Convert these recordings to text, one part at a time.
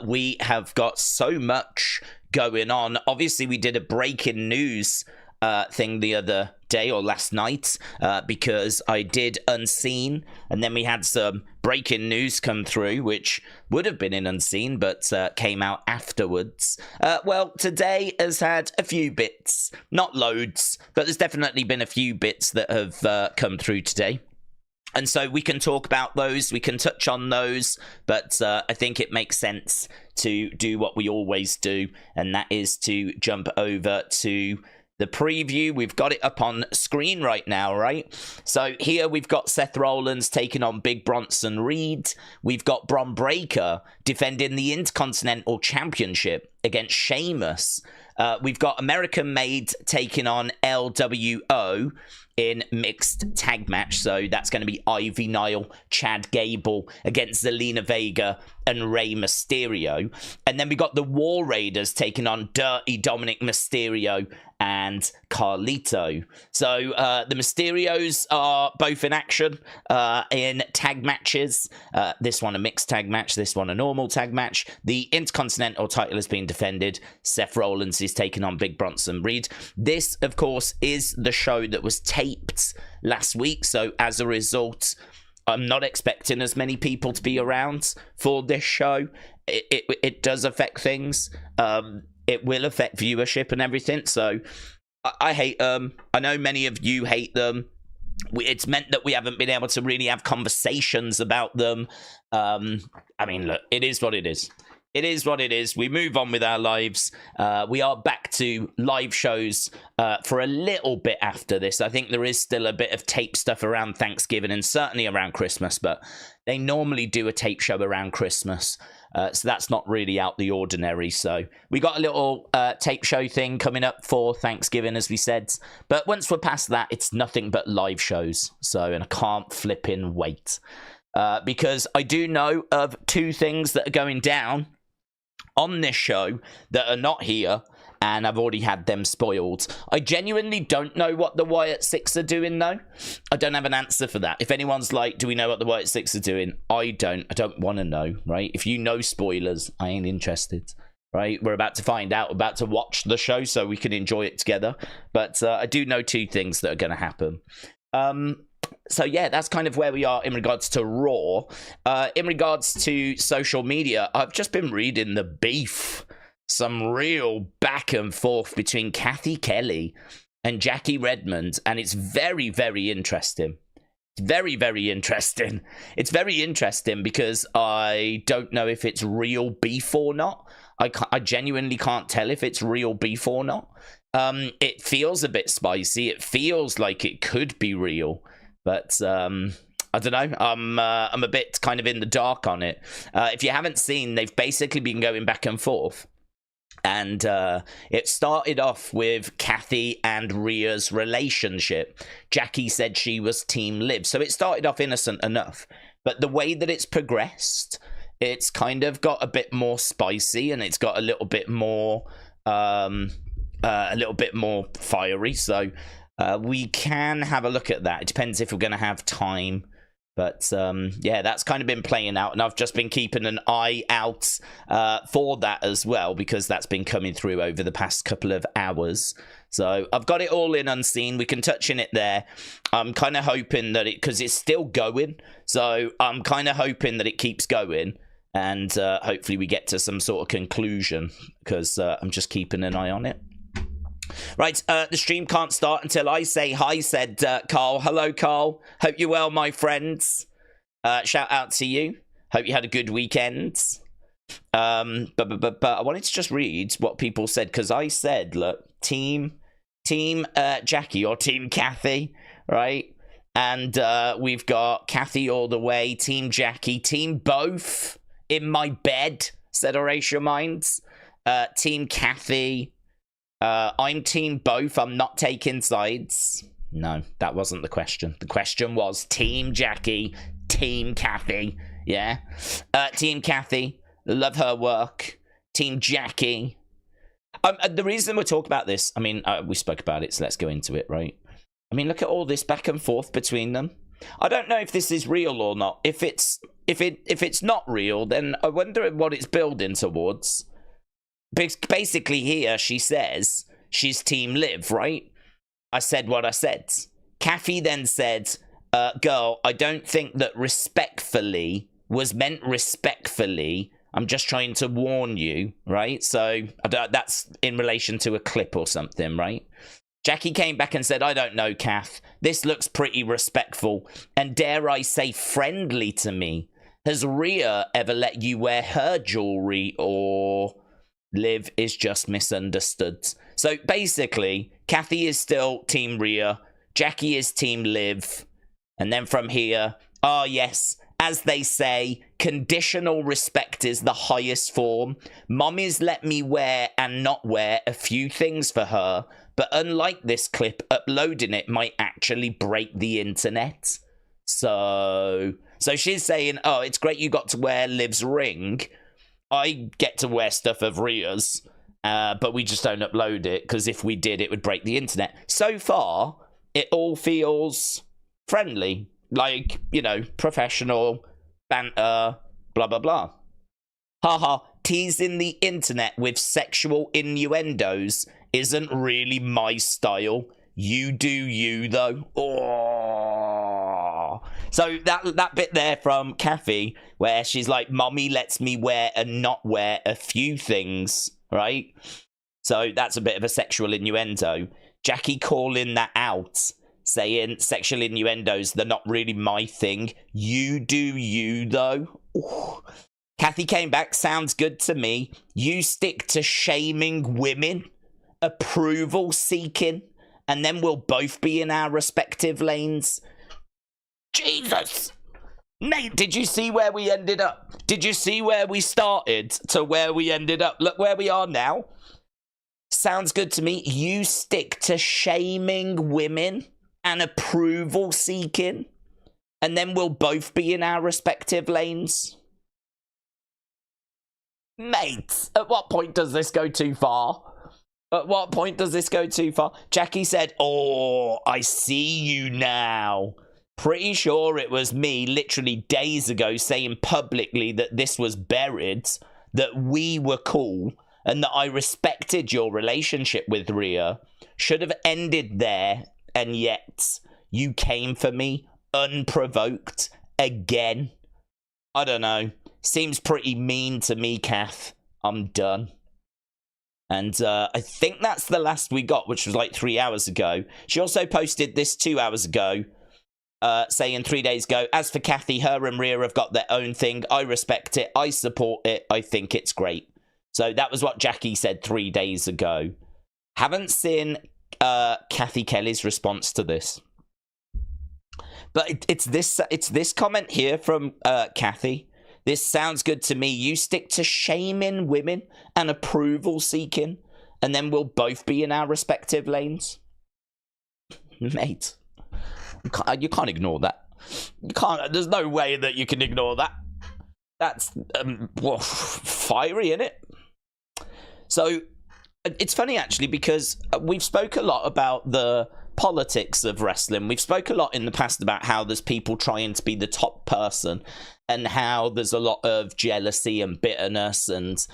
we have got so much going on. Obviously, we did a breaking news thing the other day or last night because I did Unseen, and then we had some breaking news come through, which would have been in Unseen, but came out afterwards. Well, today has had a few bits, not loads, but there's definitely been a few bits that have come through today. And so we can talk about those, we can touch on those, but I think it makes sense to do what we always do, and that is to jump over to the preview. We've got it up on screen right now, right? So here we've got Seth Rollins taking on Big Bronson Reed. We've got Bron Breakker defending the Intercontinental Championship against Sheamus. We've got American Made taking on LWO in mixed tag match. So that's going to be Ivy Nile, Chad Gable against Zelina Vega and Rey Mysterio. And then we got the War Raiders taking on Dirty Dominik, Mysterio and Carlito. So the Mysterios are both in action in tag matches. This one a mixed tag match, this one a normal tag match. The Intercontinental title has been defended. Seth Rollins is taking on Big Bronson Reed. This, of course, is the show that was taped last week. So as a result, I'm not expecting as many people to be around for this show. It does affect things. It will affect viewership and everything. So I hate them. I know many of you hate them. It's meant that we haven't been able to really have conversations about them. I mean, look, it is what it is. It is what it is. We move on with our lives. We are back to live shows for a little bit after this. I think there is still a bit of tape stuff around Thanksgiving and certainly around Christmas, but they normally do a tape show around Christmas. So that's not really out the ordinary. So we got a little tape show thing coming up for Thanksgiving, as we said. But once we're past that, it's nothing but live shows. So, and I can't flipping wait. Because I do know of two things that are going down on this show that are not here, and I've already had them spoiled. I genuinely don't know what the Wyatt Six are doing, though. I don't have an answer for that. If anyone's like, do we know what the Wyatt Six are doing? I don't want to know, right? If you know spoilers, I ain't interested, right? We're about to find out, about to watch the show so we can enjoy it together. But I do know two things that are going to happen. So yeah, that's kind of where we are in regards to Raw. In regards to social media, I've just been reading the beef. Some real back and forth between Kathy Kelly and Jackie Redmond, and it's very, very interesting. Very, very interesting. It's very interesting because I don't know if it's real beef or not. I genuinely can't tell if it's real beef or not. It feels a bit spicy. It feels like it could be real. But I don't know. I'm a bit kind of in the dark on it. If you haven't seen, they've basically been going back and forth. And it started off with Kathy and Rhea's relationship. Jackie said she was Team Liv. So it started off innocent enough. But the way that it's progressed, it's kind of got a bit more spicy, and it's got a little bit more fiery. So we can have a look at that. It depends if we're going to have time. But yeah, that's kind of been playing out, and I've just been keeping an eye out for that as well, because that's been coming through over the past couple of hours. So I've got it all in Unseen. We can touch in it there. I'm kind of hoping that because it's still going, so I'm kind of hoping that it keeps going, and hopefully we get to some sort of conclusion, because I'm just keeping an eye on it. Right, the stream can't start until I say hi, said Carl. Hello, Carl. Hope you're well, my friends. Shout out to you. Hope you had a good weekend. But I wanted to just read what people said, because I said, look, team Jackie or Team Kathy, right? And we've got Kathy all the way, Team Jackie, Team both in my bed, said Horatio Minds. Team Kathy. I'm team both. I'm not taking sides. No, that wasn't the question. The question was Team Jackie, Team Kathy. Yeah. Team Kathy. Love her work. Team Jackie. The reason we're talking about this, I mean, we spoke about it, so let's go into it, right? I mean, look at all this back and forth between them. I don't know if this is real or not. If it's if it's not real, then I wonder what it's building towards. Basically here, she says she's Team Liv, right? I said what I said. Kathy then said, girl, I don't think that respectfully was meant respectfully. I'm just trying to warn you, right? So that's in relation to a clip or something, right? Jackie came back and said, I don't know, Kath. This looks pretty respectful and dare I say friendly to me. Has Rhea ever let you wear her jewelry or Liv is just misunderstood? So basically, Kathy is still Team Rhea. Jackie is Team Liv. And then from here, yes, as they say, conditional respect is the highest form. Mommy's let me wear and not wear a few things for her. But unlike this clip, uploading it might actually break the internet. So she's saying, oh, it's great you got to wear Liv's ring. I get to wear stuff of Rhea's, but we just don't upload it, because if we did, it would break the internet. So far, it all feels friendly. Like, you know, professional, banter, blah, blah, blah. Haha, teasing the internet with sexual innuendos isn't really my style. You do you, though. Oh. So that bit there from Kathy, where she's like, Mommy lets me wear and not wear a few things, right? So that's a bit of a sexual innuendo. Jackie calling that out, saying sexual innuendos, they're not really my thing. You do you, though. Ooh. Kathy came back, sounds good to me. You stick to shaming women, approval seeking, and then we'll both be in our respective lanes. Jesus! Mate, did you see where we ended up? Did you see where we started to where we ended up? Look where we are now. Sounds good to me. You stick to shaming women and approval seeking, and then we'll both be in our respective lanes. Mate, at what point does this go too far? At what point does this go too far? Jackie said, oh, I see you now. Pretty sure it was me literally days ago saying publicly that this was buried, that we were cool, and that I respected your relationship with Rhea. Should have ended there, and yet you came for me unprovoked again. I don't know. Seems pretty mean to me, Kath. I'm done. And I think that's the last we got, which was like 3 hours ago. She also posted this 2 hours ago, saying 3 days ago, as for Kathy, her and Rhea have got their own thing. I respect it. I support it. I think it's great. So that was what Jackie said 3 days ago. Haven't seen Kathy Kelly's response to this. But it's this comment here from Kathy. This sounds good to me. You stick to shaming women and approval seeking, and then we'll both be in our respective lanes. Mate, you can't ignore that. You can't. There's no way that you can ignore that. That's fiery, isn't it? So it's funny actually, because we've spoke a lot about the politics of wrestling. We've spoke a lot in the past about how there's people trying to be the top person, and how there's a lot of jealousy and bitterness, and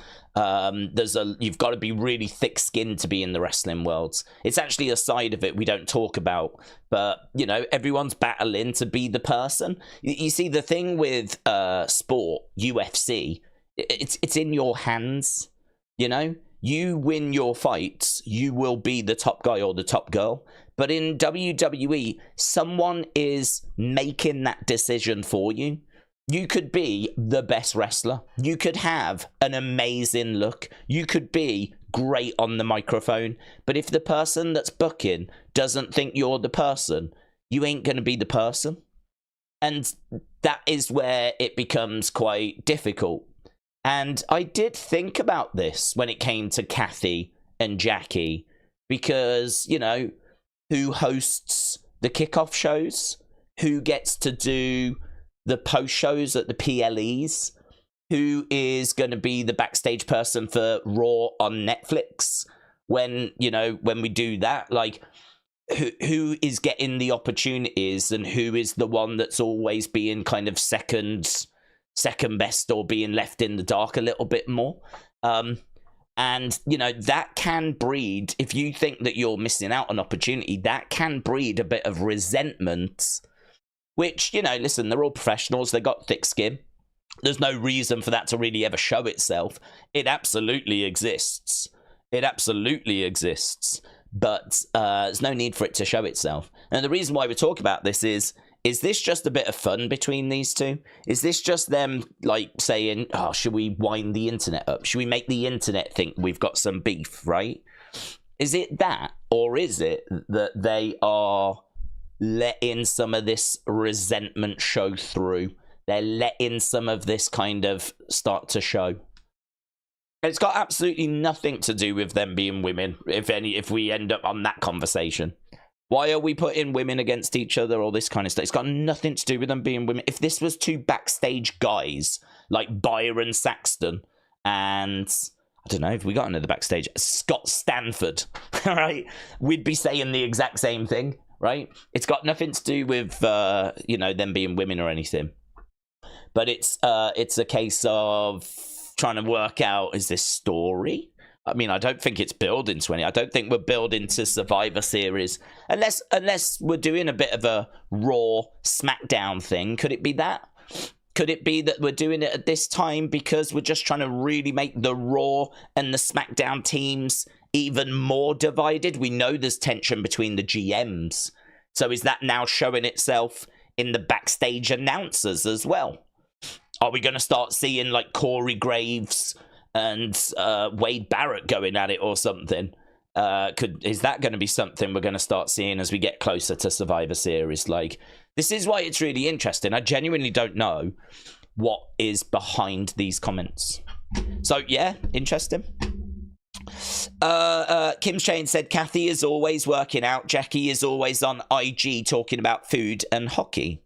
you've got to be really thick-skinned to be in the wrestling world. It's actually a side of it we don't talk about, but you know, everyone's battling to be the person. You see, the thing with sport, UFC, it's in your hands. You know, you win your fights, you will be the top guy or the top girl. But in WWE, someone is making that decision for you. You could be the best wrestler. You could have an amazing look. You could be great on the microphone. But if the person that's booking doesn't think you're the person, you ain't going to be the person. And that is where it becomes quite difficult. And I did think about this when it came to Kathy and Jackie, because, you know, who hosts the kickoff shows? Who gets to do the post shows at the PLEs? Who is going to be the backstage person for Raw on Netflix when, you know, when we do that? Like, who is getting the opportunities, and who is the one that's always being kind of second second best or being left in the dark a little bit more. And, you know, that can breed, if you think that you're missing out on opportunity, that can breed a bit of resentment, which, you know, listen, they're all professionals. They got thick skin. There's no reason for that to really ever show itself. It absolutely exists. It absolutely exists. But there's no need for it to show itself. And the reason why we talk about this is this just a bit of fun between these two? Is this just them, like, saying, oh, should we wind the internet up? Should we make the internet think we've got some beef, right? Is it that? Or is it that they are letting some of this resentment show through? They're letting some of this kind of start to show. It's got absolutely nothing to do with them being women, if we end up on that conversation. Why are we putting women against each other, all this kind of stuff? It's got nothing to do with them being women. If this was two backstage guys, like Byron Saxton and, I don't know, if we got another backstage, Scott Stanford, all right, we'd be saying the exact same thing, right? It's got nothing to do with, you know, them being women or anything. But it's a case of trying to work out, is this story? I mean, I don't think it's building to any. I don't think we're building to Survivor Series. Unless we're doing a bit of a Raw SmackDown thing. Could it be that? Could it be that we're doing it at this time because we're just trying to really make the Raw and the SmackDown teams even more divided? We know there's tension between the GMs. So is that now showing itself in the backstage announcers as well? Are we going to start seeing, like, Corey Graves and Wade Barrett going at it or something? Is that going to be something we're going to start seeing as we get closer to Survivor Series? Like, this is why it's really interesting. I genuinely don't know what is behind these comments. So, yeah, interesting. Kim Shane said, Kathy is always working out. Jackie is always on IG talking about food and hockey.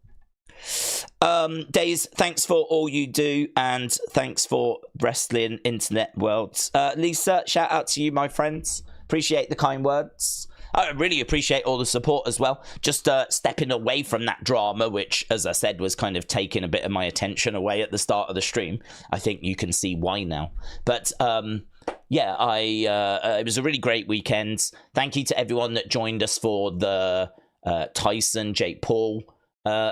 Daze, thanks for all you do, and thanks for wrestling internet world. Lisa, shout out to you, my friends. Appreciate the kind words. I really appreciate all the support as well. Just stepping away from that drama, which, as I said, was kind of taking a bit of my attention away at the start of the stream. I think you can see why now. But yeah, it was a really great weekend. Thank you to everyone that joined us for the Tyson, Jake Paul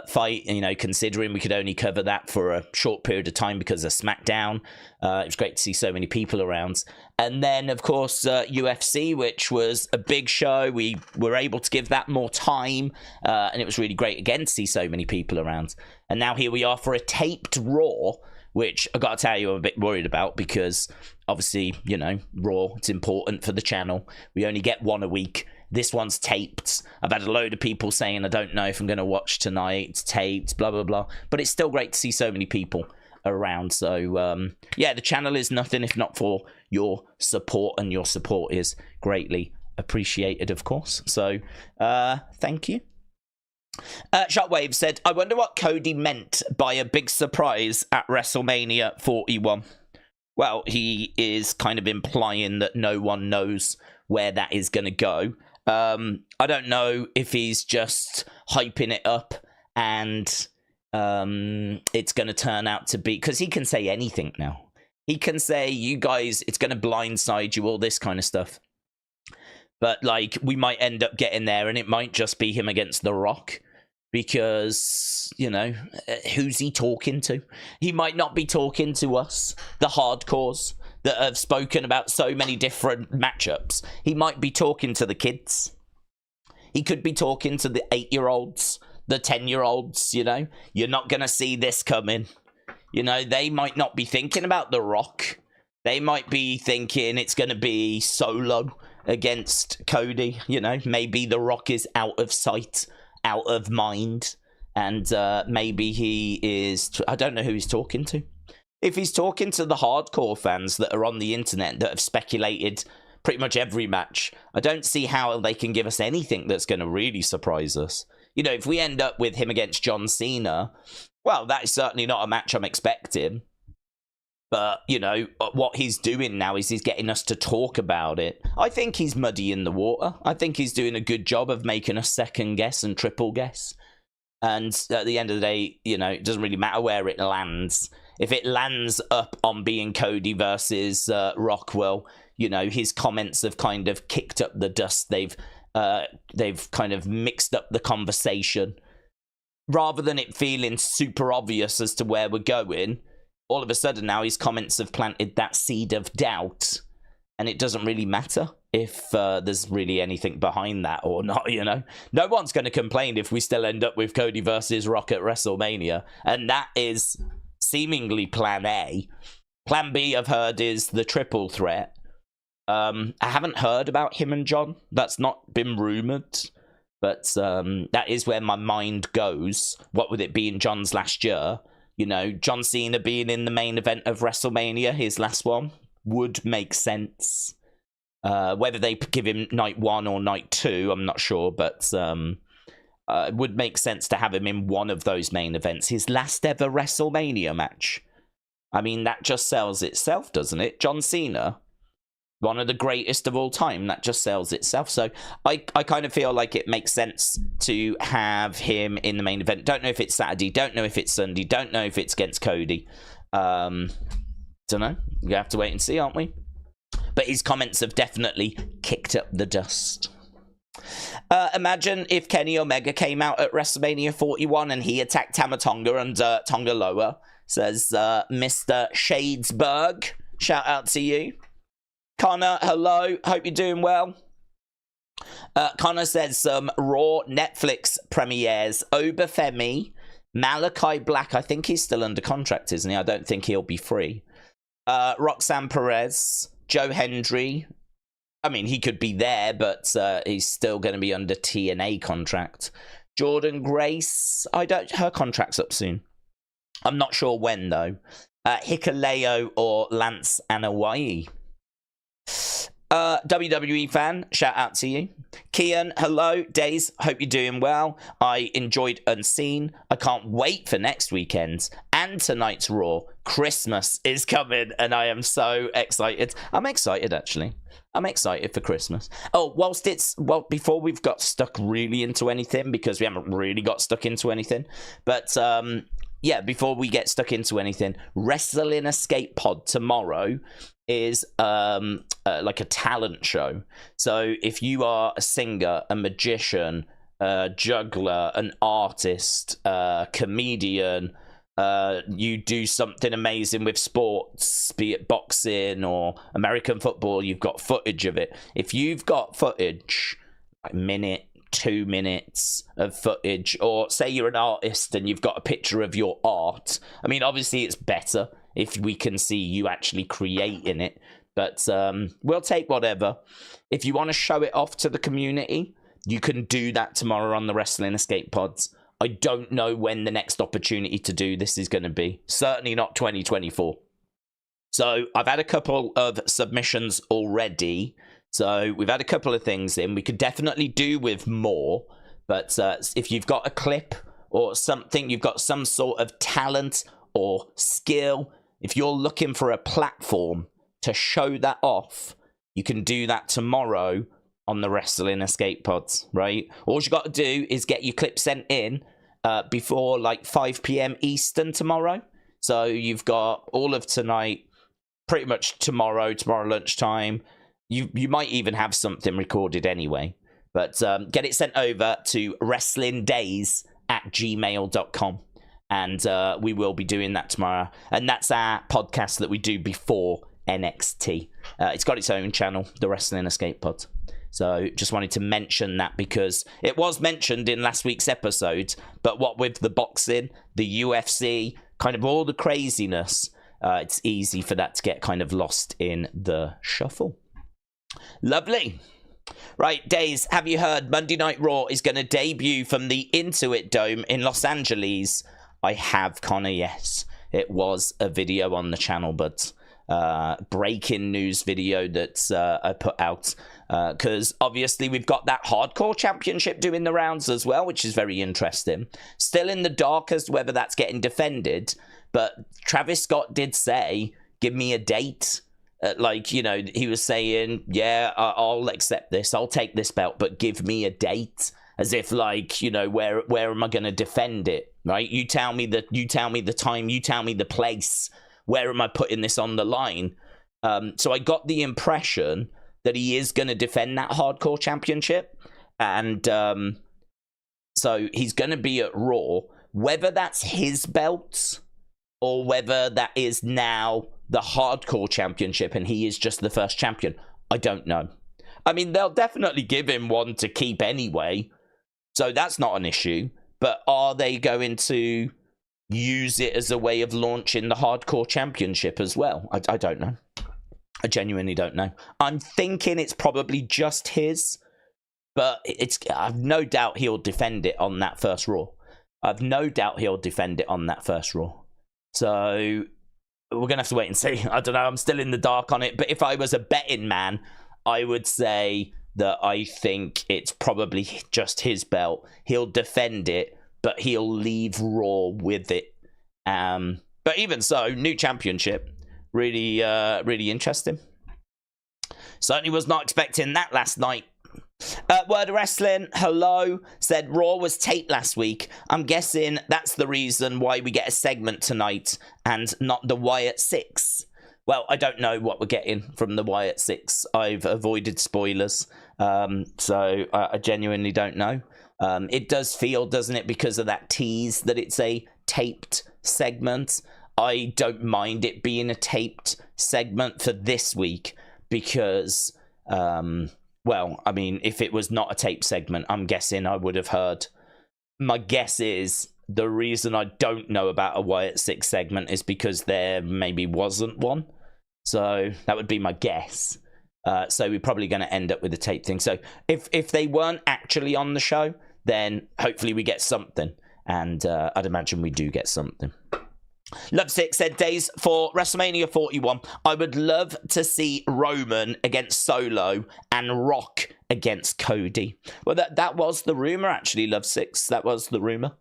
fight, you know, considering we could only cover that for a short period of time because of SmackDown. It was great to see so many people around. And then, of course, UFC, which was a big show. We were able to give that more time, and it was really great again to see so many people around. And now here we are for a taped Raw, which I got to tell you I'm a bit worried about because, obviously, you know, Raw, it's important for the channel. We only get one a week. This one's taped. I've had a load of people saying, I don't know if I'm going to watch tonight. It's taped, blah, blah, blah. But it's still great to see so many people around. So, yeah, the channel is nothing if not for your support. And your support is greatly appreciated, of course. So, thank you. Shotwave said, I wonder what Cody meant by a big surprise at WrestleMania 41. Well, he is kind of implying that no one knows where that is going to go. I don't know if he's just hyping it up and it's going to turn out to be, because he can say anything now. He can say, you guys, it's going to blindside you, all this kind of stuff. But, like, we might end up getting there and it might just be him against The Rock because, you know, who's he talking to? He might not be talking to us, the hardcores that have spoken about so many different matchups. He might be talking to the kids. He could be talking to the 8-year-olds, the 10-year-olds, you know. You're not going to see this coming. You know, they might not be thinking about The Rock. They might be thinking it's going to be Solo against Cody, you know. Maybe The Rock is out of sight, out of mind. And maybe he is... I don't know who he's talking to. If he's talking to the hardcore fans that are on the internet that have speculated pretty much every match, I don't see how they can give us anything that's going to really surprise us. You know, if we end up with him against John Cena, well, that is certainly not a match I'm expecting. But, you know, what he's doing now is he's getting us to talk about it. I think he's muddying the water. I think he's doing a good job of making us second guess and triple guess. And at the end of the day, you know, it doesn't really matter where it lands. if it lands up on being Cody versus Rock, well, you know, his comments have kind of kicked up the dust. They've kind of mixed up the conversation. Rather than it feeling super obvious as to where we're going, all of a sudden now his comments have planted that seed of doubt, and it doesn't really matter if there's really anything behind that or not, you know? No one's going to complain if we still end up with Cody versus Rock at WrestleMania, and that is seemingly plan A. Plan B, I've heard, is the triple threat. I haven't heard about him and John. That's not been rumored, but that is where my mind goes. What with it being John's last year, you know, John Cena being in the main event of WrestleMania, his last one, would make sense. Whether they give him night 1 or night 2, I'm not sure, but it would make sense to have him in one of those main events. His last ever WrestleMania match. I mean, that just sells itself, doesn't it? John Cena, one of the greatest of all time, that just sells itself. So I kind of feel like it makes sense to have him in the main event. Don't know if it's Saturday, don't know if it's Sunday, don't know if it's against Cody. Don't know. We have to wait and see, aren't we? But his comments have definitely kicked up the dust. Imagine if Kenny Omega came out at WrestleMania 41 and he attacked Tama Tonga and Tonga Loa, says Mr. Shadesburg. Shout out to you. Connor, hello. Hope you're doing well. Connor says some Raw Netflix premieres. Obafemi, Malachi Black. I think he's still under contract, isn't he? I don't think he'll be free. Roxanne Perez, Joe Hendry. I mean, he could be there, but he's still going to be under TNA contract. Jordan Grace. Her contract's up soon. I'm not sure when, though. Hikuleo or Lance Anoa'i. WWE fan, shout out to you. Kian, hello. Daze, hope you're doing well. I enjoyed Unseen. I can't wait for next weekend and tonight's Raw. Christmas is coming and I am so excited. I'm excited, actually. I'm excited for Christmas. Oh, before we've got stuck really into anything, because we haven't really got stuck into anything, but yeah, before we get stuck into anything, Wrestling Escape Pod tomorrow is like a talent show. So if you are a singer, a magician, a juggler, an artist, a comedian, you do something amazing with sports, be it boxing or American football, you've got footage of it. If you've got footage, like minute, 2 minutes of footage, or say you're an artist and you've got a picture of your art, I mean, obviously it's better if we can see you actually creating it, but we'll take whatever. If you want to show it off to the community, you can do that tomorrow on the Wrestling Escape Pods. I don't know when the next opportunity to do this is going to be. Certainly not 2024. So I've had a couple of submissions already. So we've had a couple of things in. We could definitely do with more. But if you've got a clip or something, you've got some sort of talent or skill, if you're looking for a platform to show that off, you can do that tomorrow on the Wrestling Escape Pods, right? All you got to do is get your clip sent in before like 5 p.m. Eastern tomorrow. So you've got all of tonight, pretty much tomorrow lunchtime. You might even have something recorded anyway. But get it sent over to wrestlingdaze@gmail.com. And we will be doing that tomorrow. And that's our podcast that we do before NXT. It's got its own channel, the Wrestling Escape Pod. So just wanted to mention that because it was mentioned in last week's episode. But what with the boxing, the UFC, kind of all the craziness, it's easy for that to get kind of lost in the shuffle. Lovely. Right, Daze, have you heard Monday Night Raw is going to debut from the Intuit Dome in Los Angeles? I have, Connor, yes. It was a video on the channel, but breaking news video that I put out. Because obviously we've got that Hardcore Championship doing the rounds as well, which is very interesting. Still in the dark as to whether that's getting defended, but Travis Scott did say, give me a date. Like, you know, he was saying, yeah, I'll accept this. I'll take this belt, but give me a date. As if, like, you know, where am I going to defend it? right? You tell me the time, you tell me the place. Where am I putting this on the line? So I got the impression that he is going to defend that hardcore championship. And so he's going to be at Raw. Whether that's his belt or whether that is now the hardcore championship and he is just the first champion, I don't know. I mean, they'll definitely give him one to keep anyway. So that's not an issue. But are they going to use it as a way of launching the hardcore championship as well? I don't know. I genuinely don't know. I'm thinking it's probably just his, but I've no doubt he'll defend it on that first Raw. So we're going to have to wait and see. I don't know. I'm still in the dark on it. But if I was a betting man, I would say that I think it's probably just his belt. He'll defend it, but he'll leave Raw with it. But even so, new championship. Really, really interesting. Certainly was not expecting that last night. Word of Wrestling, hello, said Raw was taped last week. I'm guessing that's the reason why we get a segment tonight and not the Wyatt 6. Well, I don't know what we're getting from the Wyatt 6. I've avoided spoilers, so I genuinely don't know. It does feel, doesn't it, because of that tease that it's a taped segment. I don't mind it being a taped segment for this week because, well, I mean, if it was not a taped segment, I'm guessing I would have heard. My guess is the reason I don't know about a Wyatt 6 segment is because there maybe wasn't one. So that would be my guess. So we're probably going to end up with a tape thing. So if they weren't actually on the show, then hopefully we get something. And I'd imagine we do get something. Love6 said, Daze, for WrestleMania 41, I would love to see Roman against Solo and Rock against Cody. Well, that was the rumor, actually, Love6. That was the rumor.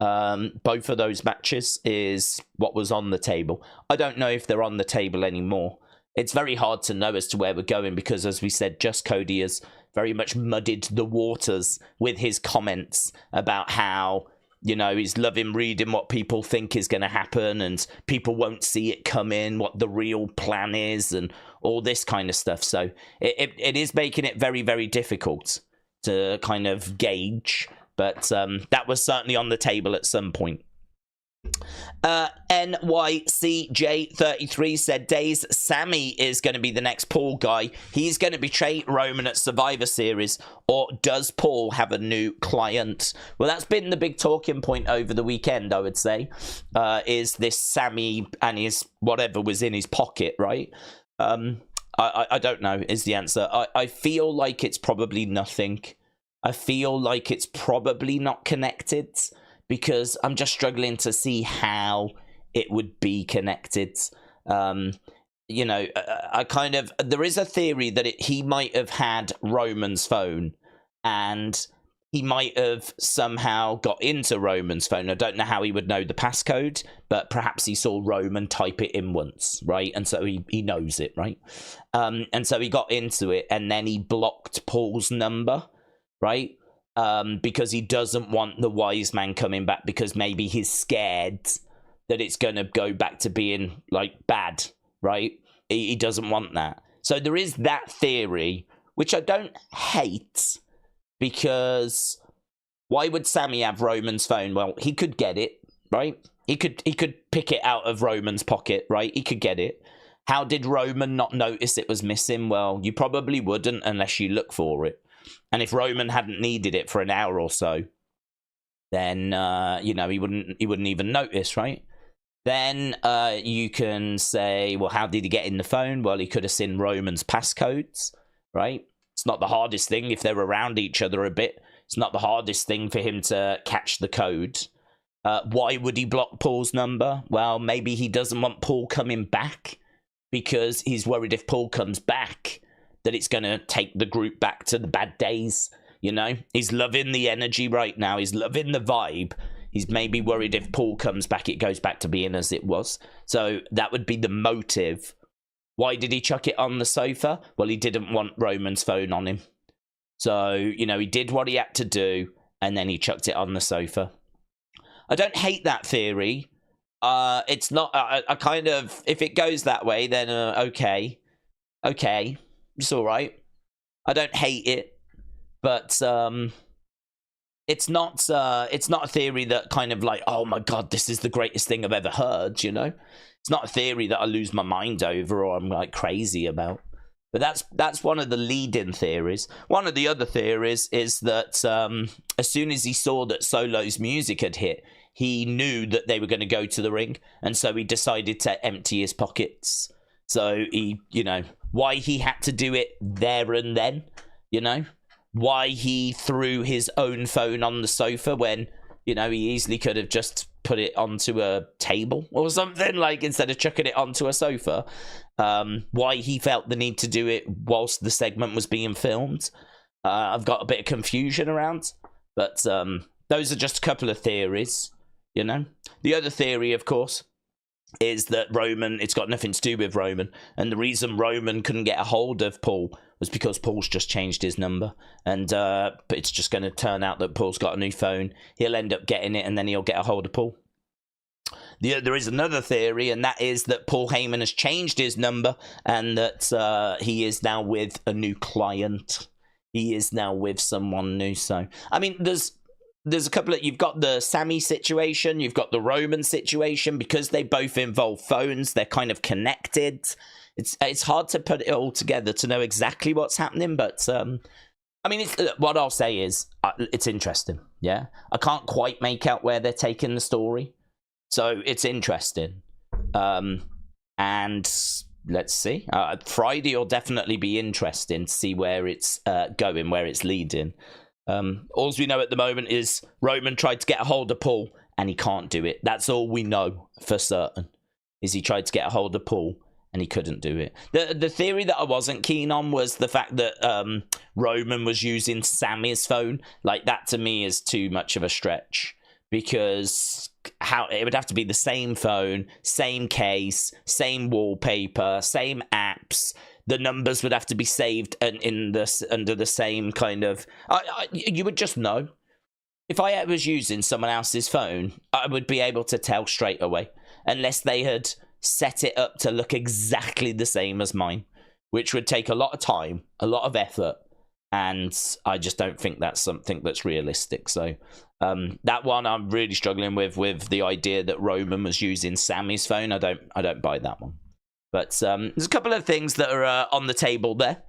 Both of those matches is what was on the table. I don't know if they're on the table anymore. It's very hard to know as to where we're going because, as we said, just Cody has very much muddied the waters with his comments about how, you know, he's loving reading what people think is going to happen and people won't see it come in, what the real plan is and all this kind of stuff. So it is making it very, very difficult to kind of gauge. But that was certainly on the table at some point. NYCJ33 said, Daze, Sammy is going to be the next Paul guy. He's going to betray Roman at Survivor Series. Or does Paul have a new client? Well, that's been the big talking point over the weekend, I would say. Is this Sammy and his whatever was in his pocket, right? I don't know is the answer. I feel like it's probably nothing. I feel like it's probably not connected because I'm just struggling to see how it would be connected. You know, there is a theory that he might have had Roman's phone and he might have somehow got into Roman's phone. I don't know how he would know the passcode, but perhaps he saw Roman type it in once, right? And so he knows it, right? And so he got into it and then he blocked Paul's number, right? Because he doesn't want the wise man coming back because maybe he's scared that it's going to go back to being like bad, right? He doesn't want that. So there is that theory, which I don't hate because why would Sammy have Roman's phone? Well, he could get it, right? He could pick it out of Roman's pocket, right? He could get it. How did Roman not notice it was missing? Well, you probably wouldn't unless you look for it. And if Roman hadn't needed it for an hour or so, then you know, he wouldn't even notice, right? Then you can say, well, how did he get in the phone? Well, he could have seen Roman's passcodes, right? It's not the hardest thing if they're around each other a bit. It's not the hardest thing for him to catch the code. Why would he block Paul's number? Well, maybe he doesn't want Paul coming back because he's worried if Paul comes back that it's going to take the group back to the bad days, you know? He's loving the energy right now. He's loving the vibe. He's maybe worried if Paul comes back, it goes back to being as it was. So that would be the motive. Why did he chuck it on the sofa? Well, he didn't want Roman's phone on him. So, you know, he did what he had to do, and then he chucked it on the sofa. I don't hate that theory. It's not. I kind of, if it goes that way, then okay, it's all right. I don't hate it, but it's not a theory that kind of like, oh my god, this is the greatest thing I've ever heard. You know, it's not a theory that I lose my mind over or I'm like crazy about. But that's one of the lead-in theories. One of the other theories is that as soon as he saw that Solo's music had hit, he knew that they were going to go to the ring, and so he decided to empty his pockets. So he, you know, why he had to do it there and then, you know, why he threw his own phone on the sofa when, you know, he easily could have just put it onto a table or something, like, instead of chucking it onto a sofa. Why he felt the need to do it whilst the segment was being filmed. I've got a bit of confusion around, but those are just a couple of theories, you know. The other theory, of course, is that Roman, it's got nothing to do with Roman, and the reason Roman couldn't get a hold of Paul was because Paul's just changed his number, and but it's just going to turn out that Paul's got a new phone. He'll end up getting it, and then he'll get a hold of Paul. There is another theory, and that is that Paul Heyman has changed his number, and that he is now with a new client. He is now with someone new. So, I mean, there's a couple of, you've got the Sammy situation, you've got the Roman situation, because they both involve phones, they're kind of connected. It's hard to put it all together to know exactly what's happening, but I mean, what I'll say is it's interesting. Yeah, I can't quite make out where they're taking the story, so it's interesting. And let's see. Friday will definitely be interesting to see where it's going, where it's leading. All we know at the moment is Roman tried to get a hold of Paul and he can't do it. That's all we know for certain, is he tried to get a hold of Paul and he couldn't do it. The theory that I wasn't keen on was the fact that Roman was using Sammy's phone. Like, that to me is too much of a stretch, because how it would have to be the same phone, same case, same wallpaper, same apps. The numbers would have to be saved in this under the same kind of. You would just know. If I was using someone else's phone, I would be able to tell straight away, unless they had set it up to look exactly the same as mine, which would take a lot of time, a lot of effort, and I just don't think that's something that's realistic. So that one I'm really struggling with the idea that Roman was using Sammy's phone. I don't buy that one. But there's a couple of things that are on the table there.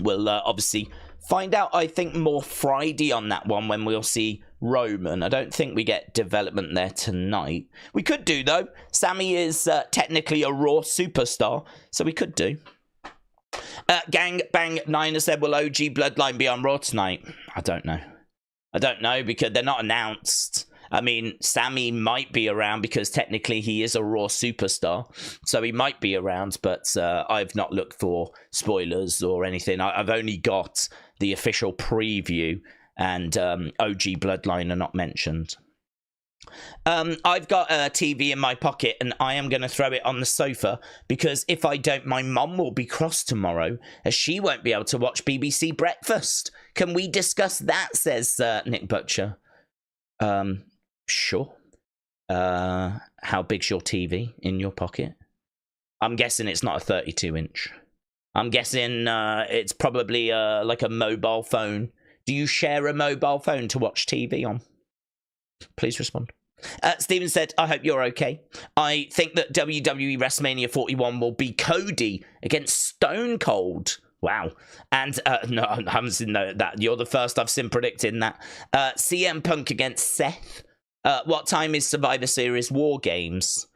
We'll obviously find out, I think, more Friday on that one, when we'll see Roman. I don't think we get development there tonight. We could do, though. Sammy is technically a Raw superstar, so we could do. Gang Bang Niner said, will OG Bloodline be on Raw tonight? I don't know, because they're not announced. I mean, Sammy might be around because technically he is a Raw superstar, so he might be around, but I've not looked for spoilers or anything. I've only got the official preview, and OG Bloodline are not mentioned. I've got a TV in my pocket, and I am going to throw it on the sofa, because if I don't, my mum will be cross tomorrow, as she won't be able to watch BBC Breakfast. Can we discuss that, says Nick Butcher. Sure. How big's your TV in your pocket? I'm guessing it's not a 32-inch. I'm guessing it's probably like a mobile phone. Do you share a mobile phone to watch TV on? Please respond. Steven said, I hope you're okay. I think that WWE WrestleMania 41 will be Cody against Stone Cold. Wow. And no, I haven't seen that. You're the first I've seen predicting that. CM Punk against Seth. What time is Survivor Series War Games?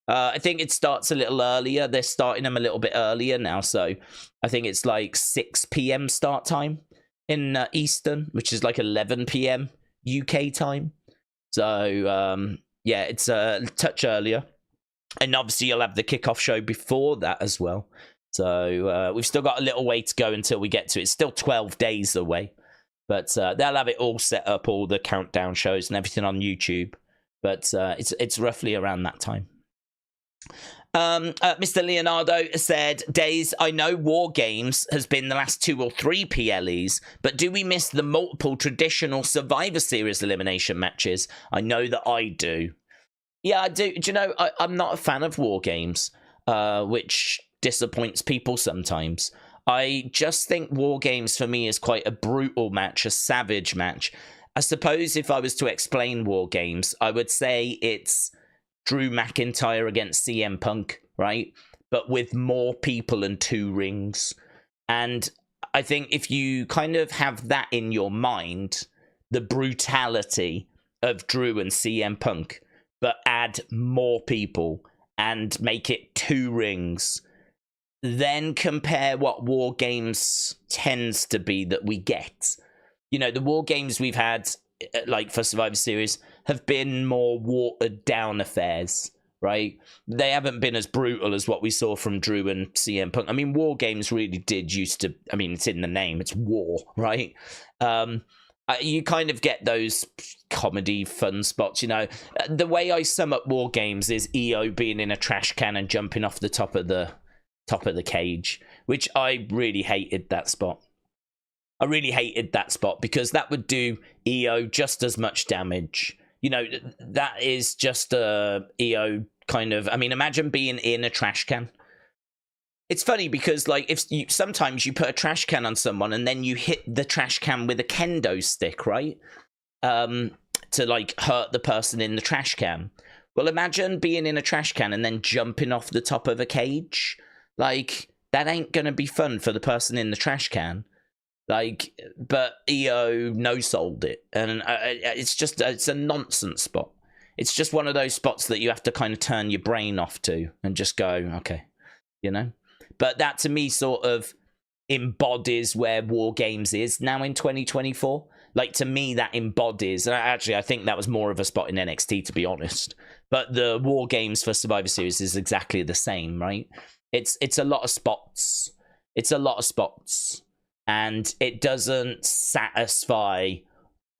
I think it starts a little earlier. They're starting them a little bit earlier now, so I think it's like 6 p.m. start time in Eastern, which is like 11 p.m. UK time. So, yeah, it's a touch earlier. And obviously you'll have the kickoff show before that as well. So we've still got a little way to go until we get to it. It's still 12 days away. But they'll have it all set up, all the countdown shows and everything on YouTube. But it's roughly around that time. Mr. Leonardo said, Daze, I know War Games has been the last 2 or 3 PLEs, but do we miss the multiple traditional Survivor Series elimination matches? I know that I do. Yeah, I do. Do you know, I'm not a fan of War Games, which disappoints people sometimes. I just think War Games for me is quite a brutal match, a savage match. I suppose if I was to explain War Games, I would say it's Drew McIntyre against CM Punk, right? But with more people and 2 rings. And I think if you kind of have that in your mind, the brutality of Drew and CM Punk, but add more people and make it 2 rings, then compare what War Games tends to be that we get. You know, the War Games we've had, like for Survivor Series, have been more watered down affairs, right? They haven't been as brutal as what we saw from Drew and CM Punk. I mean, War Games really did used to, I mean, it's in the name, it's war, right? You kind of get those comedy fun spots, you know. The way I sum up War Games is EO being in a trash can and jumping off the top of the cage, which I really hated that spot. I really hated that spot because that would do EO just as much damage. You know, that is just a EO kind of, I mean, imagine being in a trash can. It's funny because, like, sometimes you put a trash can on someone and then you hit the trash can with a kendo stick, right? To, like, hurt the person in the trash can. Well, imagine being in a trash can and then jumping off the top of a cage. Like, that ain't gonna be fun for the person in the trash can. Like, but EO no-sold it. And it's a nonsense spot. It's just one of those spots that you have to kind of turn your brain off to and just go, okay, you know? But that, to me, sort of embodies where War Games is now in 2024. Like, to me, that embodies... And actually, I think that was more of a spot in NXT, to be honest. But the War Games for Survivor Series is exactly the same, right? It's a lot of spots. It's a lot of spots. And it doesn't satisfy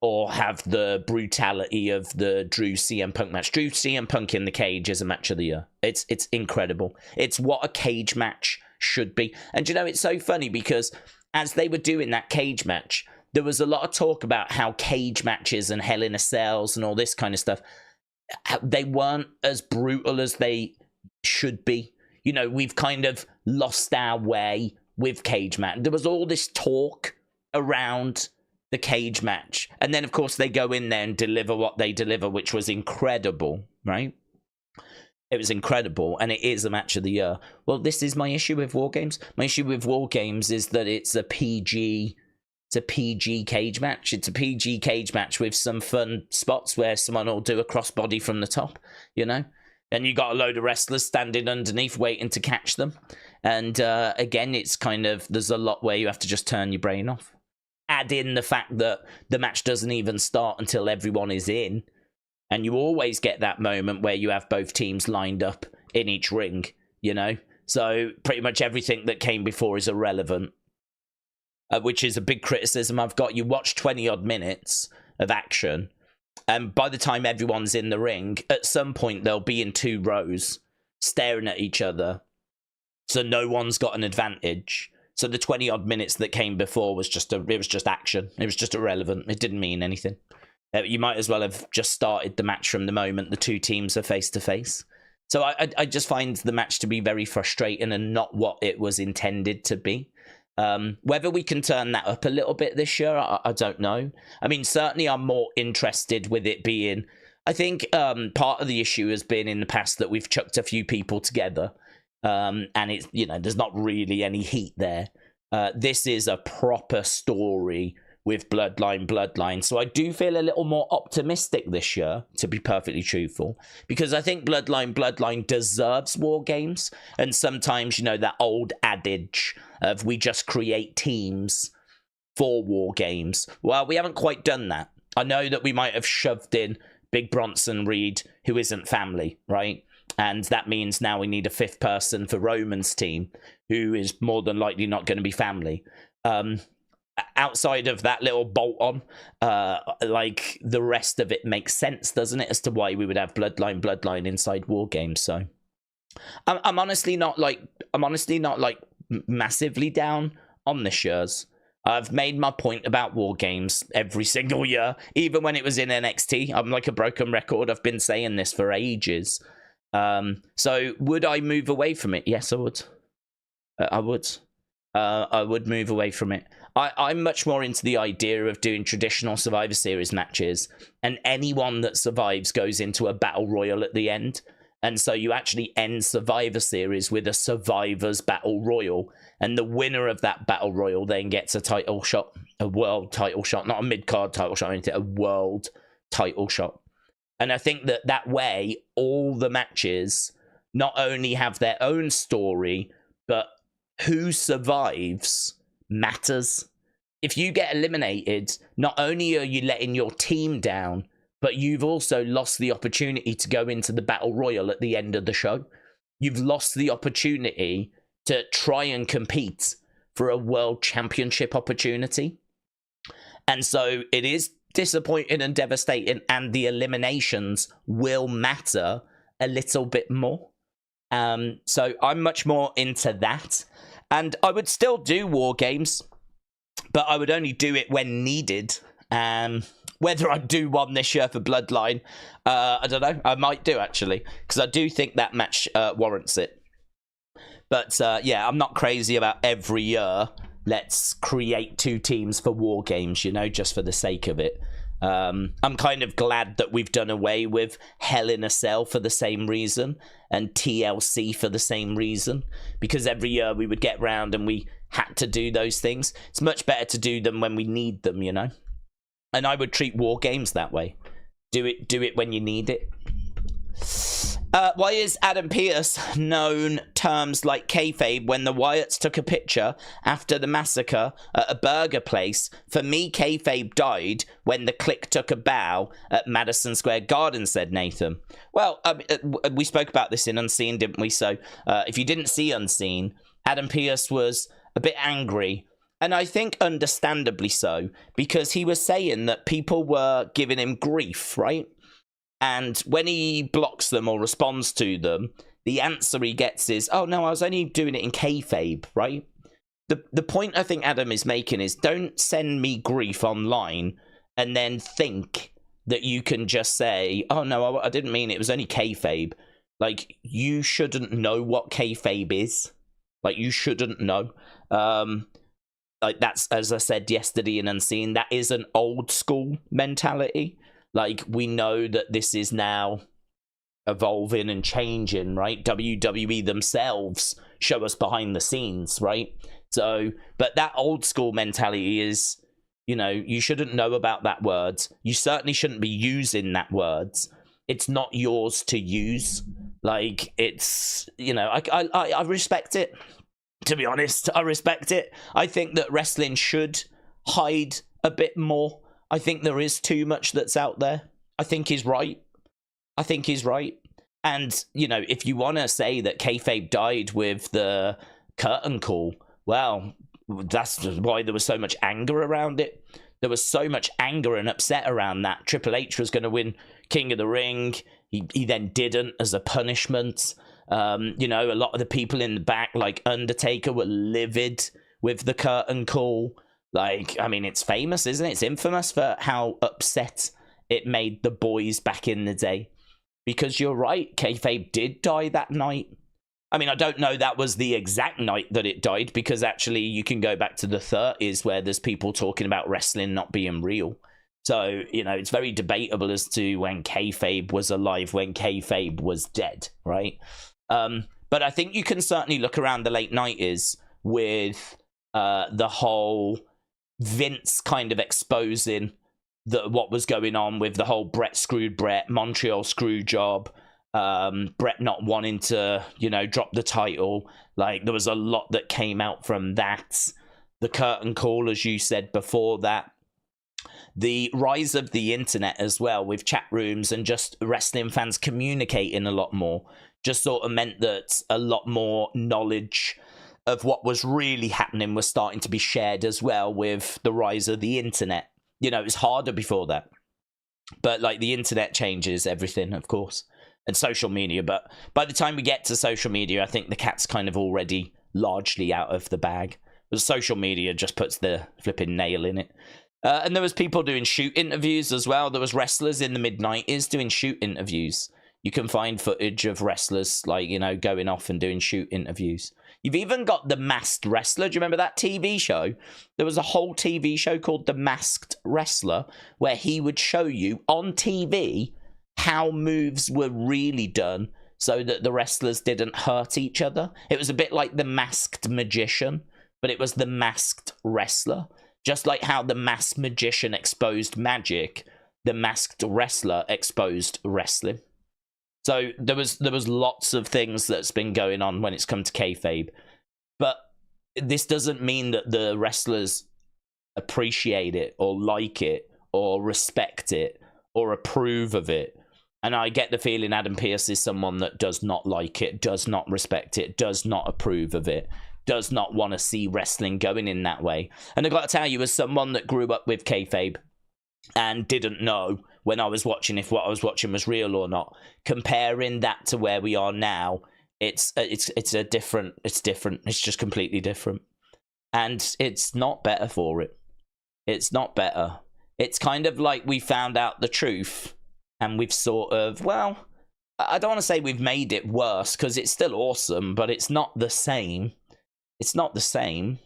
or have the brutality of the Drew CM Punk match. Drew CM Punk in the cage is a match of the year. It's incredible. It's what a cage match should be. And you know, it's so funny because as they were doing that cage match, there was a lot of talk about how cage matches and Hell in a Cells and all this kind of stuff, they weren't as brutal as they should be. You know, we've kind of lost our way with cage match. There was all this talk around the cage match. And then, of course, they go in there and deliver what they deliver, which was incredible, right? It was incredible, and it is a match of the year. Well, this is my issue with War Games. My issue with War Games is that it's a PG cage match. It's a PG cage match with some fun spots where someone will do a crossbody from the top, you know? And you got a load of wrestlers standing underneath waiting to catch them. And again, it's kind of, there's a lot where you have to just turn your brain off. Add in the fact that the match doesn't even start until everyone is in. And you always get that moment where you have both teams lined up in each ring, you know? So pretty much everything that came before is irrelevant, which is a big criticism I've got. You watch 20-odd minutes of action, and by the time everyone's in the ring, at some point they'll be in 2 rows staring at each other. So no one's got an advantage. So the 20-odd minutes that came before was just action. It was just irrelevant. It didn't mean anything. You might as well have just started the match from the moment the 2 teams are face-to-face. So I just find the match to be very frustrating and not what it was intended to be. Whether we can turn that up a little bit this year, I don't know. I mean, certainly I'm more interested with it being... I think part of the issue has been in the past that we've chucked a few people together. And it's, you know, there's not really any heat there. This is a proper story with Bloodline. So I do feel a little more optimistic this year, to be perfectly truthful, because I think Bloodline deserves War Games. And sometimes, you know, that old adage of we just create teams for War Games. Well, we haven't quite done that. I know that we might have shoved in Big Bronson Reed, who isn't family, right? And that means now we need a 5th person for Roman's team, who is more than likely not going to be family. Outside of that little bolt-on, like, the rest of it makes sense, doesn't it, as to why we would have Bloodline inside War Games. So I'm honestly not like massively down on this year's. I've made my point about War Games every single year, even when it was in NXT. I'm like a broken record. I've been saying this for ages. So would I move away from it? Yes, I would. I would move away from it. I'm much more into the idea of doing traditional Survivor Series matches, and anyone that survives goes into a Battle Royal at the end. And so you actually end Survivor Series with a Survivors Battle Royal, and the winner of that Battle Royal then gets a title shot, a world title shot, not a mid-card title shot, a world title shot. And I think that way, all the matches not only have their own story, but who survives matters. If you get eliminated, not only are you letting your team down, but you've also lost the opportunity to go into the Battle Royal at the end of the show. You've lost the opportunity to try and compete for a world championship opportunity. And so it is disappointing and devastating, and the eliminations will matter a little bit more. So I'm much more into that. And I would still do War Games, but I would only do it when needed. Whether I'd do one this year for Bloodline, I don't know. I might do, actually, because I do think that match warrants it. But yeah, I'm not crazy about every year. Let's create 2 teams for War Games, just for the sake of it. I'm kind of glad that we've done away with Hell in a Cell for the same reason, and TLC for the same reason, because every year we would get round and we had to do those things. It's much better to do them when we need them, And I would treat War Games that way. Do it when you need it. Why is Adam Pearce known terms like kayfabe when the Wyatts took a picture after the massacre at a burger place? For me, kayfabe died when the Clique took a bow at Madison Square Garden, said Nathan. Well, we spoke about this in Unseen, didn't we? So if you didn't see Unseen, Adam Pearce was a bit angry. And I think understandably so, because he was saying that people were giving him grief, right? And when he blocks them or responds to them, the answer he gets is, oh, no, I was only doing it in kayfabe, right? The point I think Adam is making is, don't send me grief online and then think that you can just say, oh, no, I didn't mean it. It was only kayfabe. Like, you shouldn't know what kayfabe is. Like, you shouldn't know. Like, that's, as I said yesterday in Unseen, that is an old school mentality. Like, we know that this is now evolving and changing, right? WWE themselves show us behind the scenes, right? So, but that old school mentality is, you shouldn't know about that word. You certainly shouldn't be using that word. It's not yours to use. Like, it's, I respect it. To be honest, I respect it. I think that wrestling should hide a bit more. I think there is too much that's out there. I think he's right. And, if you want to say that kayfabe died with the curtain call, well, that's why there was so much anger around it. There was so much anger and upset around that. Triple H was going to win King of the Ring. He then didn't as a punishment. A lot of the people in the back, like Undertaker, were livid with the curtain call. Like, I mean, it's famous, isn't it? It's infamous for how upset it made the boys back in the day. Because you're right, kayfabe did die that night. I mean, I don't know that was the exact night that it died, because actually you can go back to the 30s where there's people talking about wrestling not being real. So, it's very debatable as to when kayfabe was alive, when kayfabe was dead, right? But I think you can certainly look around the late 90s with the whole Vince kind of exposing what was going on with the whole Brett screwed Brett, Montreal screw job, Brett not wanting to, drop the title. Like, there was a lot that came out from that. The curtain call, as you said before that. The rise of the internet as well, with chat rooms and just wrestling fans communicating a lot more, just sort of meant that a lot more knowledge of what was really happening was starting to be shared as well with the rise of the internet. It was harder before that. But, like, the internet changes everything, of course. and social media. But by the time we get to social media, I think the cat's kind of already largely out of the bag. But social media just puts the flipping nail in it. And there was people doing shoot interviews as well. There was wrestlers in the mid-90s doing shoot interviews. You can find footage of wrestlers, like, you know, going off and doing shoot interviews. You've even got The Masked Wrestler. Do you remember that TV show? There was a whole TV show called The Masked Wrestler, where he would show you on TV how moves were really done so that the wrestlers didn't hurt each other. It was a bit like The Masked Magician, but it was The Masked Wrestler. Just like how the masked magician exposed magic, the masked wrestler exposed wrestling. So there was lots of things that's been going on when it's come to kayfabe. But this doesn't mean that the wrestlers appreciate it or like it or respect it or approve of it. And I get the feeling Adam Pearce is someone that does not like it, does not respect it, does not approve of it, does not want to see wrestling going in that way. And I got to tell you, as someone that grew up with kayfabe and didn't know when I was watching if what I was watching was real or not, comparing that to where we are now, it's different. It's just completely different. And it's not better for it. It's not better. It's kind of like we found out the truth and we've sort of, well, I don't want to say we've made it worse because it's still awesome, but it's not the same. It's not the same.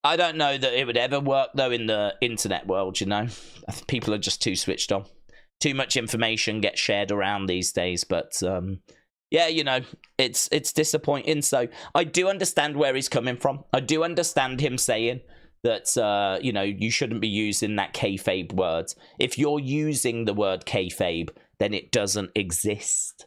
I don't know that it would ever work, though, in the internet world, you know? People are just too switched on. Too much information gets shared around these days, but, yeah, you know, it's disappointing. So I do understand where he's coming from. I do understand him saying that, you know, you shouldn't be using that kayfabe word. If you're using the word kayfabe, then it doesn't exist.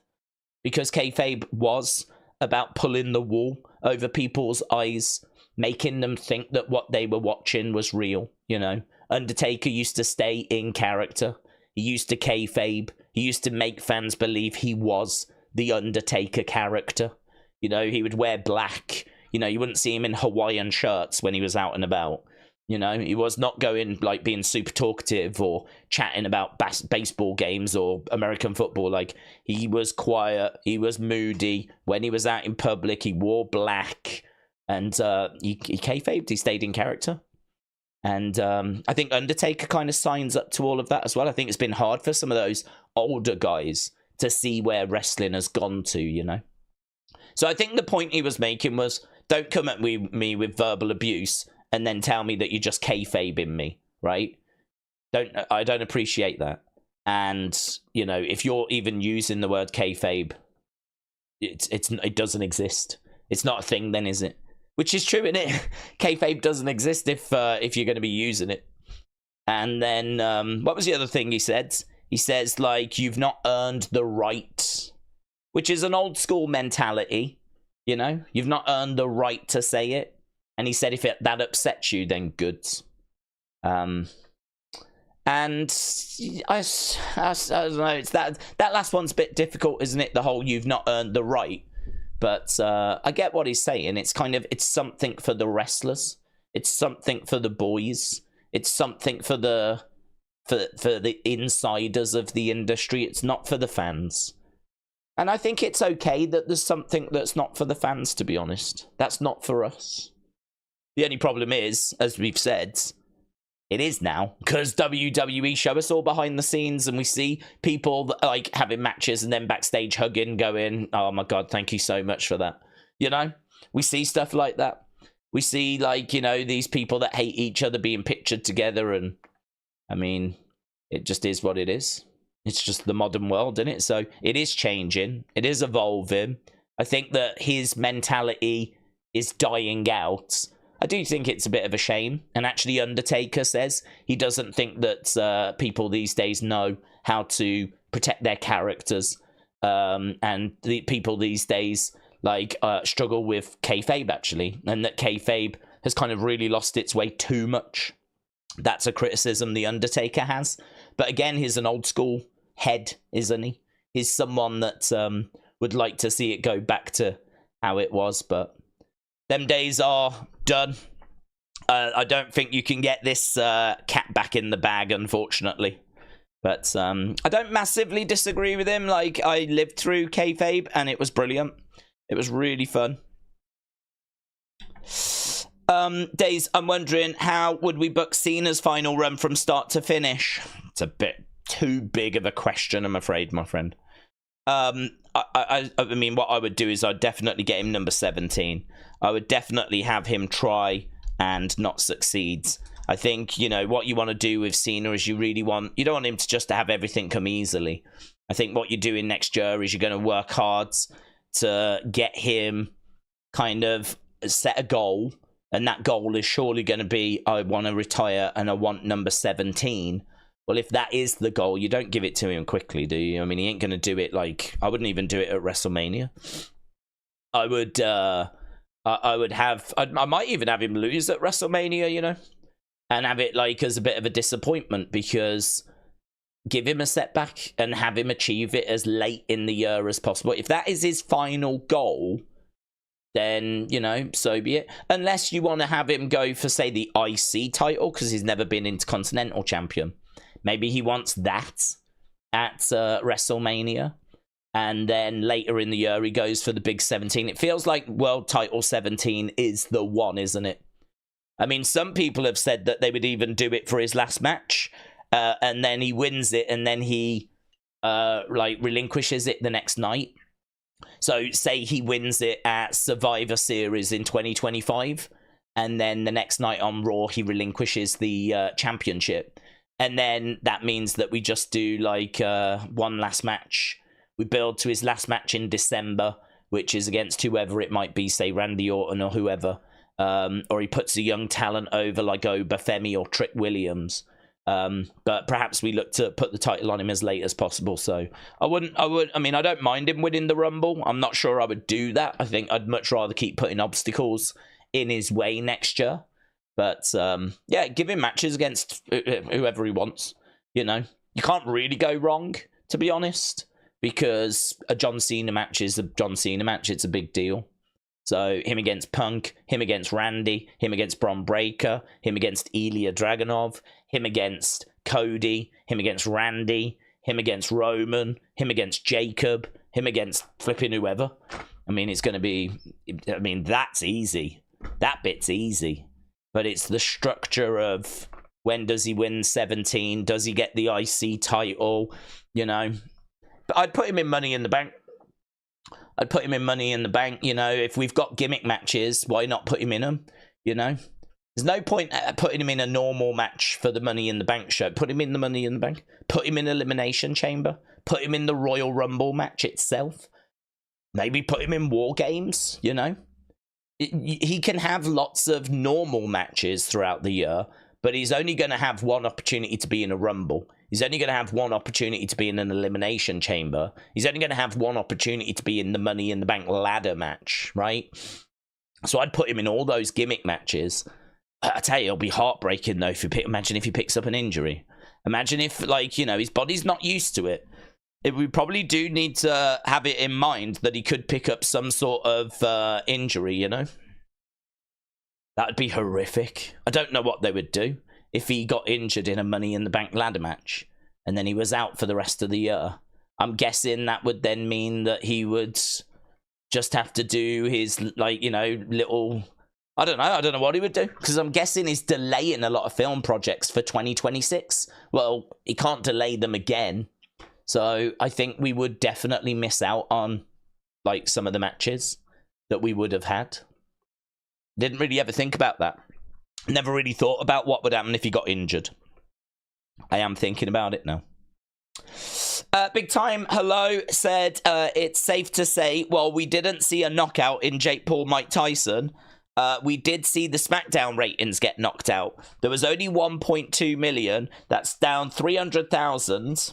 Because kayfabe was about pulling the wool over people's eyes, making them think that what they were watching was real, you know. Undertaker used to stay in character. He used to kayfabe. He used to make fans believe he was the Undertaker character. You know, he would wear black. You know, you wouldn't see him in Hawaiian shirts when he was out and about. You know, he was not going, like, being super talkative or chatting about baseball games or American football. Like, he was quiet. He was moody. When he was out in public, he wore black. And he kayfabed. He stayed in character. And I think Undertaker kind of signs up to all of that as well. I think it's been hard for some of those older guys to see where wrestling has gone to, you know. So I think the point he was making was, don't come at me with verbal abuse and then tell me that you're just kayfabing me, right? I don't appreciate that. And, you know, if you're even using the word kayfabe, it doesn't exist. It's not a thing then, is it? Which is true, isn't it? Kayfabe doesn't exist if you're going to be using it. And then, what was the other thing he said? He says, like, you've not earned the right, which is an old school mentality, you know? You've not earned the right to say it. And he said if that upsets you, then good. And I don't know, it's that last one's a bit difficult, isn't it? The whole you've not earned the right. But I get what he's saying. It's kind of, it's something for the wrestlers. It's something for the boys. It's something for the insiders of the industry. It's not for the fans. And I think it's okay that there's something that's not for the fans, to be honest. That's not for us. The only problem is, as we've said, it is now, because WWE show us all behind the scenes and we see people that, like, having matches and then backstage hugging, going, oh my God, thank you so much for that. You know, we see stuff like that. We see, like, you know, these people that hate each other being pictured together. And I mean, it just is what it is. It's just the modern world, isn't it? So it is changing. It is evolving. I think that his mentality is dying out. I do think it's a bit of a shame. And actually, Undertaker says he doesn't think that people these days know how to protect their characters. And the people these days, like, struggle with kayfabe, actually. And that kayfabe has kind of really lost its way too much. That's a criticism the Undertaker has. But again, he's an old school head, isn't he? He's someone that would like to see it go back to how it was, but them days are done. I don't think you can get this cat back in the bag, unfortunately. But I don't massively disagree with him. Like, I lived through Kayfabe, and it was brilliant. It was really fun. Daze, I'm wondering, how would we book Cena's final run from start to finish? It's a bit too big of a question, I'm afraid, my friend. I mean, what I would do is I'd definitely get him number 17. I would definitely have him try and not succeed. I think, you know, what you want to do with Cena is you don't want him to just have everything come easily. I think what you're doing next year is you're going to work hard to get him kind of set a goal. And that goal is surely going to be, I want to retire and I want number 17. Well, if that is the goal, you don't give it to him quickly, do you? I mean, he ain't going to do it like... I wouldn't even do it at WrestleMania. I might even have him lose at WrestleMania, you know? And have it like as a bit of a disappointment, because give him a setback and have him achieve it as late in the year as possible. If that is his final goal, then, you know, so be it. Unless you want to have him go for, say, the IC title, because he's never been Intercontinental Champion. Maybe he wants that at WrestleMania. And then later in the year, he goes for the big 17. It feels like World Title 17 is the one, isn't it? I mean, some people have said that they would even do it for his last match. And then he wins it, and then he, relinquishes it the next night. So, say he wins it at Survivor Series in 2025. And then the next night on Raw, he relinquishes the championship. And then that means that we just do, like, one last match. We build to his last match in December, which is against whoever it might be, say Randy Orton or whoever. Or he puts a young talent over like Obafemi or Trick Williams. But perhaps we look to put the title on him as late as possible. So I mean, I don't mind him winning the Rumble. I'm not sure I would do that. I think I'd much rather keep putting obstacles in his way next year. But yeah, give him matches against whoever he wants. You know, you can't really go wrong, to be honest, because a John Cena match is a John Cena match. It's a big deal. So him against Punk, him against Randy, him against Bron Breakker, him against Ilya Dragunov, him against Cody, him against Randy, him against Roman, him against Jacob, him against flipping whoever. I mean, it's going to be... I mean, that's easy. That bit's easy. But it's the structure of when does he win 17? Does he get the IC title? You know? But I'd put him in Money in the Bank. I'd put him in Money in the Bank, you know. If we've got gimmick matches, why not put him in them, you know? There's no point putting him in a normal match for the Money in the Bank show. Put him in the Money in the Bank. Put him in Elimination Chamber. Put him in the Royal Rumble match itself. Maybe put him in War Games, you know? He can have lots of normal matches throughout the year, but he's only going to have one opportunity to be in a Rumble. He's only going to have one opportunity to be in an Elimination Chamber. He's only going to have one opportunity to be in the Money in the Bank ladder match, right? So I'd put him in all those gimmick matches. I tell you, it'll be heartbreaking, though, imagine if he picks up an injury. Imagine if, like, you know, his body's not used to it. We probably do need to have it in mind that he could pick up some sort of injury, you know? That would be horrific. I don't know what they would do if he got injured in a Money in the Bank ladder match and then he was out for the rest of the year. I'm guessing that would then mean that he would just have to do his, like, you know, little... I don't know what he would do, because I'm guessing he's delaying a lot of film projects for 2026. Well, he can't delay them again. So I think we would definitely miss out on, like, some of the matches that we would have had. Didn't really ever think about that. Never really thought about what would happen if he got injured. I am thinking about it now. Big Time Hello said, it's safe to say, well, we didn't see a knockout in Jake Paul Mike Tyson. We did see the SmackDown ratings get knocked out. There was only 1.2 million. That's down 300,000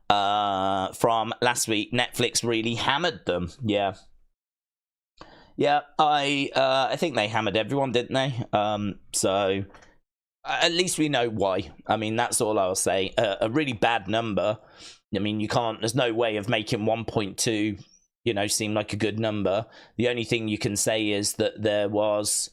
from last week. Netflix really hammered them. Yeah. Yeah, I think they hammered everyone, didn't they? So at least we know why. I mean, that's all I'll say. A really bad number. I mean, you can't... There's no way of making 1.2, you know, seem like a good number. The only thing you can say is that there was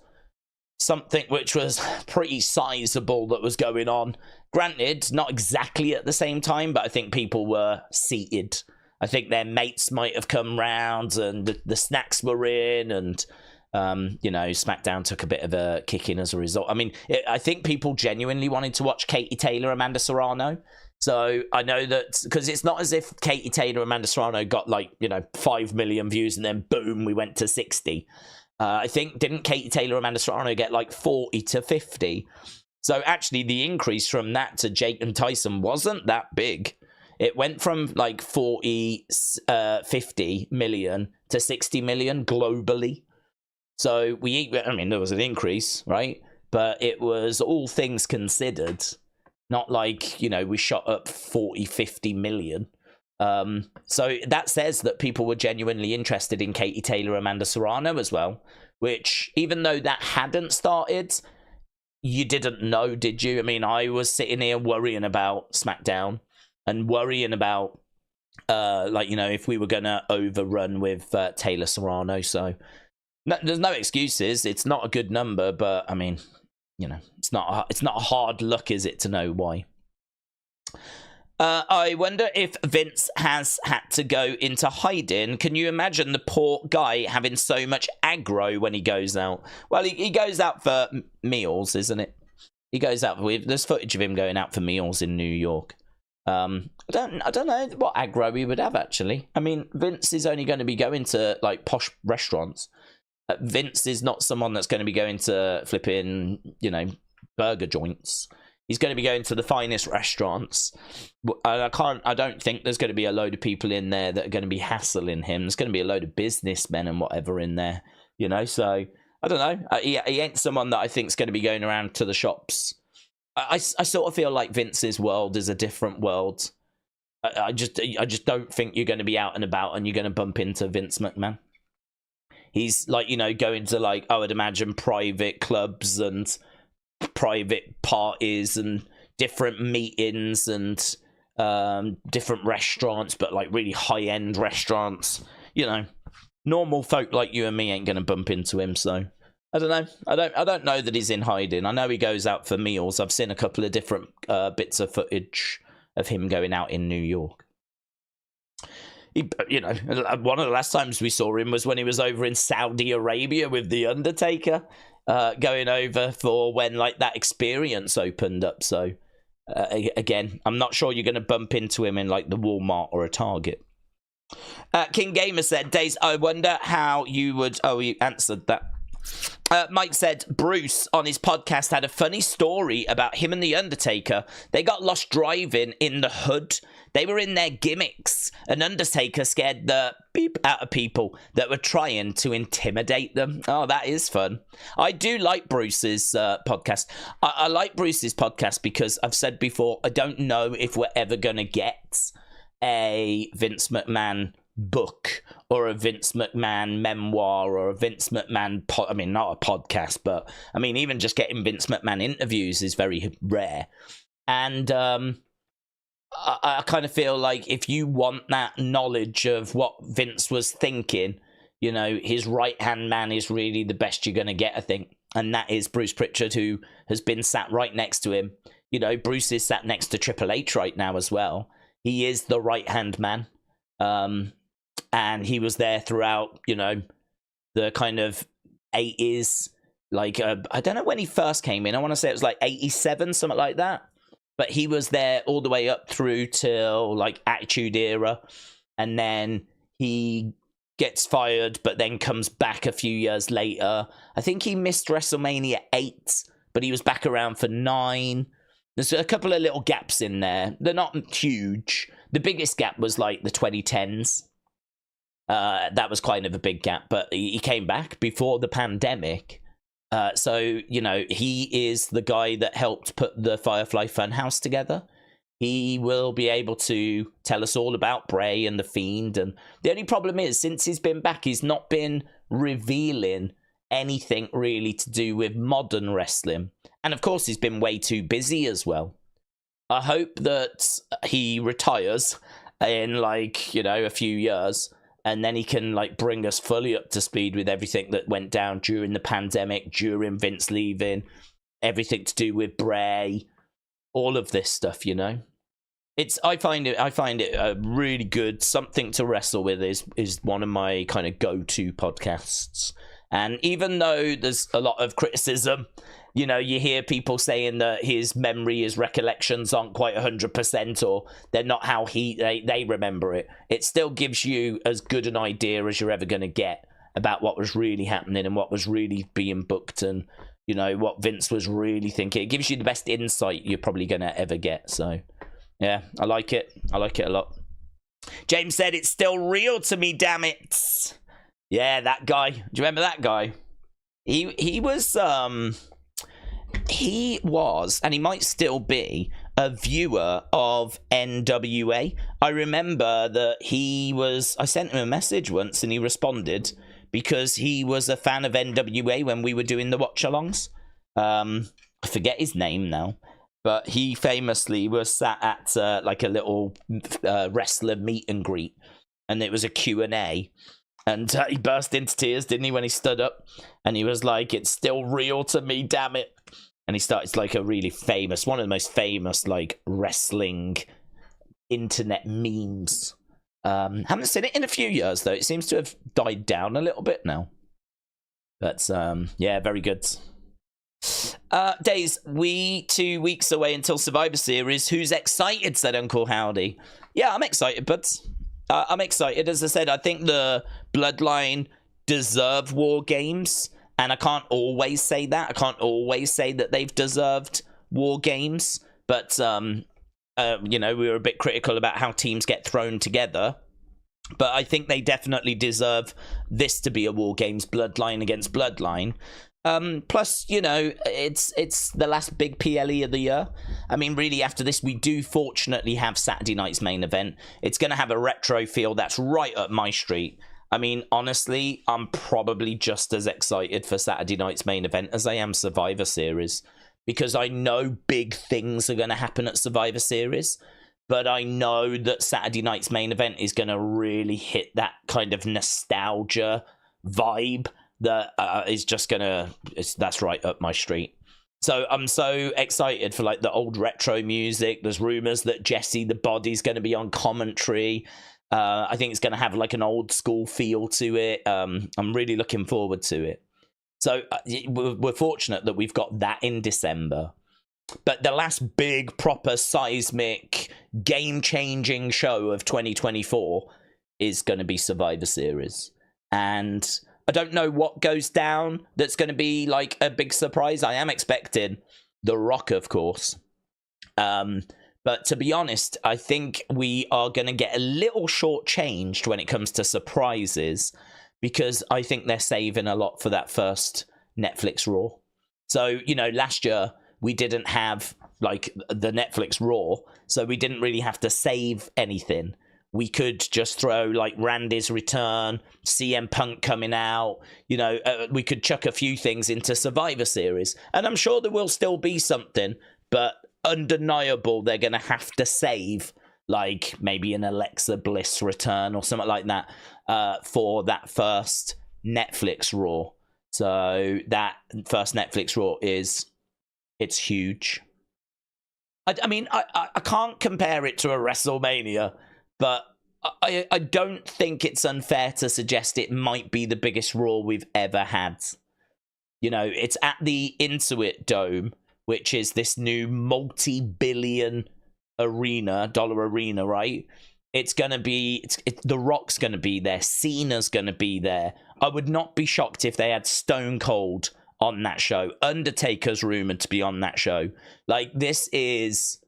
something which was pretty sizable that was going on. Granted, not exactly at the same time, but I think people were seated. I think their mates might have come round and the snacks were in, and SmackDown took a bit of a kicking as a result. I mean, I think people genuinely wanted to watch Katie Taylor, Amanda Serrano. So I know that, because it's not as if Katie Taylor, Amanda Serrano got 5 million views and then boom, we went to 60. I think, didn't Katie Taylor, Amanda Serrano get 40 to 50? So actually the increase from that to Jake and Tyson wasn't that big. It went from 50 million to 60 million globally. So there was an increase, right? But it was, all things considered, not we shot up 40, 50 million. So that says that people were genuinely interested in Katie Taylor, Amanda Serrano as well, which, even though that hadn't started, you didn't know, did you? I mean, I was sitting here worrying about SmackDown and worrying about, if we were going to overrun with Taylor Serrano. So no, there's no excuses. It's not a good number, but I mean, it's not a hard look, is it, to know why? I wonder if Vince has had to go into hiding. Can you imagine the poor guy having so much aggro when he goes out? Well, he goes out for meals, isn't it? He goes out there's footage of him going out for meals in New York. I don't know what aggro he would have, actually. I mean, Vince is only going to be going to posh restaurants. Vince is not someone that's going to be going to flipping, burger joints. He's going to be going to the finest restaurants. I don't think there's going to be a load of people in there that are going to be hassling him. There's going to be a load of businessmen and whatever in there, so I don't know. He ain't someone that I think is going to be going around to the shops. I sort of feel like Vince's world is a different world. I just don't think you're going to be out and about and you're going to bump into Vince McMahon. He's going to I would imagine private clubs and private parties and different meetings and different restaurants, but really high-end restaurants. Normal folk like you and me ain't going to bump into him, so I don't know. I don't know that he's in hiding. I know he goes out for meals. I've seen a couple of different bits of footage of him going out in New York. One of the last times we saw him was when he was over in Saudi Arabia with The Undertaker, going over for when that experience opened up. So again, I'm not sure you're going to bump into him in the Walmart or a Target. King Gamer said, Daze, I wonder how you would... Oh, he answered that. Mike said Bruce on his podcast had a funny story about him and The Undertaker. They got lost driving in the hood. They were in their gimmicks. An Undertaker scared the beep out of people that were trying to intimidate them. Oh, that is fun. I do like Bruce's podcast. I like Bruce's podcast because I've said before, I don't know if we're ever going to get a Vince McMahon book or a Vince McMahon memoir or a Vince McMahon not a podcast, but I mean even just getting Vince McMahon interviews is very rare. And I kind of feel like if you want that knowledge of what Vince was thinking, his right hand man is really the best you're going to get, I think, and that is Bruce Pritchard, who has been sat right next to him. Bruce is sat next to Triple H right now as well. He is the right hand man. And he was there throughout, the kind of 80s. I don't know when he first came in. I want to say it was 87, something like that. But he was there all the way up through till Attitude Era. And then he gets fired, but then comes back a few years later. I think he missed WrestleMania 8, but he was back around for 9. There's a couple of little gaps in there. They're not huge. The biggest gap was the 2010s. That was kind of a big gap, but he came back before the pandemic. So, he is the guy that helped put the Firefly Funhouse together. He will be able to tell us all about Bray and The Fiend. And the only problem is, since he's been back, he's not been revealing anything really to do with modern wrestling. And of course, he's been way too busy as well. I hope that he retires in a few years and then he can like bring us fully up to speed with everything that went down during the pandemic, during Vince leaving, everything to do with Bray, all of this stuff, you know. I find it a really good something to wrestle with. Is one of my kind of go-to podcasts. And even though there's a lot of criticism, you know, you hear people saying that his memory, his recollections aren't quite 100%, or they're not how they remember it. It still gives you as good an idea as you're ever going to get about what was really happening and what was really being booked, and, you know, what Vince was really thinking. It gives you the best insight you're probably going to ever get. So, yeah, I like it. I like it a lot. James said, it's still real to me, damn it. Yeah, that guy. Do you remember that guy? He was, and he might still be, a viewer of NWA. I remember that I sent him a message once and he responded because he was a fan of NWA when we were doing the watch-alongs. I forget his name now, but he famously was sat at like a little wrestler meet and greet, and it was a Q&A. And he burst into tears, didn't he, when he stood up? And he was like, it's still real to me, damn it. And he started like a really famous, one of the most famous, like, wrestling internet memes. Haven't seen it in a few years, though. It seems to have died down a little bit now. But, yeah, very good. Daze, 2 weeks away until Survivor Series. Who's excited, said Uncle Howdy. Yeah, I'm excited, but... I'm excited. As I said, I think the Bloodline deserve War Games, and I can't always say that. I can't always say that they've deserved War Games, but, you know, we were a bit critical about how teams get thrown together, but I think they definitely deserve this to be a War Games, Bloodline against Bloodline. Plus, you know, it's the last big PLE of the year. I mean, really, after this, we do fortunately have Saturday night's main event. It's going to have a retro feel that's right up my street. I mean, honestly, I'm probably just as excited for Saturday night's main event as I am Survivor Series, because I know big things are going to happen at Survivor Series, but I know that Saturday night's main event is going to really hit that kind of nostalgia vibe that is just that's right up my street. So I'm so excited for like the old retro music. There's rumors that Jesse the Body's going to be on commentary. I think it's going to have like an old school feel to it. I'm really looking forward to it. So we're fortunate that we've got that in December. But the last big, proper, seismic, game-changing show of 2024 is going to be Survivor Series. And I don't know what goes down that's going to be like a big surprise. I am expecting The Rock, of course. But to be honest, I think we are going to get a little shortchanged when it comes to surprises, because I think they're saving a lot for that first Netflix Raw. So, you know, last year we didn't have like the Netflix Raw, so we didn't really have to save anything. We could just throw like Randy's return, CM Punk coming out, you know, we could chuck a few things into Survivor Series. And I'm sure there will still be something, but undeniable they're going to have to save like maybe an Alexa Bliss return or something like that for that first Netflix Raw. So that first Netflix Raw it's huge. I mean, I can't compare it to a WrestleMania, but I don't think it's unfair to suggest it might be the biggest Raw we've ever had. You know, it's at the Intuit Dome, which is this new multi-billion dollar arena, right? It's going to be, The Rock's going to be there. Cena's going to be there. I would not be shocked if they had Stone Cold on that show. Undertaker's rumored to be on that show. Like, it's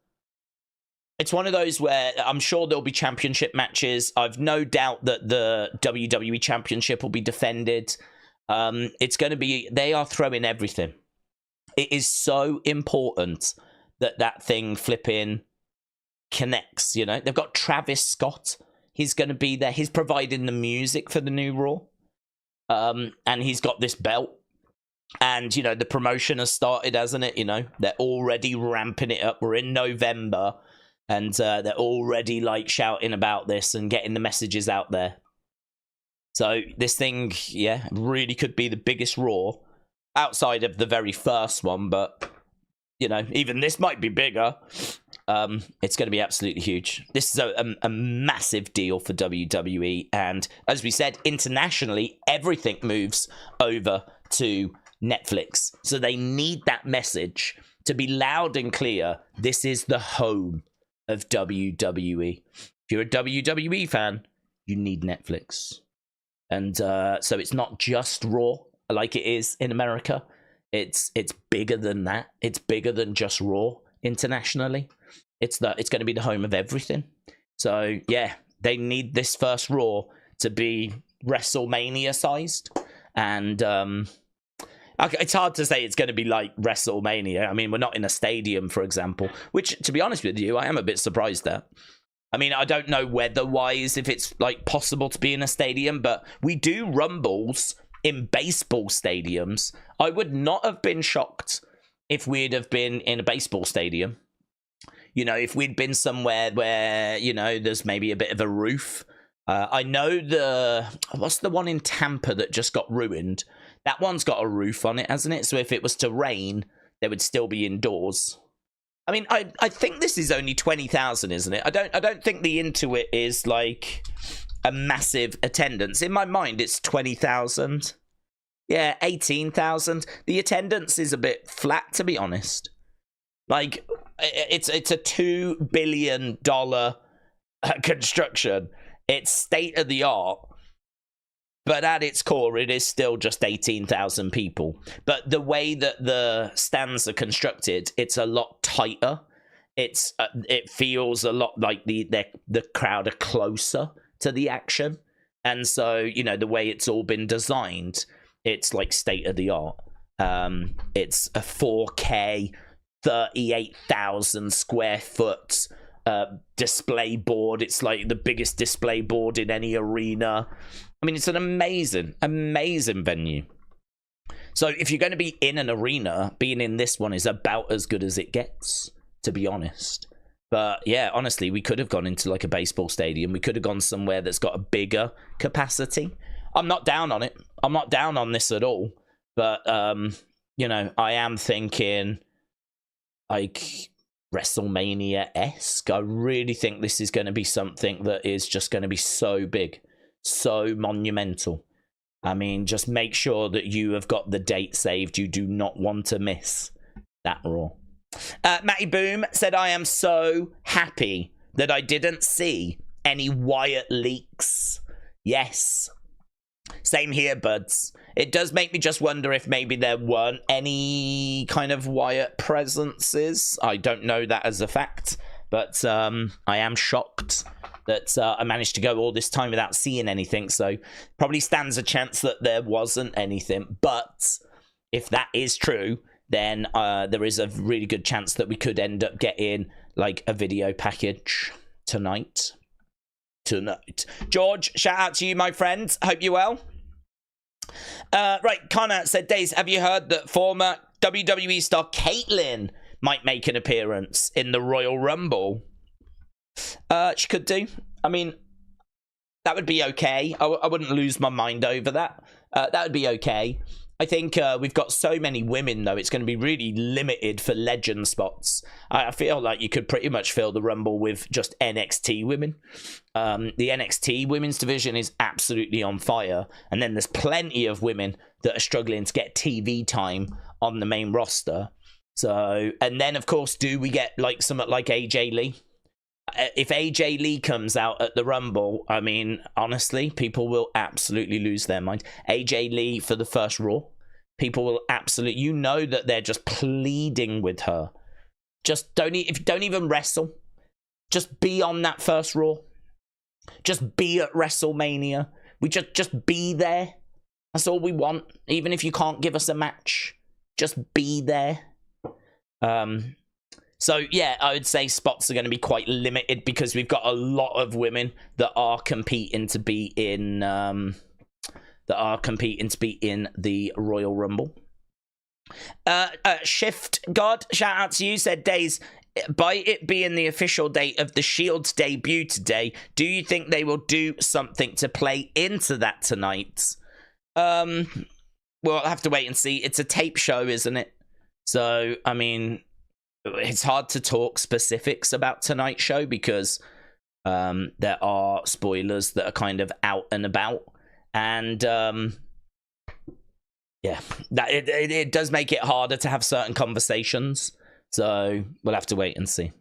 one of those where I'm sure there'll be championship matches. I've no doubt that the WWE Championship will be defended. It's going to be, they are throwing everything. It is so important that thing flipping connects, you know. They've got Travis Scott. He's going to be there. He's providing the music for the new Raw. And he's got this belt. And, you know, the promotion has started, hasn't it? You know, they're already ramping it up. We're in November. And they're already, like, shouting about this and getting the messages out there. So this thing, yeah, really could be the biggest Raw outside of the very first one, but, you know, even this might be bigger. It's going to be absolutely huge. This is a massive deal for WWE, and as we said, internationally, everything moves over to Netflix. So they need that message to be loud and clear. This is the home of WWE. If you're a WWE fan, you need Netflix. And so it's not just Raw like it is in America. It's bigger than that. It's bigger than just Raw internationally. It's going to be the home of everything. So yeah, they need this first Raw to be WrestleMania sized. And it's hard to say it's going to be like WrestleMania. I mean, we're not in a stadium, for example, which, to be honest with you, I am a bit surprised at. I mean, I don't know weather-wise if it's like possible to be in a stadium, but we do Rumbles in baseball stadiums. I would not have been shocked if we'd have been in a baseball stadium. You know, if we'd been somewhere where, you know, there's maybe a bit of a roof. I know what's the one in Tampa that just got ruined? That one's got a roof on it, hasn't it? So if it was to rain, they would still be indoors. I mean, I think this is only 20,000, isn't it? I don't think the Intuit is like a massive attendance. In my mind, it's 20,000. Yeah, 18,000. The attendance is a bit flat, to be honest. Like, it's a $2 billion construction. It's state of the art. But at its core, it is still just 18,000 people. But the way that the stands are constructed, it's a lot tighter. It feels a lot like the crowd are closer to the action. And so, you know, the way it's all been designed, it's like state of the art. It's a 4K, 38,000 square foot display board. It's like the biggest display board in any arena. I mean, it's an amazing venue. So if you're going to be in an arena, being in this one is about as good as it gets, to be honest. But yeah, honestly, we could have gone into like a baseball stadium. We could have gone somewhere that's got a bigger capacity. I'm not down on it. I'm not down on this at all. But, you know, I am thinking like WrestleMania-esque. I really think this is going to be something that is just going to be so big. So monumental. I mean, just make sure that you have got the date saved. You do not want to miss that Raw. Matty Boom said, I am so happy that I didn't see any Wyatt leaks. Yes. Same here, buds. It does make me just wonder if maybe there weren't any kind of Wyatt presences. I don't know that as a fact, but I am shocked that I managed to go all this time without seeing anything, so probably stands a chance that there wasn't anything. But if that is true, then there is a really good chance that we could end up getting like a video package tonight. George, shout out to you, my friend. Hope you're well. Right, Connor said, Daze, have you heard that former WWE star Caitlyn might make an appearance in the Royal Rumble? She could do. I mean, that would be okay. I wouldn't lose my mind over that. That would be okay. I think we've got so many women, though. It's going to be really limited for legend spots. I feel like you could pretty much fill the Rumble with just NXT women. The NXT women's division is absolutely on fire. And then there's plenty of women that are struggling to get TV time on the main roster. So, and then, of course, do we get like something like AJ Lee? If AJ Lee comes out at the Rumble, I mean, honestly, people will absolutely lose their mind. AJ Lee for the first Raw, people will absolutely, you know that they're just pleading with her. Just don't even wrestle. Just be on that first Raw. Just be at WrestleMania. We just be there. That's all we want. Even if you can't give us a match, just be there. So, yeah, I would say spots are going to be quite limited because we've got a lot of women that are competing to be in the Royal Rumble. Shift God, shout out to you, said, Daze, by it being the official date of the Shield's debut today, do you think they will do something to play into that tonight? Well, I'll have to wait and see. It's a tape show, isn't it? So, I mean, it's hard to talk specifics about tonight's show because there are spoilers that are kind of out and about. And, yeah, it does make it harder to have certain conversations. So we'll have to wait and see.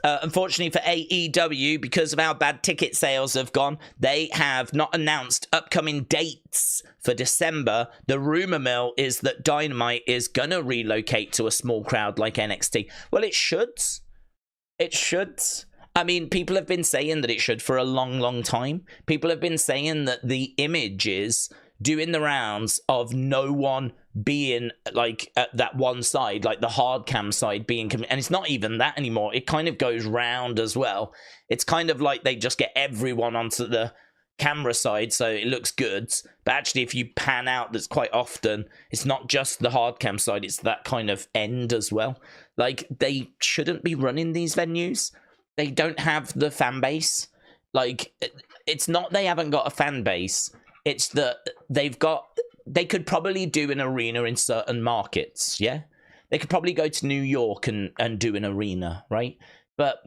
Unfortunately for AEW, because of how bad ticket sales have gone, they have not announced upcoming dates for December. The rumor mill is that Dynamite is going to relocate to a small crowd like NXT. Well, it should. It should. I mean, people have been saying that it should for a long, long time. People have been saying that the image is doing the rounds of no one being like at that one side, like the hard cam side being, and it's not even that anymore. It kind of goes round as well. It's kind of like they just get everyone onto the camera side so it looks good, but actually if you pan out, that's quite often it's not just the hard cam side, it's that kind of end as well. Like, they shouldn't be running these venues. They don't have the fan base. Like, it's not they haven't got a fan base, it's that they could probably do an arena in certain markets, yeah? They could probably go to New York and do an arena, right? But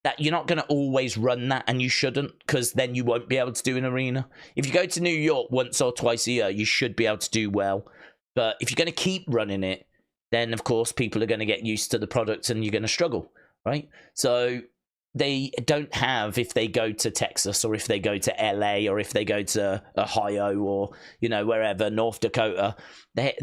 that you're not going to always run that, and you shouldn't, because then you won't be able to do an arena. If you go to New York once or twice a year, you should be able to do well. But if you're going to keep running it, then, of course, people are going to get used to the product and you're going to struggle, right? So they don't have, if they go to Texas or if they go to LA or if they go to Ohio or, you know, wherever, North Dakota, they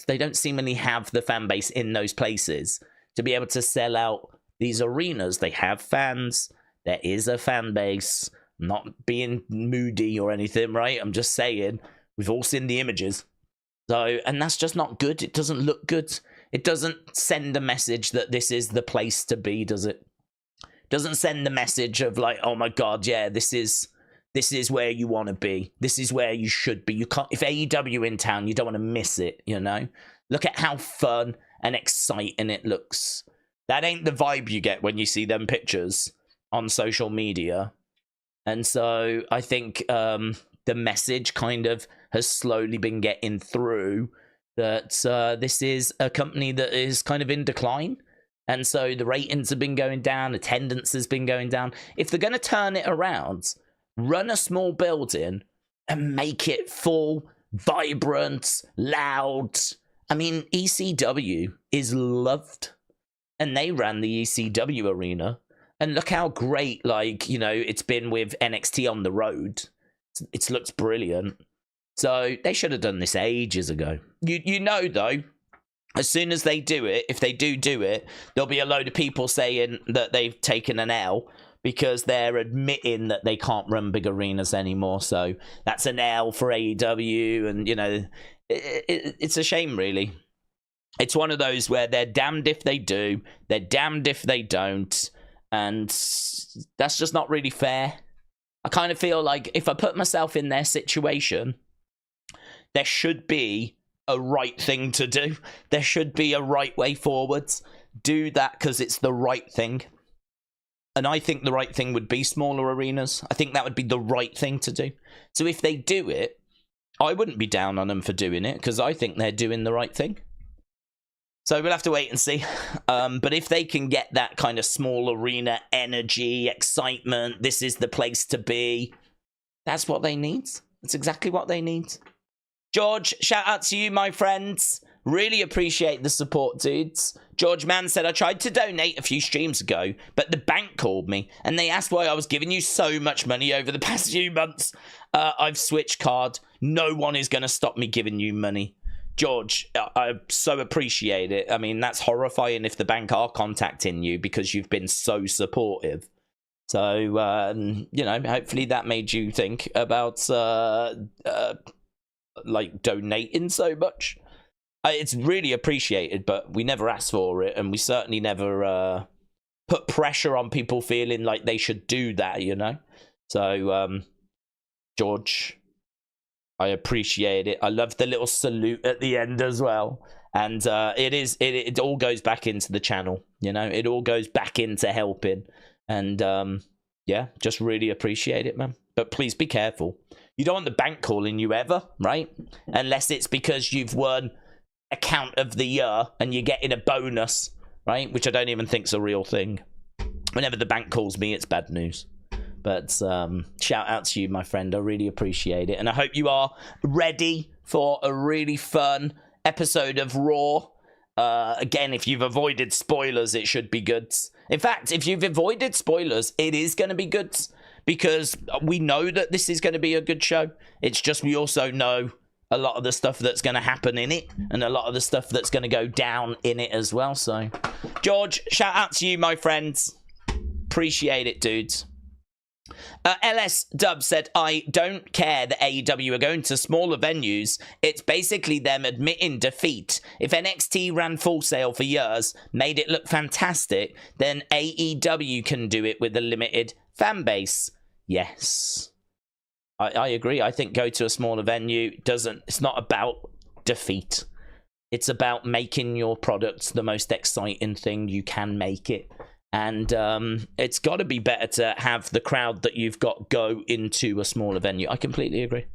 don't seemingly have the fan base in those places to be able to sell out these arenas. They have fans. There is a fan base. I'm not being moody or anything, right? I'm just saying, we've all seen the images. So, and that's just not good. It doesn't look good. It doesn't send a message that this is the place to be, does it? Doesn't send the message of like, oh my god, yeah, this is where you want to be. This is where you should be. You can't, if AEW in town, you don't want to miss it, you know? Look at how fun and exciting it looks. That ain't the vibe you get when you see them pictures on social media. And so I think the message kind of has slowly been getting through that this is a company that is kind of in decline. And so the ratings have been going down, attendance has been going down. If they're going to turn it around, run a small building and make it full, vibrant, loud. I mean, ECW is loved. And they ran the ECW arena. And look how great, like, you know, it's been with NXT on the road. It's looked brilliant. So they should have done this ages ago. You know, though, as soon as they do it, if they do it, there'll be a load of people saying that they've taken an L because they're admitting that they can't run big arenas anymore. So that's an L for AEW. And, you know, it's a shame, really. It's one of those where they're damned if they do, they're damned if they don't. And that's just not really fair. I kind of feel like if I put myself in their situation, there should be a right thing to do. There should be a right way forwards. Do that because it's the right thing. And I think the right thing would be smaller arenas. I think that would be the right thing to do. So if they do it, I wouldn't be down on them for doing it because I think they're doing the right thing. So we'll have to wait and see. But if they can get that kind of small arena energy, excitement, this is the place to be, that's what they need. That's exactly what they need. George, shout out to you, my friends. Really appreciate the support, dudes. George Mann said, I tried to donate a few streams ago, but the bank called me, and they asked why I was giving you so much money over the past few months. I've switched card. No one is going to stop me giving you money. George, I so appreciate it. I mean, that's horrifying if the bank are contacting you because you've been so supportive. So, you know, hopefully that made you think about, like, donating so much. It's really appreciated, but we never asked for it, and we certainly never put pressure on people feeling like they should do that, you know? So, George, I appreciate it. I love the little salute at the end as well. And it all goes back into the channel, you know? It all goes back into helping. And, yeah, just really appreciate it, man. But please be careful. You don't want the bank calling you ever, right? Unless it's because you've won account of the year and you're getting a bonus, right? Which I don't even think's a real thing. Whenever the bank calls me, it's bad news. But shout out to you, my friend. I really appreciate it. And I hope you are ready for a really fun episode of Raw. Again, if you've avoided spoilers, it should be good. In fact, if you've avoided spoilers, it is going to be good. Because we know that this is going to be a good show. It's just we also know a lot of the stuff that's going to happen in it. And a lot of the stuff that's going to go down in it as well. So, George, shout out to you, my friends. Appreciate it, dudes. LS Dub said, I don't care that AEW are going to smaller venues. It's basically them admitting defeat. If NXT ran Full Sail for years, made it look fantastic, then AEW can do it with a limited fan base. Yes. I agree. I think go to a smaller venue it's not about defeat. It's about making your product the most exciting thing you can make it. And it's got to be better to have the crowd that you've got go into a smaller venue. I completely agree.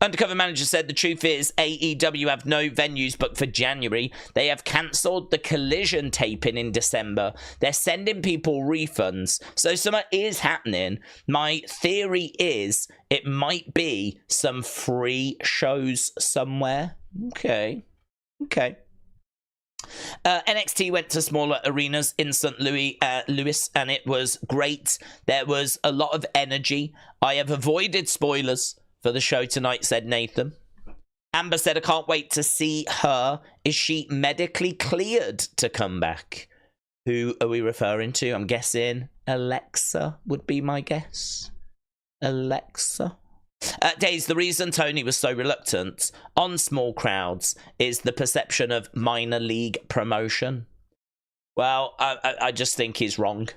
Undercover Manager said the truth is AEW have no venues booked for January. They have cancelled the Collision taping in December. They're sending people refunds. So something is happening. My theory is it might be some free shows somewhere. Okay. NXT went to smaller arenas in St. Louis, and it was great. There was a lot of energy. I have avoided spoilers for the show tonight, said Nathan. Amber said, I can't wait to see her. Is she medically cleared to come back? Who are we referring to? I'm guessing Alexa would be my guess. Alexa. Daze, the reason Tony was so reluctant on small crowds is the perception of minor league promotion. Well, I just think he's wrong,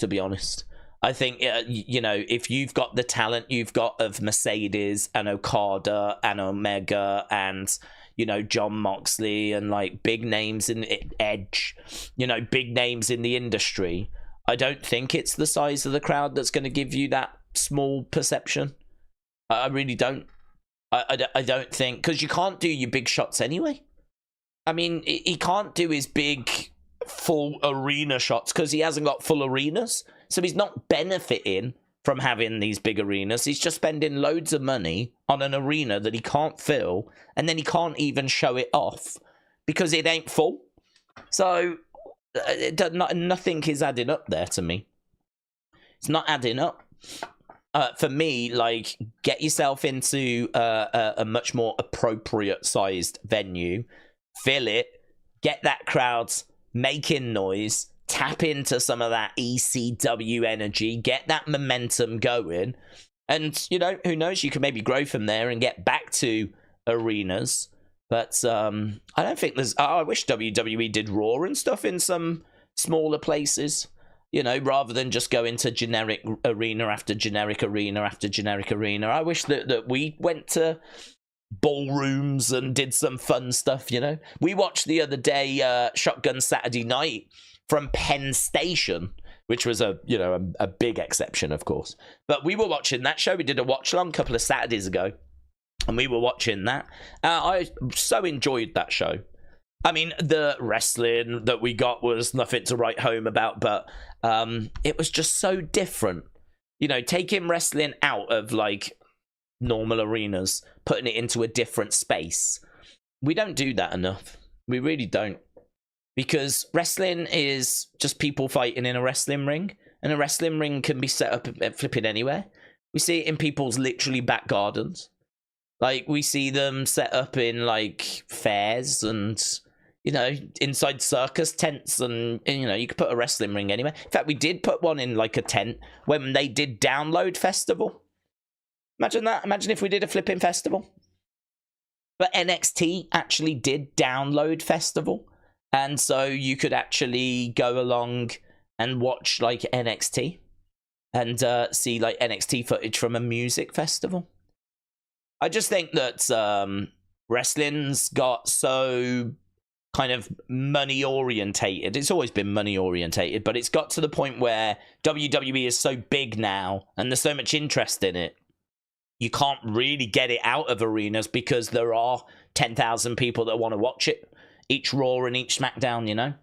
to be honest. I think, you know, if you've got the talent you've got of Mercedes and Okada and Omega and, you know, John Moxley and, like, big names in Edge, you know, big names in the industry, I don't think it's the size of the crowd that's going to give you that small perception. I really don't. I don't think, because you can't do your big shots anyway. I mean, he can't do his big full arena shots because he hasn't got full arenas. So he's not benefiting from having these big arenas. He's just spending loads of money on an arena that he can't fill, and then he can't even show it off because it ain't full. So nothing is adding up there to me. It's not adding up. For me, like, get yourself into a much more appropriate sized venue, fill it, get that crowd making noise, tap into some of that ECW energy, get that momentum going, and, you know, who knows, you can maybe grow from there and get back to arenas. But I don't think there's... I wish WWE did Raw and stuff in some smaller places. You know, rather than just go into generic arena after generic arena after generic arena. I wish that we went to ballrooms and did some fun stuff, you know. We watched the other day Shotgun Saturday Night from Penn Station, which was a big exception, of course. But we were watching that show. We did a watch-along a couple of Saturdays ago, and we were watching that. I so enjoyed that show. I mean, the wrestling that we got was nothing to write home about, but it was just so different. You know, taking wrestling out of, like, normal arenas, putting it into a different space. We don't do that enough. We really don't. Because wrestling is just people fighting in a wrestling ring, and a wrestling ring can be set up flipping anywhere. We see it in people's literally back gardens. Like, we see them set up in, like, fairs and... you know, inside circus tents, and you know, you could put a wrestling ring anywhere. In fact, we did put one in, like, a tent when they did Download Festival. Imagine that. Imagine if we did a flipping festival. But NXT actually did Download Festival. And so you could actually go along and watch, like, NXT. And see, like, NXT footage from a music festival. I just think that wrestling's got so kind of money orientated. It's always been money orientated, but it's got to the point where WWE is so big now and there's so much interest in it. You can't really get it out of arenas because there are 10,000 people that want to watch it, each Raw and each SmackDown, you know?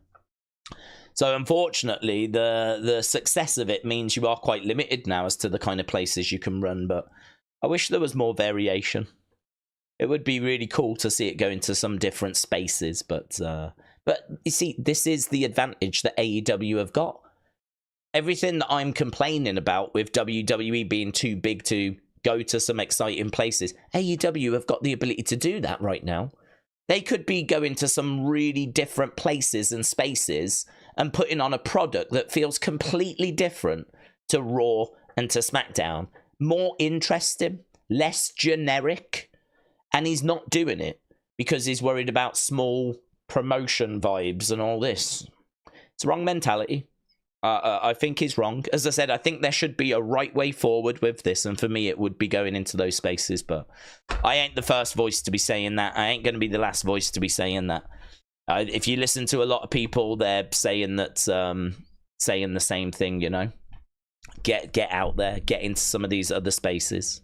So unfortunately, the success of it means you are quite limited now as to the kind of places you can run, but I wish there was more variation. It would be really cool to see it go into some different spaces, but you see, this is the advantage that AEW have got. Everything that I'm complaining about with WWE being too big to go to some exciting places, AEW have got the ability to do that right now. They could be going to some really different places and spaces and putting on a product that feels completely different to Raw and to SmackDown. More interesting, less generic. And he's not doing it because he's worried about small promotion vibes and all this. It's the wrong mentality. I think he's wrong. As I said, I think there should be a right way forward with this. And for me, it would be going into those spaces. But I ain't the first voice to be saying that. I ain't going to be the last voice to be saying that. If you listen to a lot of people, they're saying that, saying the same thing, you know. Get out there. Get into some of these other spaces.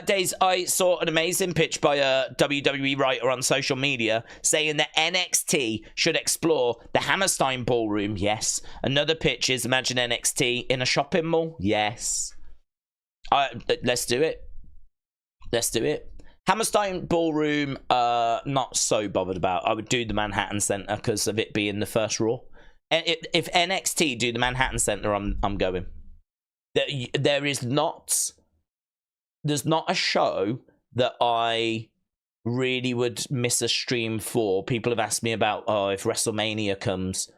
Daze, I saw an amazing pitch by a WWE writer on social media saying that NXT should explore the Hammerstein Ballroom. Yes. Another pitch is imagine NXT in a shopping mall. Yes. Let's do it. Let's do it. Hammerstein Ballroom, not so bothered about. I would do the Manhattan Center because of it being the first Raw. If NXT do the Manhattan Center, I'm going. There's not a show that I really would miss a stream for. People have asked me about, if WrestleMania comes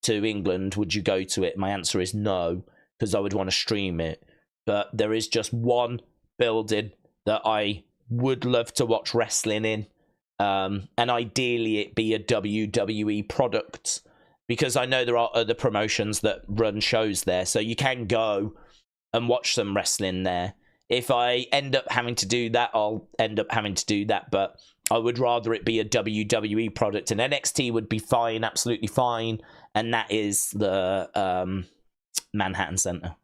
to England, would you go to it? My answer is no, because I would want to stream it. But there is just one building that I would love to watch wrestling in. And ideally it be a WWE product, because I know there are other promotions that run shows there. So you can go and watch some wrestling there. If I end up having to do that, I'll end up having to do that. But I would rather it be a WWE product. And NXT would be fine, absolutely fine. And that is the Manhattan Center.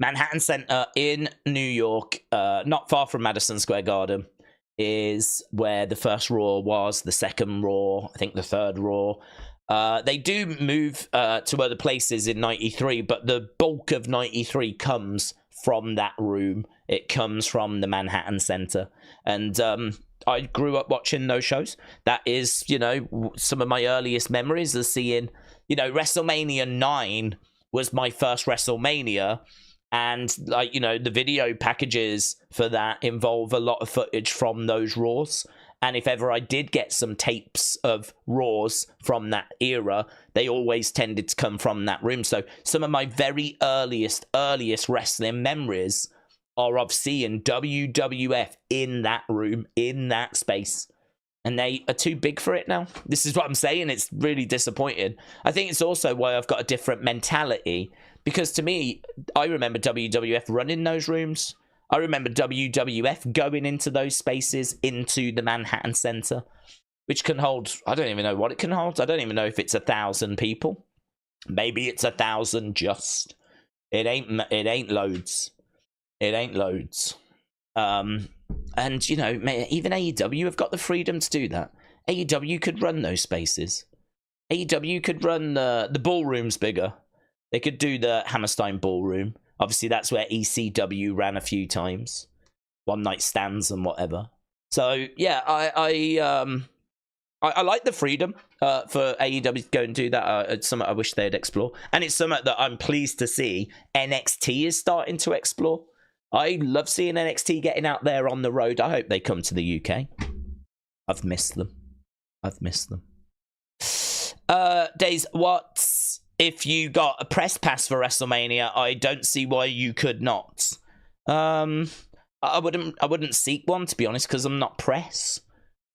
Manhattan Center in New York, not far from Madison Square Garden, is where the first Raw was, the second Raw, I think the third Raw. They do move to other places in 93, but the bulk of 93 comes from that room. It comes from the Manhattan Center. And I grew up watching those shows. That is, you know, some of my earliest memories of seeing, you know, WrestleMania 9 was my first WrestleMania. And, like, you know, the video packages for that involve a lot of footage from those Raws. And if ever I did get some tapes of Raws from that era, they always tended to come from that room. So some of my very earliest wrestling memories are of seeing WWF in that room, in that space. And they are too big for it now. This is what I'm saying. It's really disappointing. I think it's also why I've got a different mentality. Because to me, I remember WWF running those rooms. I remember WWF going into those spaces, into the Manhattan Center, which can hold, I don't even know what it can hold. I don't even know if it's 1,000 people. Maybe it's 1,000 just. It ain't loads. It ain't loads. And, you know, even AEW have got the freedom to do that. AEW could run those spaces. AEW could run the ballrooms bigger. They could do the Hammerstein Ballroom. Obviously, that's where ECW ran a few times. One night stands and whatever. So, yeah, I like the freedom for AEW to go and do that. It's something I wish they'd explore. And it's something that I'm pleased to see NXT is starting to explore. I love seeing NXT getting out there on the road. I hope they come to the UK. I've missed them. Daze, what if you got a press pass for WrestleMania? I don't see why you could not. I wouldn't seek one, to be honest, because I'm not press.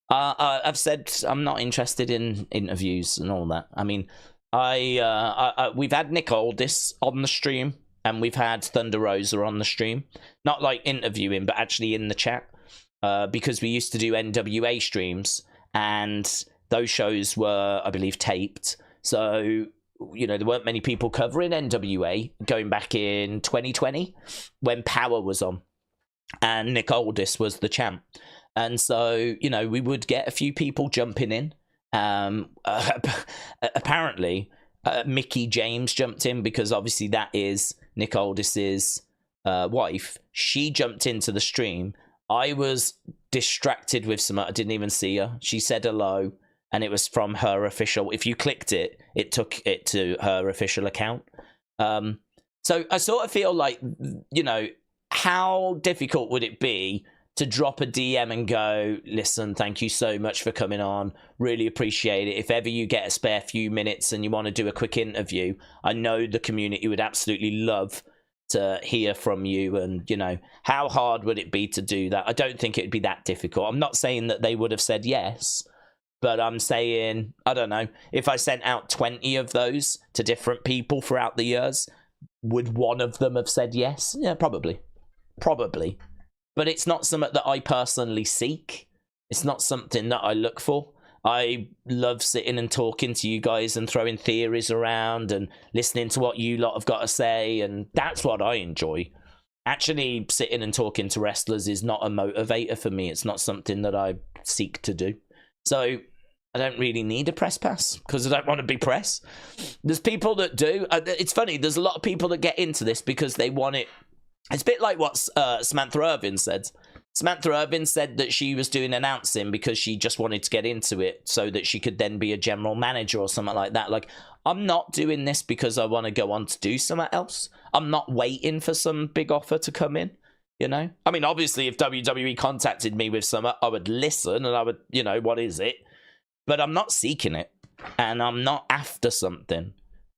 I've said I'm not interested in interviews and all that. I mean, we've had Nick Aldis on the stream, and we've had Thunder Rosa on the stream. Not like interviewing, but actually in the chat. because we used to do NWA streams, and those shows were, I believe, taped. So, you know, there weren't many people covering NWA going back in 2020 when Power was on and Nick Aldis was the champ. And so, you know, we would get a few people jumping in. Apparently, Mickey James jumped in because obviously that is Nick Aldis's wife. She jumped into the stream. I was distracted with some. I didn't even see her. She said hello, and it was from her official. If you clicked it, it took it to her official account. So I sort of feel like, you know, how difficult would it be to drop a DM and go, listen, thank you so much for coming on. Really appreciate it. If ever you get a spare few minutes and you want to do a quick interview, I know the community would absolutely love to hear from you. And, you know, how hard would it be to do that? I don't think it'd be that difficult. I'm not saying that they would have said yes, but I'm saying, I don't know, if I sent out 20 of those to different people throughout the years, would one of them have said yes? Yeah, probably. But it's not something that I personally seek. It's not something that I look for. I love sitting and talking to you guys and throwing theories around and listening to what you lot have got to say, and that's what I enjoy. Actually, sitting and talking to wrestlers is not a motivator for me. It's not something that I seek to do. So I don't really need a press pass because I don't want to be press. There's people that do. It's funny. There's a lot of people that get into this because they want it. It's a bit like what Samantha Irvin said. Samantha Irvin said that she was doing announcing because she just wanted to get into it so that she could then be a general manager or something like that. Like, I'm not doing this because I want to go on to do something else. I'm not waiting for some big offer to come in, you know? I mean, obviously, if WWE contacted me with something, I would listen and I would, you know, what is it? But I'm not seeking it, and I'm not after something.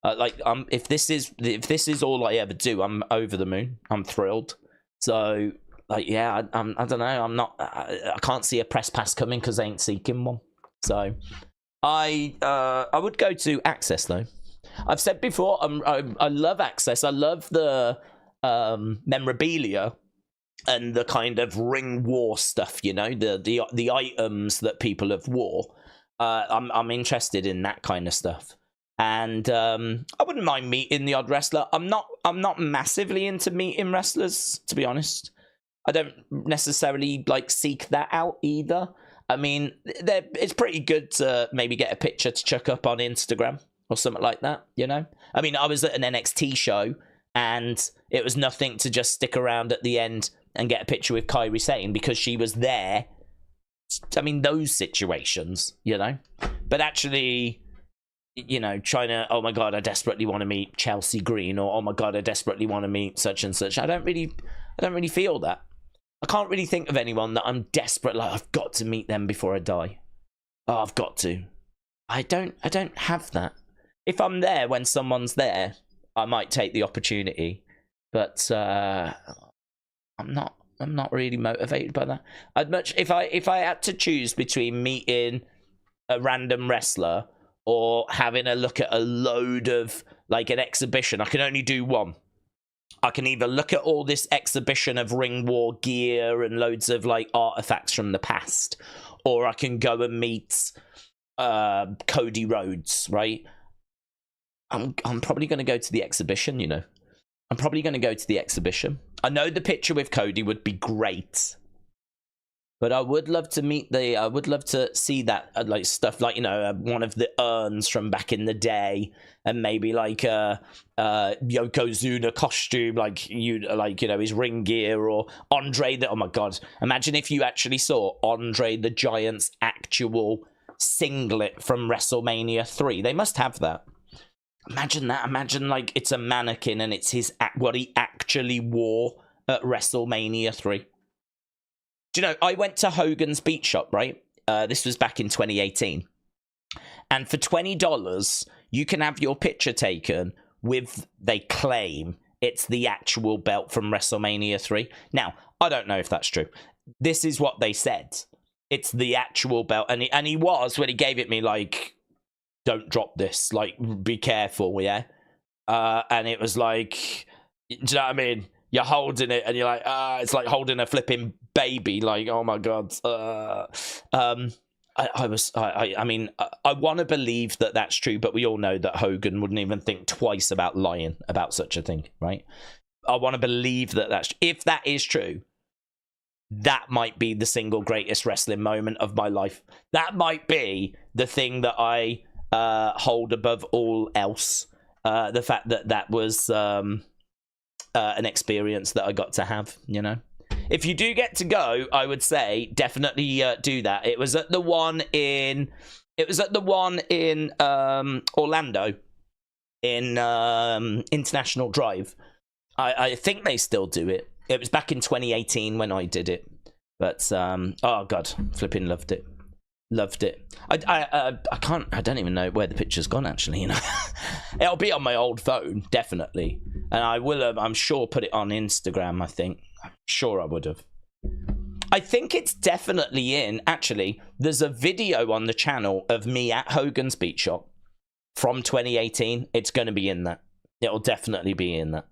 If this is all I ever do, I'm over the moon. I'm thrilled. So, like, yeah, I don't know. I can't see a press pass coming because I ain't seeking one. So, I would go to Access though. I've said before, I love Access. I love the memorabilia and the kind of ring war stuff. You know, the items that people have wore. I'm interested in that kind of stuff. And I wouldn't mind meeting the odd wrestler. I'm not massively into meeting wrestlers, to be honest. I don't necessarily like seek that out either. I mean, it's pretty good to maybe get a picture to chuck up on Instagram or something like that, you know? I mean, I was at an NXT show and it was nothing to just stick around at the end and get a picture with Kairi Sane because she was there. I mean, those situations, you know? But actually, you know, trying to, oh my God, I desperately want to meet Chelsea Green, or oh my God, I desperately want to meet such and such. I don't really feel that. I can't really think of anyone that I'm desperate, like, I've got to meet them before I die. Oh, I've got to. I don't have that. If I'm there when someone's there, I might take the opportunity. But I'm not really motivated by that. I'd much, if I had to choose between meeting a random wrestler or having a look at a load of, like, an exhibition, I can only do one. I can either look at all this exhibition of ring war gear and loads of, like, artifacts from the past, or I can go and meet Cody Rhodes, right? I'm probably going to go to the exhibition, you know. I'm probably going to go to the exhibition. I know the picture with Cody would be great, but I would love to I would love to see that, like, stuff like, you know, one of the urns from back in the day, and maybe like a Yokozuna costume, like, you know, his ring gear, or Andre. Oh my God! Imagine if you actually saw Andre the Giant's actual singlet from WrestleMania 3. They must have that. Imagine that. Imagine, like, it's a mannequin and it's what he actually wore at WrestleMania 3. Do you know, I went to Hogan's Beat Shop, right? This was back in 2018. And for $20, you can have your picture taken with, they claim, it's the actual belt from WrestleMania 3. Now, I don't know if that's true. This is what they said. It's the actual belt. And he was, when he gave it me, like, don't drop this. Like, be careful, yeah? And it was like, do you know what I mean? you're holding it and you're like, it's like holding a flipping baby. Like, oh my God. I mean, I want to believe that that's true, but we all know that Hogan wouldn't even think twice about lying about such a thing, right? I want to believe that if that is true, that might be the single greatest wrestling moment of my life. That might be the thing that I hold above all else. The fact that that was an experience that I got to have, you know? If you do get to go, I would say definitely do that. It was at the one in Orlando in International Drive. I think they still do it. It was back in 2018 when I did it. But oh God, flipping loved it. I don't even know where the picture's gone, actually, you know. It'll be on my old phone, definitely. And I will I'm sure put it on Instagram, I think. I'm sure I would have. I think it's definitely in. Actually, there's a video on the channel of me at Hogan's Beat Shop from 2018. It's going to be in that. It'll definitely be in that.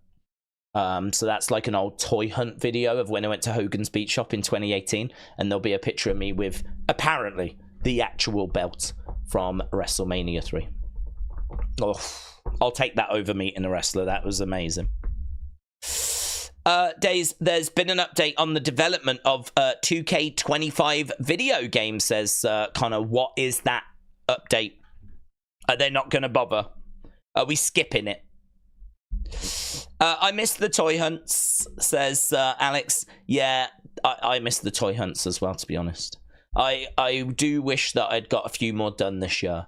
So that's like an old toy hunt video of when I went to Hogan's Beat Shop in 2018. And there'll be a picture of me with, apparently, the actual belt from WrestleMania 3. Oh, I'll take that over meeting a wrestler. That was amazing. Daze, there's been an update on the development of 2K25 video game, says Connor. What is that update? Are they not going to bother? Are we skipping it? I missed the toy hunts, says Alex. Yeah, I missed the toy hunts as well, to be honest. I do wish that I'd got a few more done this year.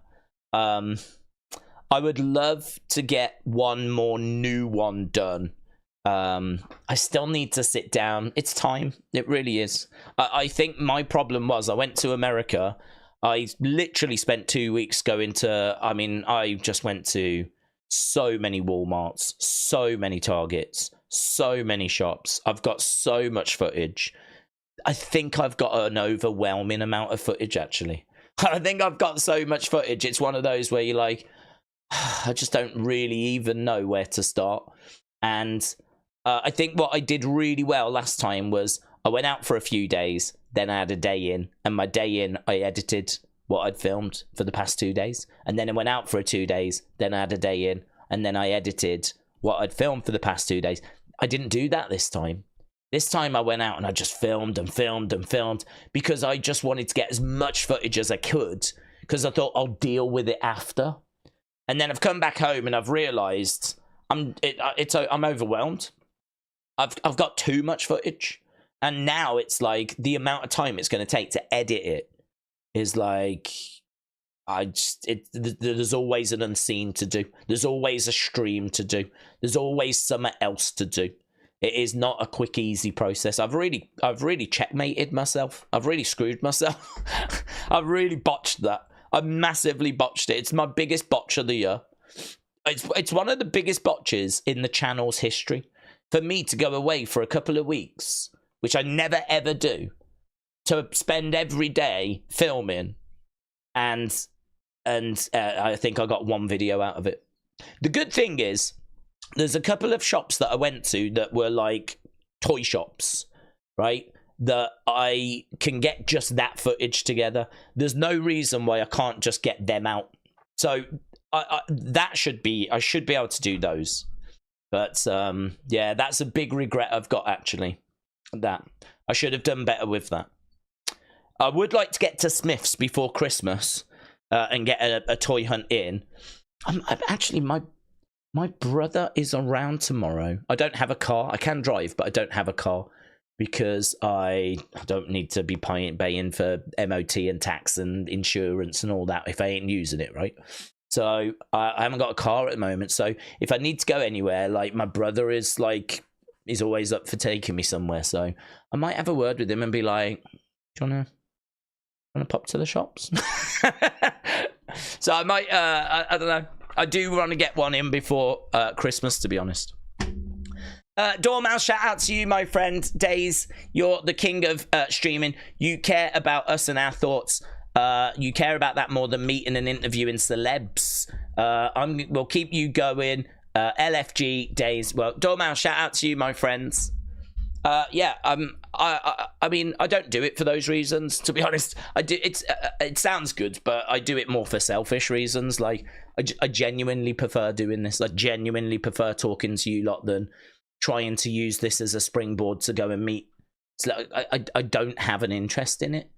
I would love to get one more new one done. I still need to sit down. It's time. It really is. I think my problem was I went to America. I literally spent 2 weeks going to, I mean, I just went to so many Walmarts, so many Targets, so many shops. I've got so much footage. I think I've got an overwhelming amount of footage, actually. I think I've got so much footage. It's one of those where you're like, I just don't really even know where to start. And I think what I did really well last time was I went out for a few days, then I had a day in, and my day in, I edited what I'd filmed for the past 2 days. And then I went out for 2 days, then I had a day in, and then I edited what I'd filmed for the past 2 days. I didn't do that this time. This time I went out and I just filmed and filmed and filmed because I just wanted to get as much footage as I could because I thought I'll deal with it after. And then I've come back home and I've realized I'm overwhelmed. I've got too much footage. And now it's like the amount of time it's going to take to edit it is like, there's always an unseen to do. There's always a stream to do. There's always something else to do. It is not a quick, easy process. I've really checkmated myself. I've really screwed myself. I've really botched that. I've massively botched it. It's my biggest botch of the year. It's one of the biggest botches in the channel's history. For me to go away for a couple of weeks, which I never ever do, to spend every day filming, and I think I got one video out of it. The good thing is, there's a couple of shops that I went to that were like toy shops, right? That I can get just that footage together. There's no reason why I can't just get them out. So I should be able to do those. But yeah, that's a big regret I've got, actually. That I should have done better with that. I would like to get to Smith's before Christmas and get a toy hunt in. I'm actually, my brother is around tomorrow. I don't have a car. I can drive, but I don't have a car because I don't need to be paying for MOT and tax and insurance and all that if I ain't using it, right? So I haven't got a car at the moment. So if I need to go anywhere, like my brother is like, he's always up for taking me somewhere. So I might have a word with him and be like, do you want to pop to the shops? So I might, I don't know. I do want to get one in before Christmas, to be honest. Dormouse, shout out to you, my friend. Daze, you're the king of streaming. You care about us and our thoughts. You care about that more than meeting and interviewing celebs. We'll keep you going. LFG Daze. Well, Dormouse, shout out to you, my friends. Yeah, I mean, I don't do it for those reasons, to be honest. It sounds good, but I do it more for selfish reasons. Like, I genuinely prefer doing this. I genuinely prefer talking to you lot than trying to use this as a springboard to go and meet. It's like, I don't have an interest in it.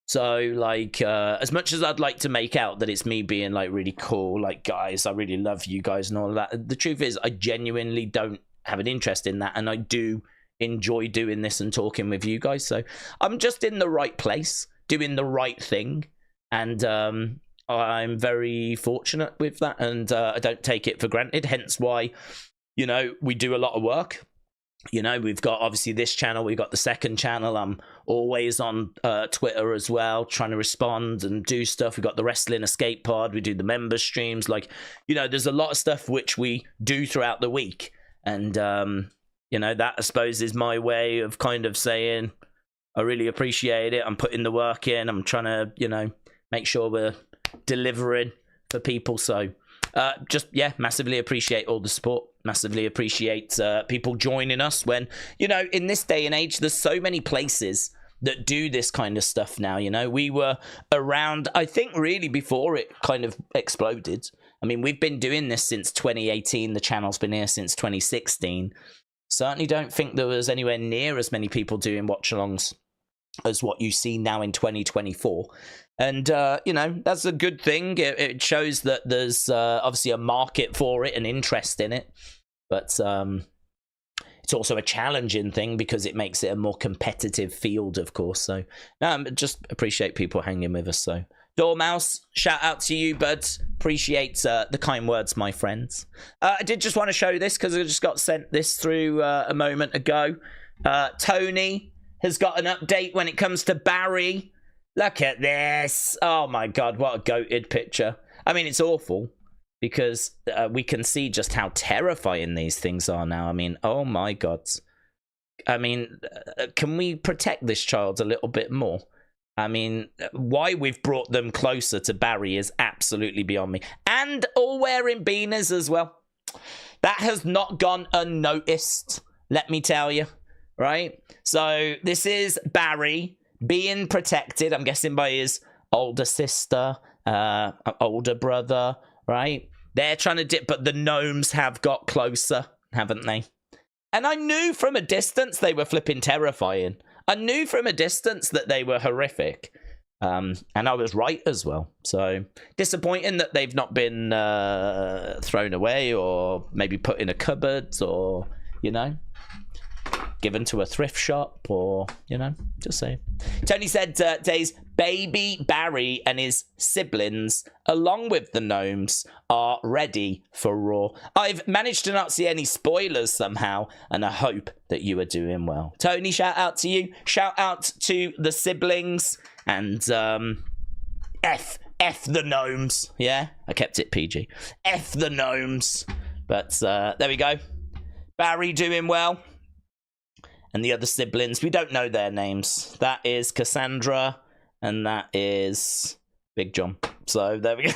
So, like, as much as I'd like to make out that it's me being, like, really cool, like, guys, I really love you guys and all of that, the truth is I genuinely don't have an interest in that, and I do enjoy doing this and talking with you guys. So I'm just in the right place, doing the right thing, and I'm very fortunate with that, and I don't take it for granted. Hence why, you know, we do a lot of work. You know, we've got obviously this channel, we've got the second channel. I'm always on Twitter as well, trying to respond and do stuff. We've got the Wrestling Escape Pod, we do the member streams. Like, you know, there's a lot of stuff which we do throughout the week, and you know, that I suppose is my way of kind of saying I really appreciate it. I'm putting the work in. I'm trying to, you know, make sure we're delivering for people. So just, yeah, massively appreciate all the support. Massively appreciate people joining us when, you know, in this day and age, there's so many places that do this kind of stuff now. You know, we were around, I think, really before it kind of exploded. I mean, we've been doing this since 2018. The channel's been here since 2016. Certainly don't think there was anywhere near as many people doing watch-alongs as what you see now in 2024. And, you know, that's a good thing. It shows that there's obviously a market for it and interest in it. But it's also a challenging thing because it makes it a more competitive field, of course. So, just appreciate people hanging with us. So, Dormouse, shout out to you, bud. Appreciate the kind words, my friends. I did just want to show this because I just got sent this through a moment ago. Tony has got an update when it comes to Barry. Look at this. Oh my God, what a goated picture. I mean, it's awful because we can see just how terrifying these things are now. I mean, oh my God. I mean, can we protect this child a little bit more? I mean, why we've brought them closer to Barry is absolutely beyond me. And all wearing beaners as well. That has not gone unnoticed, let me tell you. Right? So, this is Barry being protected, I'm guessing, by his older sister, older brother, right? They're trying to dip, but the gnomes have got closer, haven't they? And I knew from a distance they were flipping terrifying. I knew from a distance that they were horrific. And I was right as well. So, disappointing that they've not been thrown away or maybe put in a cupboard or, you know, given to a thrift shop or, you know, just say. Tony said, Daze, baby Barry and his siblings, along with the gnomes, are ready for Raw. I've managed to not see any spoilers somehow, and I hope that you are doing well. Tony, shout out to you. Shout out to the siblings, and F the gnomes. Yeah, I kept it PG. F the gnomes. But there we go. Barry doing well. And the other siblings, we don't know their names. That is Cassandra, and that is Big John. So there we go.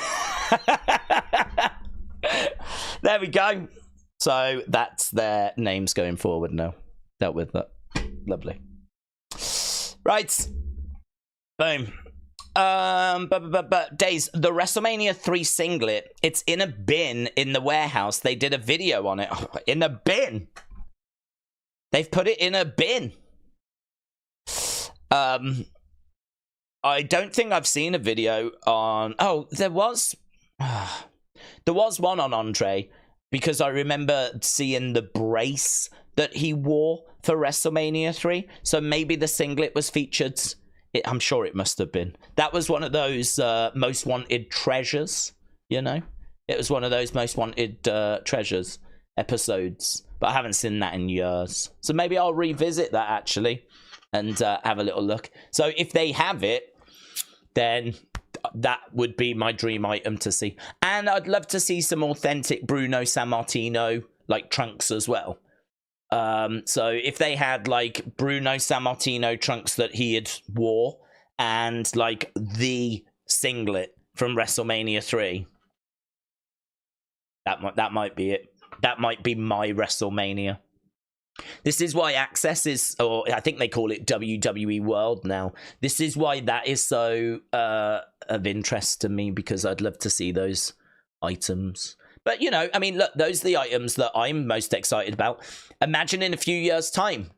There we go. So that's their names going forward now. Dealt with that. Lovely. Right. Boom. Daze, the WrestleMania 3 singlet, it's in a bin in the warehouse. They did a video on it. In a bin. They've put it in a bin. I don't think I've seen a video on... Oh, there was one on Andre, because I remember seeing the brace that he wore for WrestleMania 3. So maybe the singlet was featured. I'm sure it must have been. That was one of those most wanted treasures, you know? It was one of those most wanted treasures episodes. But I haven't seen that in years. So maybe I'll revisit that, actually, and have a little look. So if they have it, then that would be my dream item to see. And I'd love to see some authentic Bruno Sammartino, like, trunks as well. So if they had, like, Bruno Sammartino trunks that he had wore and, like, the singlet from WrestleMania 3, that might be it. That might be my WrestleMania. This is why Access is, or I think they call it WWE World now. This is why that is so of interest to me, because I'd love to see those items. But, you know, I mean, look, those are the items that I'm most excited about. Imagine in a few years' time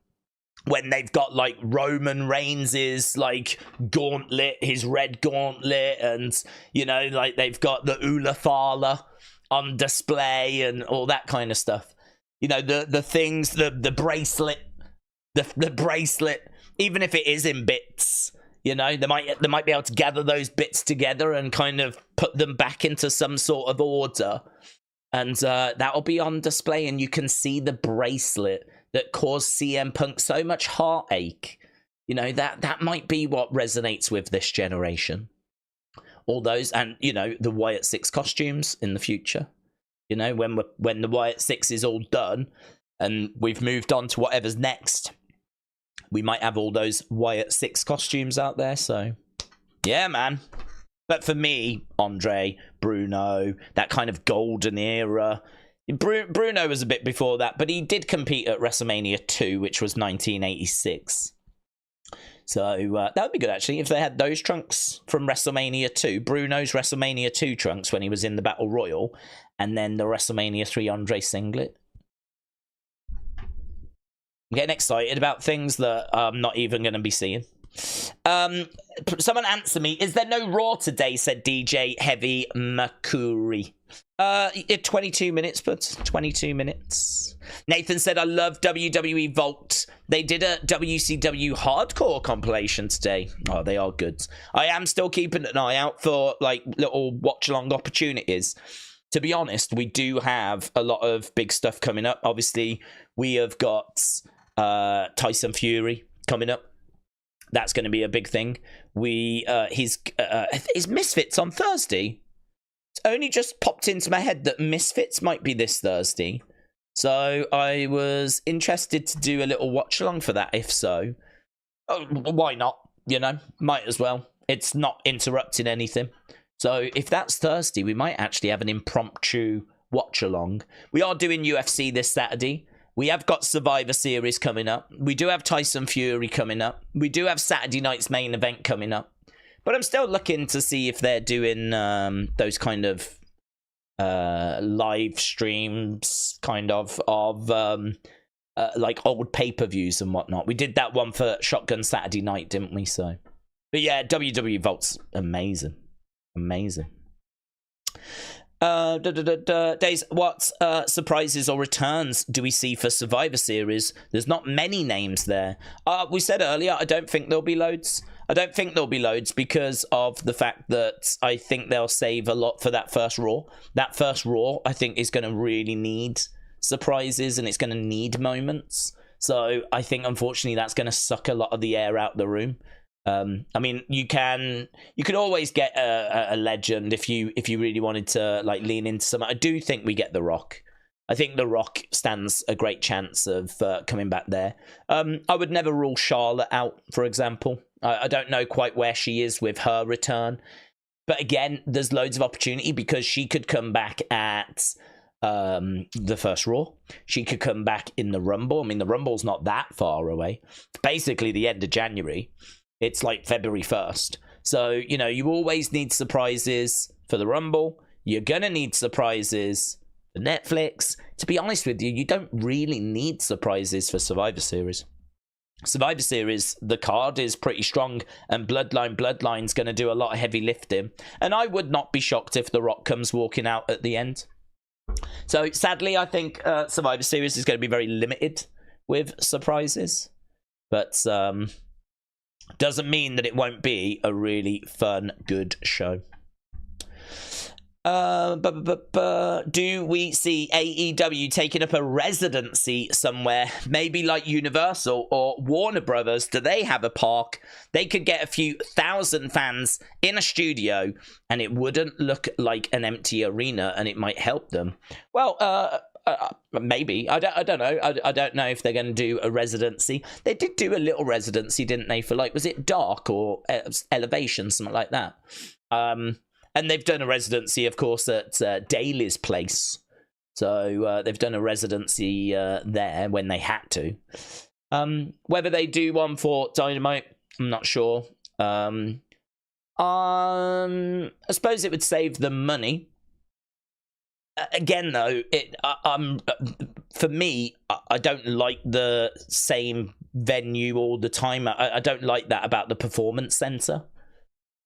when they've got, like, Roman Reigns' like, gauntlet, his red gauntlet, and, you know, like, they've got the Ula Fala on display and all that kind of stuff. You know, the things, the bracelet, the bracelet, even if it is in bits, you know, they might be able to gather those bits together and kind of put them back into some sort of order. And that'll be on display, and you can see the bracelet that caused CM Punk so much heartache. You know, that might be what resonates with this generation. All those, and, you know, the Wyatt 6 costumes in the future. You know, when the Wyatt 6 is all done and we've moved on to whatever's next, we might have all those Wyatt 6 costumes out there. So, yeah, man. But for me, Andre, Bruno, that kind of golden era. Bruno was a bit before that, but he did compete at WrestleMania 2, which was 1986. So that would be good, actually, if they had those trunks from WrestleMania 2, Bruno's WrestleMania 2 trunks when he was in the Battle Royal, and then the WrestleMania 3 Andre singlet. I'm getting excited about things that I'm not even going to be seeing. Someone answer me. Is there no Raw today, said DJ Heavy Mercury. 22 minutes, but 22 minutes. Nathan said, I love WWE Vault. They did a WCW hardcore compilation today. Oh, they are good. I am still keeping an eye out for like little watch-along opportunities. To be honest, we do have a lot of big stuff coming up. Obviously, we have got Tyson Fury coming up. That's going to be a big thing. His Misfits on Thursday. It's only just popped into my head that Misfits might be this Thursday. So I was interested to do a little watch along for that, if so. Oh, why not? You know, might as well. It's not interrupting anything. So if that's Thursday, we might actually have an impromptu watch along. We are doing UFC this Saturday. We have got Survivor Series coming up. We do have Tyson Fury coming up. We do have Saturday night's main event coming up. But I'm still looking to see if they're doing those kind of live streams, kind of like old pay-per-views and whatnot. We did that one for Shotgun Saturday night, didn't we? So, but yeah, WWE Vault's amazing. Amazing. Daze, what surprises or returns do we see for Survivor Series? There's not many names there. We said earlier, I don't think there'll be loads. I don't think there'll be loads because of the fact that I think they'll save a lot for that first Raw. That first Raw, I think, is going to really need surprises and it's going to need moments. So I think, unfortunately, that's going to suck a lot of the air out the room. I mean, you could always get a legend if you really wanted to like lean into something. I do think we get The Rock. I think The Rock stands a great chance of coming back there. I would never rule Charlotte out, for example. I don't know quite where she is with her return. But again, there's loads of opportunity because she could come back at the first Raw. She could come back in the Rumble. I mean, the Rumble's not that far away. It's basically the end of January. It's like February 1st. So, you know, you always need surprises for the Rumble. You're going to need surprises for Netflix. To be honest with you, you don't really need surprises for Survivor Series. Survivor Series, the card is pretty strong, and Bloodline's going to do a lot of heavy lifting. And I would not be shocked if The Rock comes walking out at the end. So, sadly, I think Survivor Series is going to be very limited with surprises. But, doesn't mean that it won't be a really fun, good show. Do we see AEW taking up a residency somewhere? Maybe like Universal or Warner Brothers. Do they have a park? They could get a few thousand fans in a studio and it wouldn't look like an empty arena and it might help them. Well, maybe. I don't know. I don't know if they're going to do a residency. They did do a little residency, didn't they? For like, was it Dark or Elevation, something like that? And they've done a residency, of course, at Daly's place. So they've done a residency there when they had to. Whether they do one for Dynamite, I'm not sure. I suppose it would save them money. Again, though, for me, I don't like the same venue all the time. I don't like that about the Performance Center.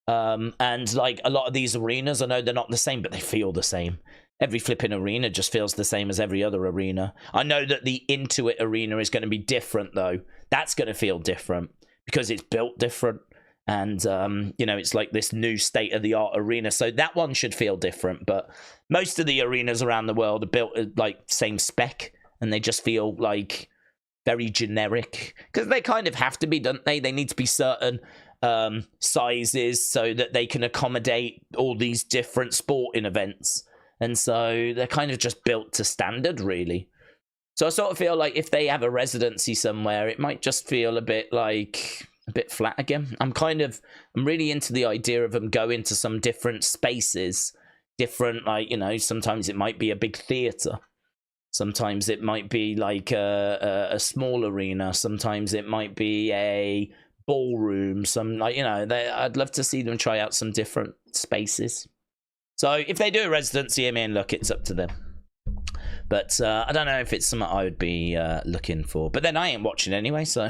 And like a lot of these arenas, I know they're not the same, but they feel the same. Every flipping arena just feels the same as every other arena. I know that the Intuit Arena is going to be different, though. That's going to feel different because it's built different. And, you know, it's like this new state-of-the-art arena. So that one should feel different. But most of the arenas around the world are built like same spec. And they just feel like very generic. Because they kind of have to be, don't they? They need to be certain sizes so that they can accommodate all these different sporting events. And so they're kind of just built to standard, really. So I sort of feel like if they have a residency somewhere, it might just feel a bit like... a bit flat again. I'm really into the idea of them going to some different spaces, different, like, you know, sometimes it might be a big theater, sometimes it might be like a small arena, sometimes it might be a ballroom, some, like, you know, I'd love to see them try out some different spaces. So if they do a residency, I mean, look, it's up to them. But I don't know if it's something I would be looking for. But then I ain't watching anyway, so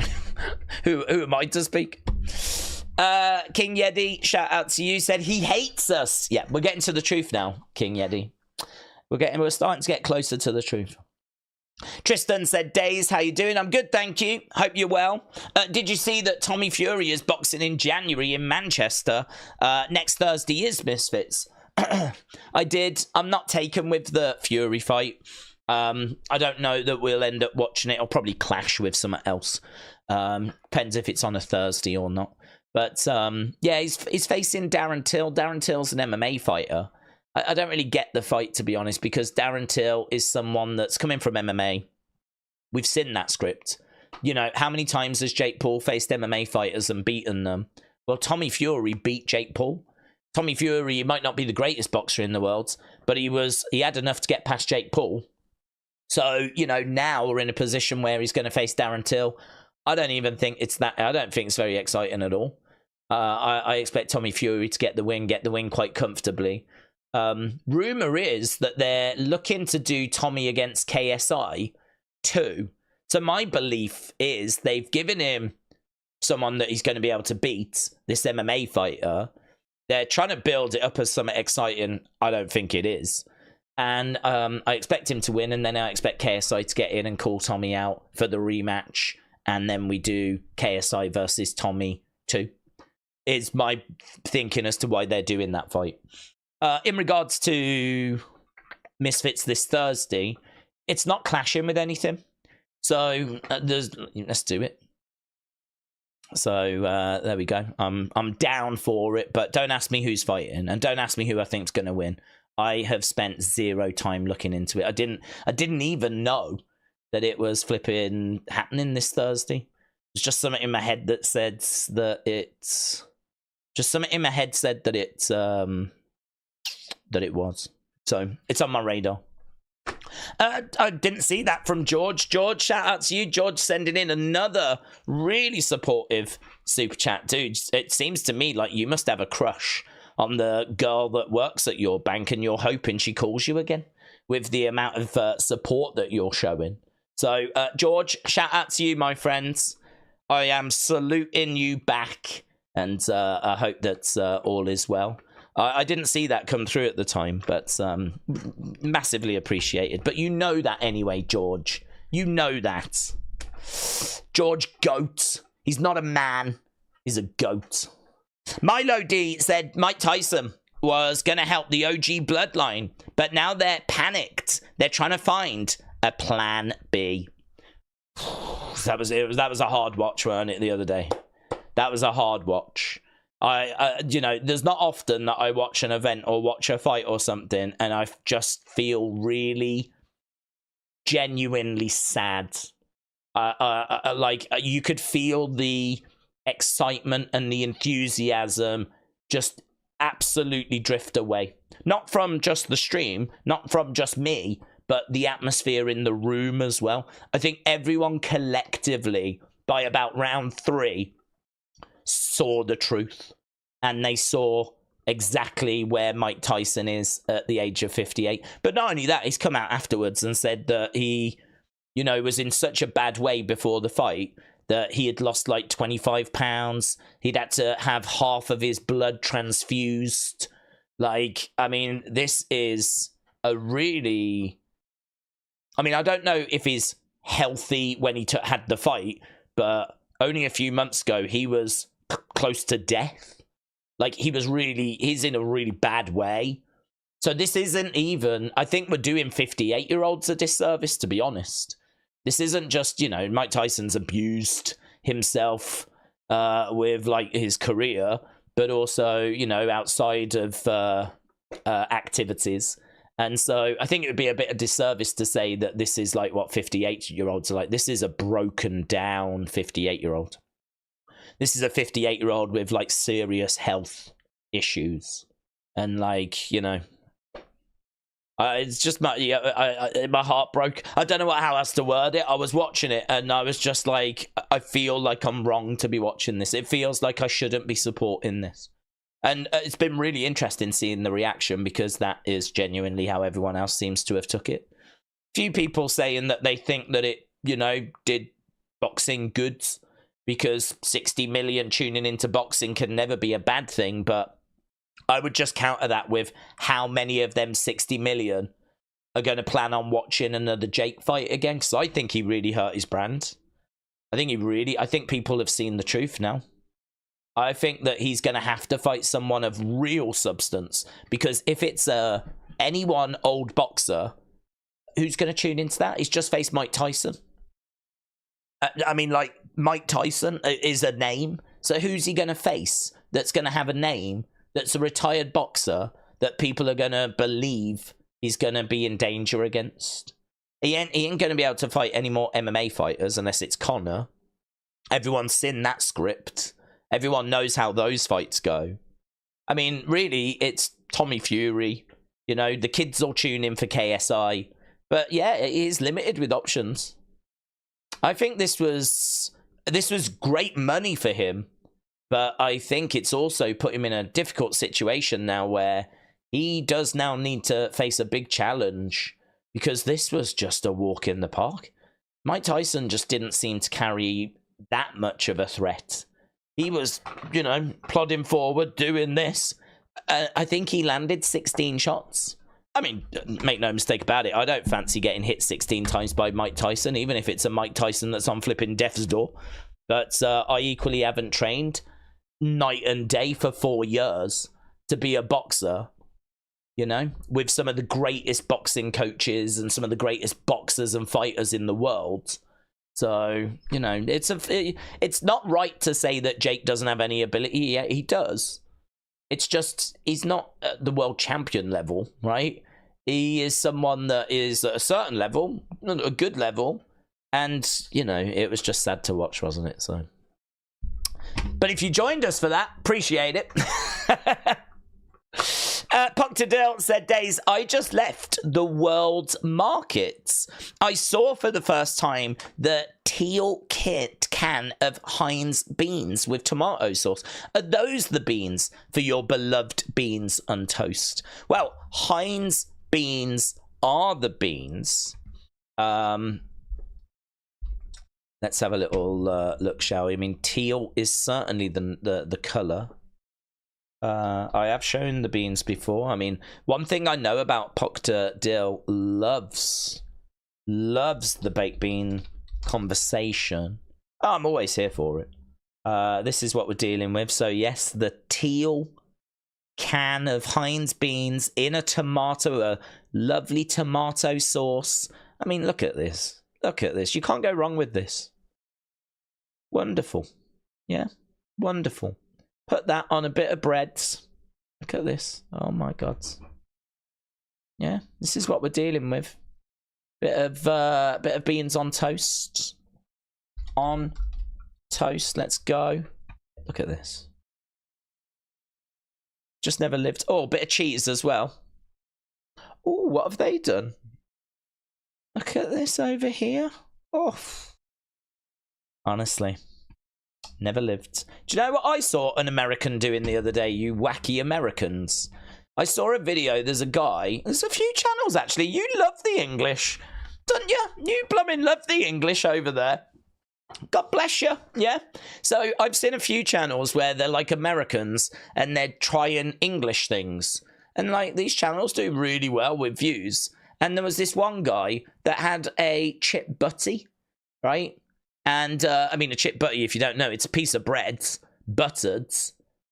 who am I to speak? King Yeti, shout out to you, said he hates us. Yeah, we're getting to the truth now, King Yeti. We're starting to get closer to the truth. Tristan said, Daze, how you doing? I'm good, thank you. Hope you're well. Did you see that Tommy Fury is boxing in January in Manchester? Next Thursday is Misfits. I did. I'm not taken with the Fury fight. I don't know that we'll end up watching it. I'll probably clash with something else. Depends if it's on a Thursday or not. But yeah, he's facing Darren Till. Darren Till's an MMA fighter. I don't really get the fight, to be honest, because Darren Till is someone that's coming from MMA. We've seen that script. You know, how many times has Jake Paul faced MMA fighters and beaten them? Well, Tommy Fury beat Jake Paul. Tommy Fury might not be the greatest boxer in the world, but he had enough to get past Jake Paul. So, you know, now we're in a position where he's going to face Darren Till. I don't think it's very exciting at all. I expect Tommy Fury to get the win quite comfortably. Rumor is that they're looking to do Tommy against KSI too. So my belief is they've given him someone that he's going to be able to beat, this MMA fighter. They're trying to build it up as something exciting. I don't think it is. And I expect him to win, and then I expect KSI to get in and call Tommy out for the rematch. And then we do KSI versus Tommy too. Is my thinking as to why they're doing that fight. In regards to Misfits this Thursday, it's not clashing with anything. So let's do it. So there we go. I'm down for it, but don't ask me who's fighting, and don't ask me who I think's going to win. I have spent zero time looking into it. I didn't even know that it was flipping happening this Thursday. It's just something in my head that said that it's that it was. So it's on my radar. I didn't see that from George. George, shout out to you. George sending in another really supportive super chat. Dude, it seems to me like you must have a crush on the girl that works at your bank and you're hoping she calls you again with the amount of support that you're showing. So, George, shout out to you, my friends. I am saluting you back, and I hope that all is well. I didn't see that come through at the time, but massively appreciated. But you know that anyway, George. You know that. George Goat. He's not a man. He's a goat. Milo D said Mike Tyson was going to help the OG Bloodline, but now they're panicked. They're trying to find a plan B. That was a hard watch, wasn't it, the other day? That was a hard watch. You know, there's not often that I watch an event or watch a fight or something and I just feel really genuinely sad. Like you could feel the excitement and the enthusiasm just absolutely drift away. Not from just the stream, not from just me, but the atmosphere in the room as well. I think everyone collectively, by about round 3, saw the truth, and they saw exactly where Mike Tyson is at the age of 58. But not only that, he's come out afterwards and said that he, you know, was in such a bad way before the fight that he had lost like 25 pounds. He'd had to have half of his blood transfused. Like, I mean, this is a really... I mean, I don't know if he's healthy when he had the fight, but only a few months ago, he was close to death. Like, he's in a really bad way. So this isn't even... I think we're doing 58-year-olds a disservice, to be honest. This isn't just, you know, Mike Tyson's abused himself with, like, his career, but also, you know, outside of activities. And so I think it would be a bit of disservice to say that this is like what 58-year-olds are like. This is a broken down 58-year-old. This is a 58-year-old with, like, serious health issues. And, like, you know... it's just my heart broke. I don't know how else to word it. I was watching it and I was just like, I feel like I'm wrong to be watching this. It feels like I shouldn't be supporting this. And it's been really interesting seeing the reaction, because that is genuinely how everyone else seems to have took it. Few people saying that they think that it, you know, did boxing good, because 60 million tuning into boxing can never be a bad thing, but I would just counter that with how many of them 60 million are going to plan on watching another Jake fight again, because I think he really hurt his brand. I think people have seen the truth now. I think that he's going to have to fight someone of real substance, because if it's any one old boxer, who's going to tune into that? He's just faced Mike Tyson. I mean, like, Mike Tyson is a name, so who's he going to face that's going to have a name that's a retired boxer that people are going to believe he's going to be in danger against? He ain't going to be able to fight any more MMA fighters unless it's Conor. Everyone's seen that script. Everyone knows how those fights go. I mean, really, it's Tommy Fury. You know, the kids all tune in for KSI. But yeah, it is limited with options. I think this was great money for him. But I think it's also put him in a difficult situation now, where he does now need to face a big challenge, because this was just a walk in the park. Mike Tyson just didn't seem to carry that much of a threat. He was, you know, plodding forward, doing this. I think he landed 16 shots. I mean, make no mistake about it, I don't fancy getting hit 16 times by Mike Tyson, even if it's a Mike Tyson that's on flipping death's door. But I equally haven't trained night and day for 4 years to be a boxer, you know, with some of the greatest boxing coaches and some of the greatest boxers and fighters in the world. So, you know, it's not right to say that Jake doesn't have any ability. Yeah, he does. It's just he's not at the world champion level, right? He is someone that is at a certain level, a good level, and, you know, it was just sad to watch, wasn't it? So, but if you joined us for that, appreciate it. Puck to Dill said, Daze, I just left the world markets. I saw for the first time the teal can of Heinz beans with tomato sauce. Are those the beans for your beloved beans on toast? Well, Heinz beans are the beans. Let's have a little look, shall we? I mean, teal is certainly the colour. I have shown the beans before. I mean, one thing I know about Proctor Dill loves the baked bean conversation. Oh, I'm always here for it. This is what we're dealing with. So yes, the teal can of Heinz beans in a tomato, a lovely tomato sauce. I mean, look at this. Look at this. You can't go wrong with this. Wonderful. Yeah, wonderful. Put that on a bit of bread. Look at this. Oh my God. Yeah, this is what we're dealing with. Bit of beans on toast. On toast. Let's go. Look at this. Just never lived. Oh, a bit of cheese as well. Oh, what have they done? Look at this over here. Oh, honestly, never lived. Do you know what I saw an American doing the other day, you wacky Americans? I saw a video, there's a guy, there's a few channels actually, you love the English, don't you? You blooming love the English over there. God bless you, yeah? So I've seen a few channels where they're like Americans and they're trying English things. And like these channels do really well with views. And there was this one guy that had a chip butty, right? And I mean, a chip butty, if you don't know, it's a piece of bread, buttered,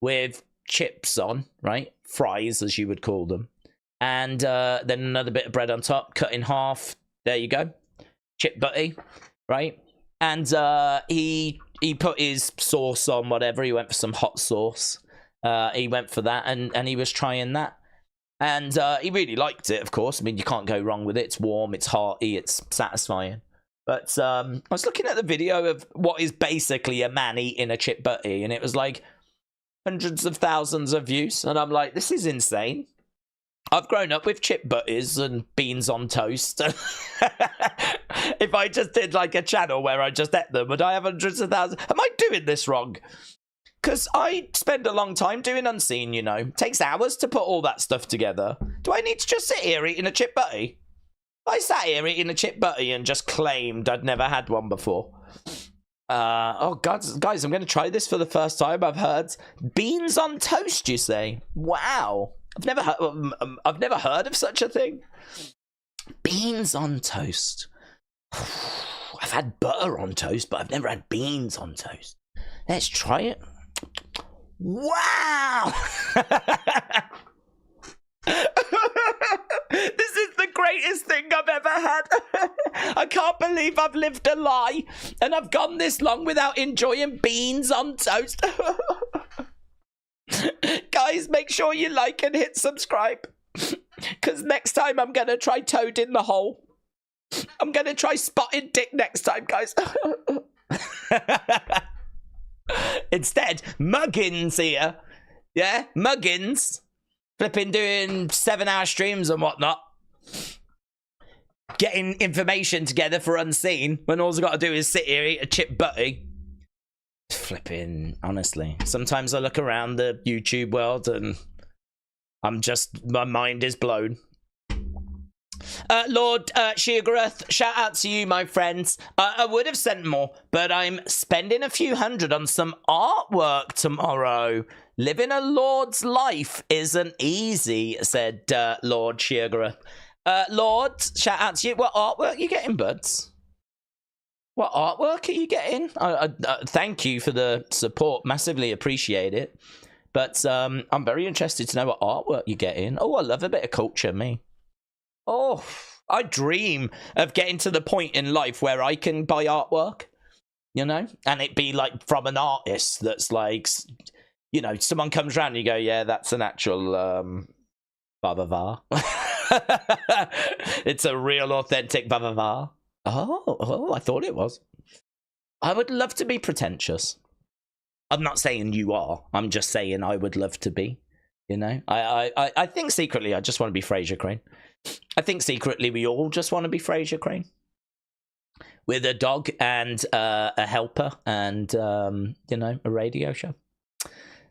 with chips on, right? Fries, as you would call them. And then another bit of bread on top, cut in half. There you go. Chip butty, right? And he put his sauce on, whatever. He went for some hot sauce. He went for that, and he was trying that. And he really liked it, of course. I mean, you can't go wrong with it. It's warm, it's hearty, it's satisfying. But I was looking at the video of what is basically a man eating a chip butty, and it was like hundreds of thousands of views. And I'm like, this is insane. I've grown up with chip butties and beans on toast. If I just did like a channel where I just ate them, would I have hundreds of thousands? Am I doing this wrong? Because I spend a long time doing Unseen, you know. It takes hours to put all that stuff together. Do I need to just sit here eating a chip butty? I sat here eating a chip butty and just claimed I'd never had one before. Oh, God, guys, I'm going to try this for the first time. I've heard beans on toast, you say? Wow. I've never heard of such a thing. Beans on toast. I've had butter on toast, but I've never had beans on toast. Let's try it. Wow! This is the greatest thing I've ever had. I can't believe I've lived a lie and I've gone this long without enjoying beans on toast. Guys, make sure you like and hit subscribe, because next time I'm going to try toad in the hole. I'm going to try spotted dick next time, guys. Instead, Muggins here. Yeah, Muggins. Flipping doing 7-hour streams and whatnot. Getting information together for Unseen when all I've got to do is sit here, eat a chip butty. Flipping, honestly. Sometimes I look around the YouTube world and my mind is blown. Lord Sheargrath, shout out to you, my friends. I would have sent more, but I'm spending a few hundred on some artwork tomorrow. Living a lord's life isn't easy, said Lord Sheargrath. Lord, shout out to you. What artwork are you getting, buds? What artwork are you getting? Thank you for the support. Massively appreciate it. But I'm very interested to know what artwork you're getting. Oh, I love a bit of culture, me. Oh, I dream of getting to the point in life where I can buy artwork, you know, and it be like from an artist that's like, you know, someone comes around and you go, yeah, that's an actual blah. It's a real authentic blah. Oh, I thought it was. I would love to be pretentious. I'm not saying you are. I'm just saying I would love to be, you know. I think secretly I just want to be Fraser Crane. I think secretly we all just want to be Fraser Crane. With a dog and a helper and, you know, a radio show.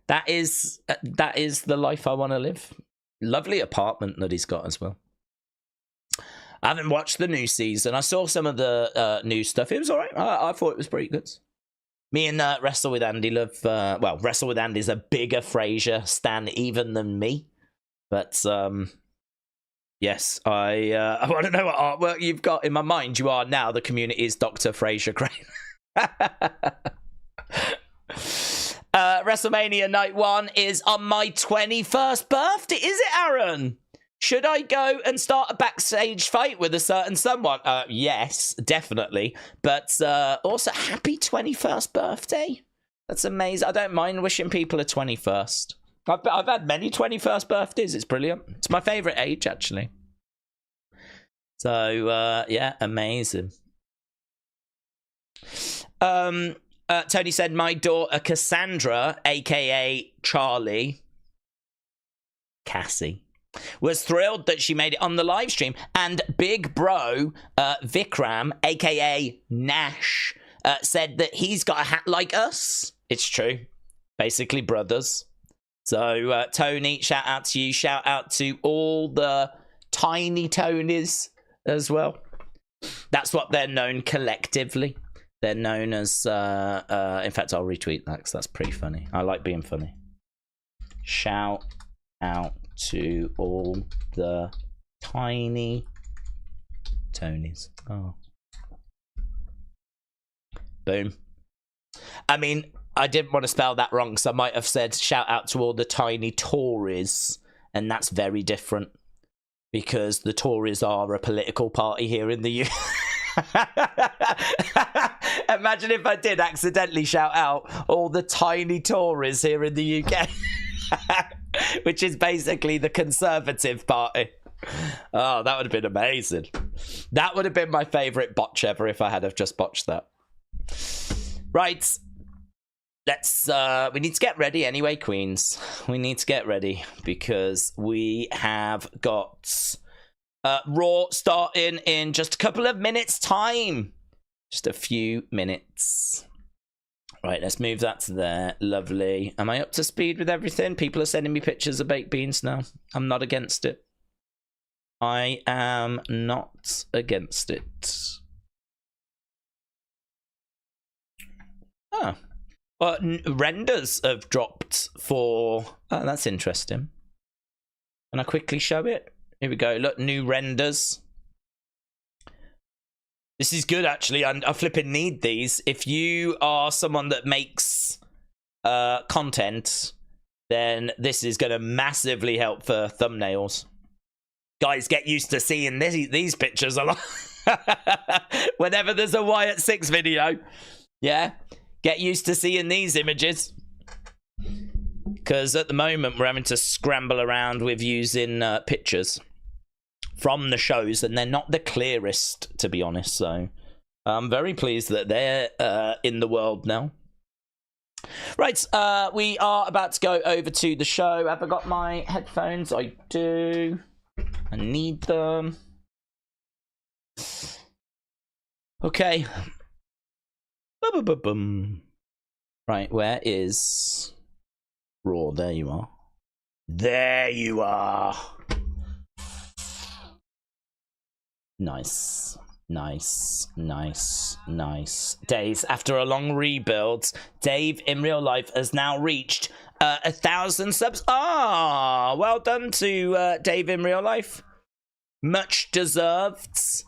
That is the life I want to live. Lovely apartment that he's got as well. I haven't watched the new season. I saw some of the new stuff. It was all right. I thought it was pretty good. Me and Wrestle with Andy love... well, Wrestle with Andy's a bigger Fraser stan even than me. But... yes, I want to know what artwork you've got. In my mind, you are now the community's Dr. Fraser Crane. WrestleMania Night 1 is on my 21st birthday. Is it, Aaron? Should I go and start a backstage fight with a certain someone? Yes, definitely. But also, happy 21st birthday. That's amazing. I don't mind wishing people a 21st. I've had many 21st birthdays. It's brilliant. It's my favourite age, actually. So, yeah, amazing. Tony said, my daughter Cassandra, a.k.a. Charlie. Cassie. was thrilled that she made it on the live stream. And big bro, Vikram, aka Nash, said that he's got a hat like us. It's true. Basically brothers. So, Tony, shout out to you. Shout out to all the tiny Tonys as well. That's what they're known collectively. They're known as, in fact, I'll retweet that because that's pretty funny. I like being funny. Shout out to all the tiny Tonys. Oh. Boom. I mean, I didn't want to spell that wrong, so I might have said shout out to all the tiny Tories, and that's very different because the Tories are a political party here in the UK. Imagine if I did accidentally shout out all the tiny Tories here in the UK, which is basically the Conservative Party. Oh, that would have been amazing. That would have been my favourite botch ever if I had have just botched that. Right. Let's, we need to get ready anyway, Queens. We need to get ready because we have got Raw starting in just a couple of minutes' time. Just a few minutes. Right, let's move that to there. Lovely. Am I up to speed with everything? People are sending me pictures of baked beans now. I'm not against it. I am not against it. Oh. Renders have dropped for... Oh, that's interesting. Can I quickly show it? Here we go. Look, new renders. This is good, actually. I flipping need these. If you are someone that makes content, then this is going to massively help for thumbnails. Guys, get used to seeing these pictures a lot. Whenever there's a Wyatt 6 video. Yeah? Get used to seeing these images. Because at the moment, we're having to scramble around with using pictures from the shows, and they're not the clearest, to be honest. So I'm very pleased that they're in the world now. Right, we are about to go over to the show. Have I got my headphones? I do. I need them. Okay. Right, where is Raw? There you are. There you are. Nice. Nice. Nice. Nice. Daze, after a long rebuild, Dave in real life has now reached 1,000 subs. Ah, well done to Dave in real life. Much deserved.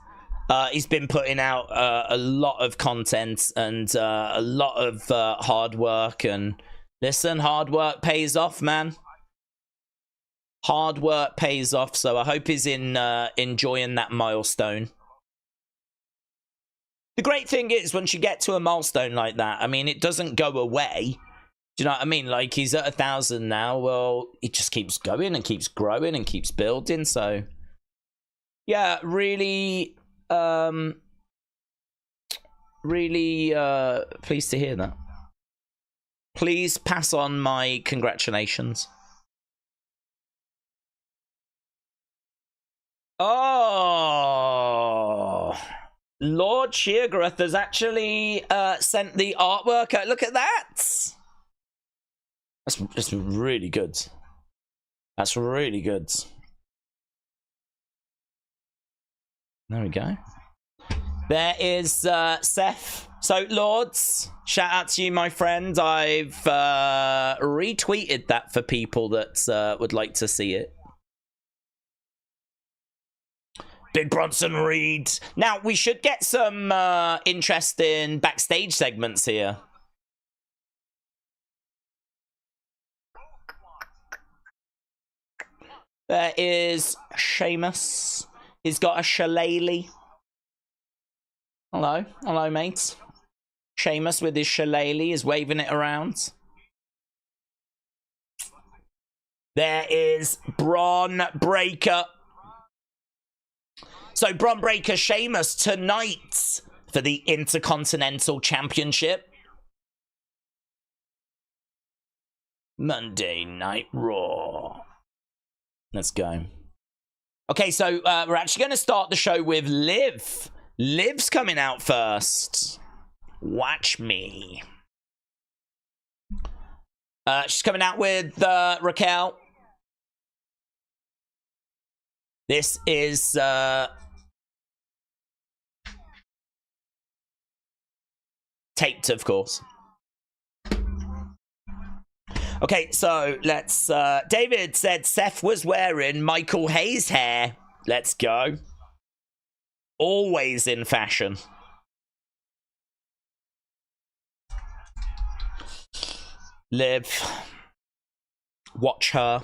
He's been putting out a lot of content and a lot of hard work. And listen, hard work pays off, man. Hard work pays off. So I hope he's enjoying that milestone. The great thing is, once you get to a milestone like that, I mean, it doesn't go away. Do you know what I mean? Like, he's at 1,000 now. Well, it just keeps going and keeps growing and keeps building. So, yeah, really... really pleased to hear that. Please pass on my congratulations. Oh, Lord Sheargrath has actually sent the artwork out. Look at that. That's really good. That's really good. There we go. There is Seth. So, Lords, shout out to you, my friend. I've retweeted that for people that would like to see it. Big Bronson Reed. Now, we should get some interesting backstage segments here. There is Sheamus. He's got a shillelagh. Hello. Hello, mates. Sheamus with his shillelagh is waving it around. There is Bron Breakker. So, Bron Breakker Sheamus tonight for the Intercontinental Championship. Monday Night Raw. Let's go. Okay, so we're actually going to start the show with Liv. Liv's coming out first. Watch me. She's coming out with Raquel. This is taped, of course. Okay, so let's... David said Seth was wearing Michael Hayes hair. Let's go. Always in fashion. Liv. Watch her.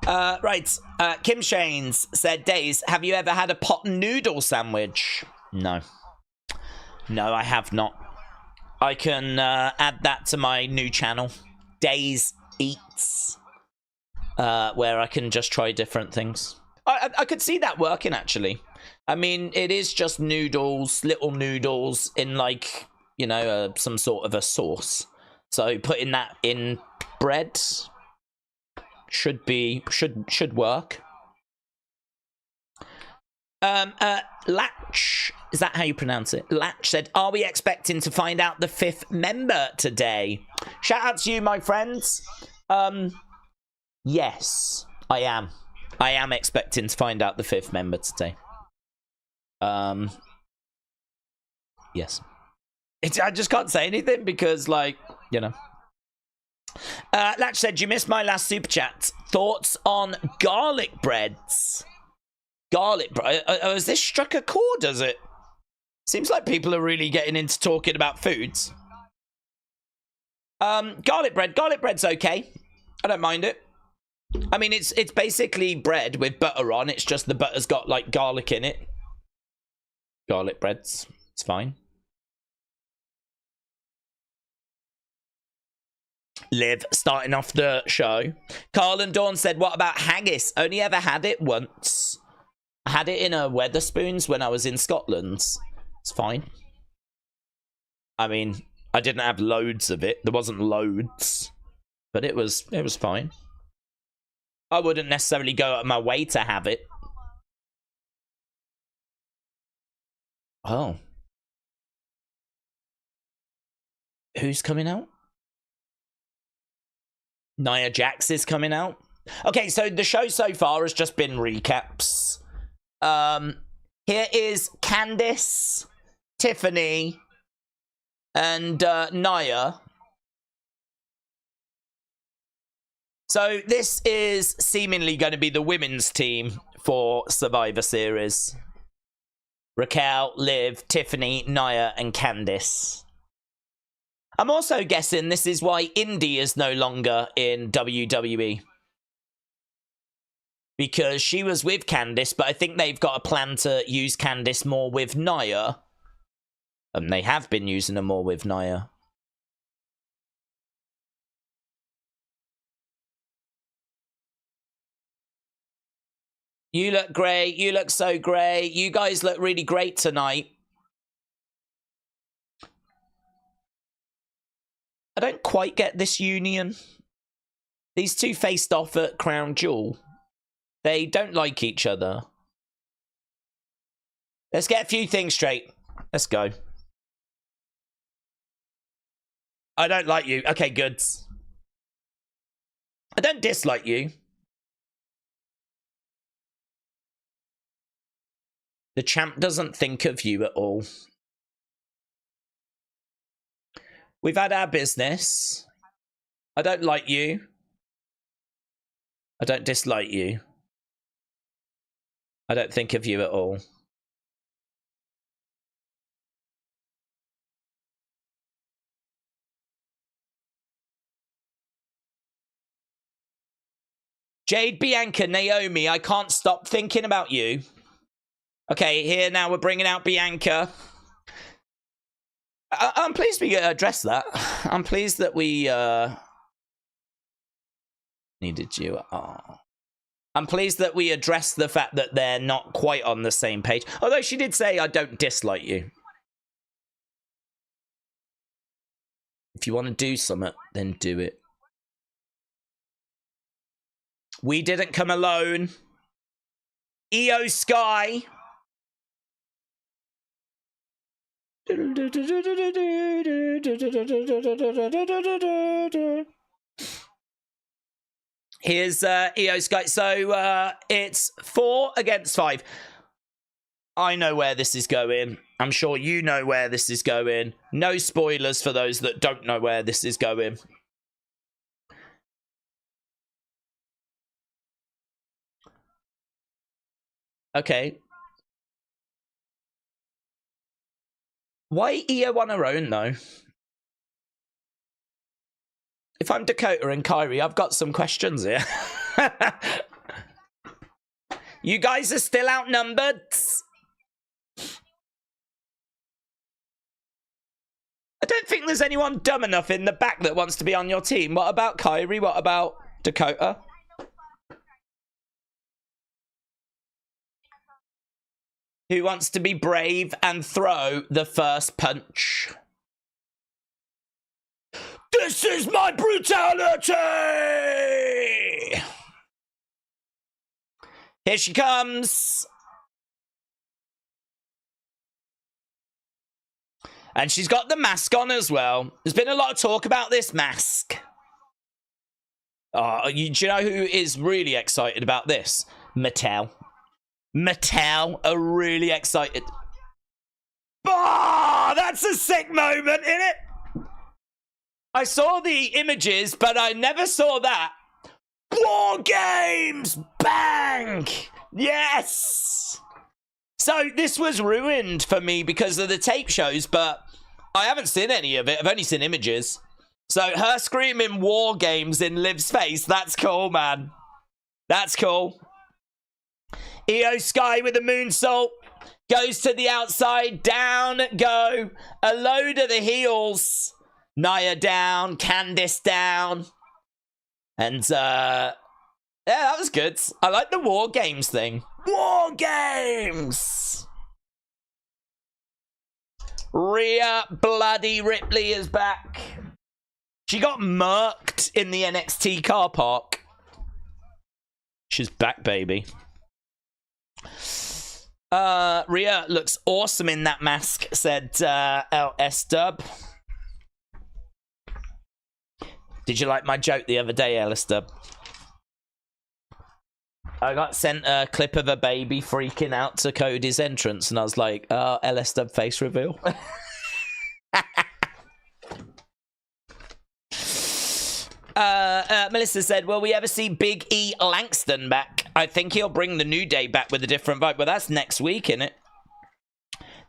Right. Kim Shanes said, Daze, have you ever had a pot noodle sandwich? No. No, I have not. I can add that to my new channel, Daze Eats, where I can just try different things. I could see that working, actually. I mean, it is just noodles, little noodles in, like, you know, some sort of a sauce. So putting that in bread should work. Latch, is that how you pronounce it? Latch said, are we expecting to find out the 5th member today? Shout out to you, my friends. Yes, I am. I am expecting to find out the 5th member today. Yes. I just can't say anything because, like, you know. Latch said, you missed my last super chat. Thoughts on garlic breads? Garlic bread. Has this struck a chord, does it? Seems like people are really getting into talking about foods. Garlic bread. Garlic bread's okay. I don't mind it. I mean, it's basically bread with butter on. It's just the butter's got, like, garlic in it. Garlic breads. It's fine. Liv starting off the show. Carl and Dawn said, what about haggis? Only ever had it once. I had it in a Weatherspoons when I was in Scotland. It's fine. I mean, I didn't have loads of it. There wasn't loads. But it was fine. I wouldn't necessarily go out of my way to have it. Oh. Who's coming out? Nia Jax is coming out. Okay, so the show so far has just been recaps. Here is Candice, Tiffany, and Nia. So this is seemingly going to be the women's team for Survivor Series. Raquel, Liv, Tiffany, Nia, and Candice. I'm also guessing this is why Indy is no longer in WWE. Because she was with Candice, but I think they've got a plan to use Candice more with Nia. And they have been using her more with Nia. You look great. You look so great. You guys look really great tonight. I don't quite get this union. These two faced off at Crown Jewel. They don't like each other. Let's get a few things straight. Let's go. I don't like you. Okay, good. I don't dislike you. The champ doesn't think of you at all. We've had our business. I don't like you. I don't dislike you. I don't think of you at all. Jade, Bianca, Naomi, I can't stop thinking about you. Okay, here now we're bringing out Bianca. I'm pleased we addressed that. I'm pleased that we needed you. Oh. I'm pleased that we addressed the fact that they're not quite on the same page. Although she did say, I don't dislike you. If you want to do something, then do it. We didn't come alone. EO Sky. Here's EO Sky. So it's 4 against 5. I know where this is going. I'm sure you know where this is going. No spoilers for those that don't know where this is going. Okay. Why EO on her own, though? If I'm Dakota and Kyrie, I've got some questions here. You guys are still outnumbered. I don't think there's anyone dumb enough in the back that wants to be on your team. What about Kyrie? What about Dakota? Who wants to be brave and throw the first punch? This is my brutality! Here she comes. And she's got the mask on as well. There's been a lot of talk about this mask. Do you know who is really excited about this? Mattel. Mattel are really excited. Oh, that's a sick moment, isn't it? I saw the images, but I never saw that. War Games! Bang! Yes! So this was ruined for me because of the tape shows, but I haven't seen any of it. I've only seen images. So her screaming War Games in Liv's face, that's cool, man. That's cool. EO Sky with a moonsault. Goes to the outside. Down go. A load of the heels. Nia down. Candice down. And, yeah, that was good. I like the War Games thing. War Games! Rhea Bloody Ripley is back. She got murked in the NXT car park. She's back, baby. Rhea looks awesome in that mask, said LS Dub. Did you like my joke the other day, LS Dub? I got sent a clip of a baby freaking out to Cody's entrance, and I was like, LS Dub face reveal. Melissa said, will we ever see Big E Langston back? I think he'll bring the New Day back with a different vibe. Well, that's next week, innit?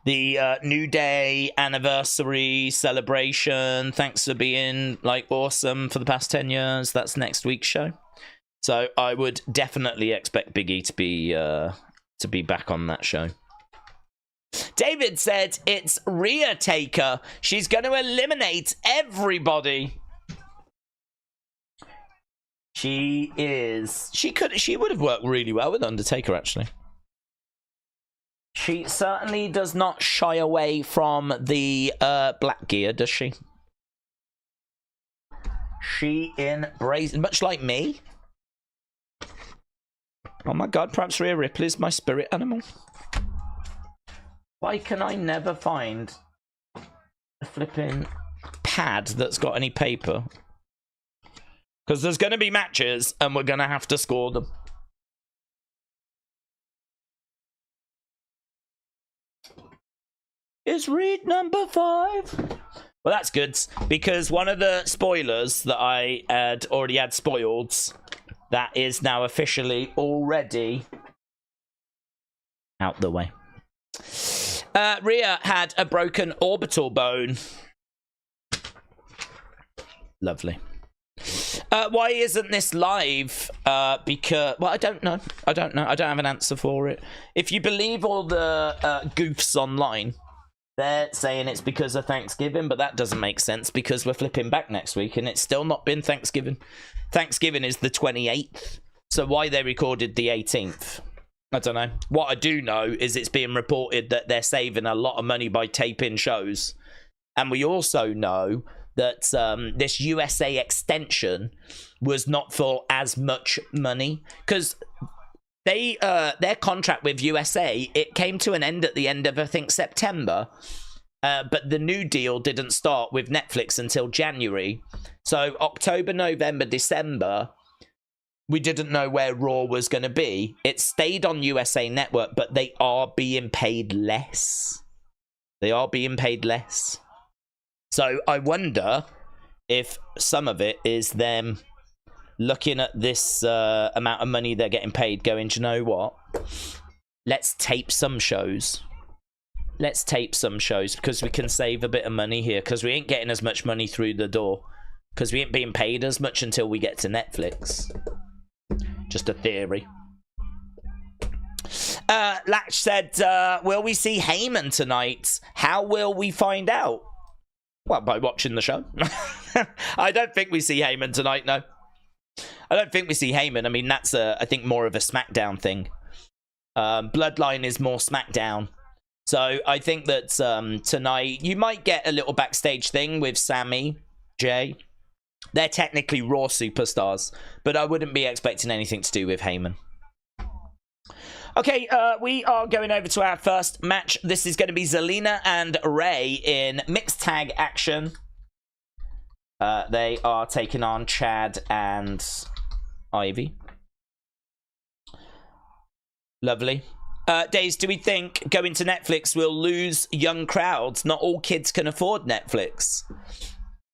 The New Day anniversary celebration. Thanks for being, like, awesome for the past 10 years. That's next week's show. So I would definitely expect Big E to be back on that show. David said, it's Rhea Taker. She's going to eliminate everybody. She would have worked really well with Undertaker, actually. She certainly does not shy away from the black gear, does she? She embraces, much like me. Oh my god, perhaps Rhea Ripley's my spirit animal. Why can I never find a flipping pad that's got any paper? Because there's going to be matches, and we're going to have to score them. Is read number 5? Well, that's good, because one of the spoilers that I had already had spoiled, that is now officially already out the way. Rhea had a broken orbital bone. Lovely. Why isn't this live? Because, well, I don't know. I don't have an answer for it. If you believe all the goofs online, they're saying it's because of Thanksgiving, but that doesn't make sense because we're flipping back next week and it's still not been Thanksgiving. Thanksgiving is the 28th. So why they recorded the 18th? I don't know. What I do know is it's being reported that they're saving a lot of money by taping shows. And we also know that this USA extension was not for as much money, because they their contract with USA, it came to an end at the end of, I think, September. But the new deal didn't start with Netflix until January. So October, November, December, we didn't know where Raw was going to be. It stayed on USA Network, but they are being paid less. They are being paid less. So I wonder if some of it is them looking at this amount of money they're getting paid, going, do you know what? Let's tape some shows. Let's tape some shows because we can save a bit of money here, because we ain't getting as much money through the door, because we ain't being paid as much until we get to Netflix. Just a theory. Latch said, will we see Heyman tonight? How will we find out? Well, by watching the show. I don't think we see Heyman tonight, no. I don't think we see Heyman. I mean, that's, I think, more of a SmackDown thing. Bloodline is more SmackDown. So I think that tonight you might get a little backstage thing with Sammy, Jay. They're technically Raw superstars, but I wouldn't be expecting anything to do with Heyman. Okay, we are going over to our first match. This is going to be Zelina and Ray in mixed tag action. They are taking on Chad and Ivy. Lovely. Daze, do we think going to Netflix will lose young crowds? Not all kids can afford Netflix.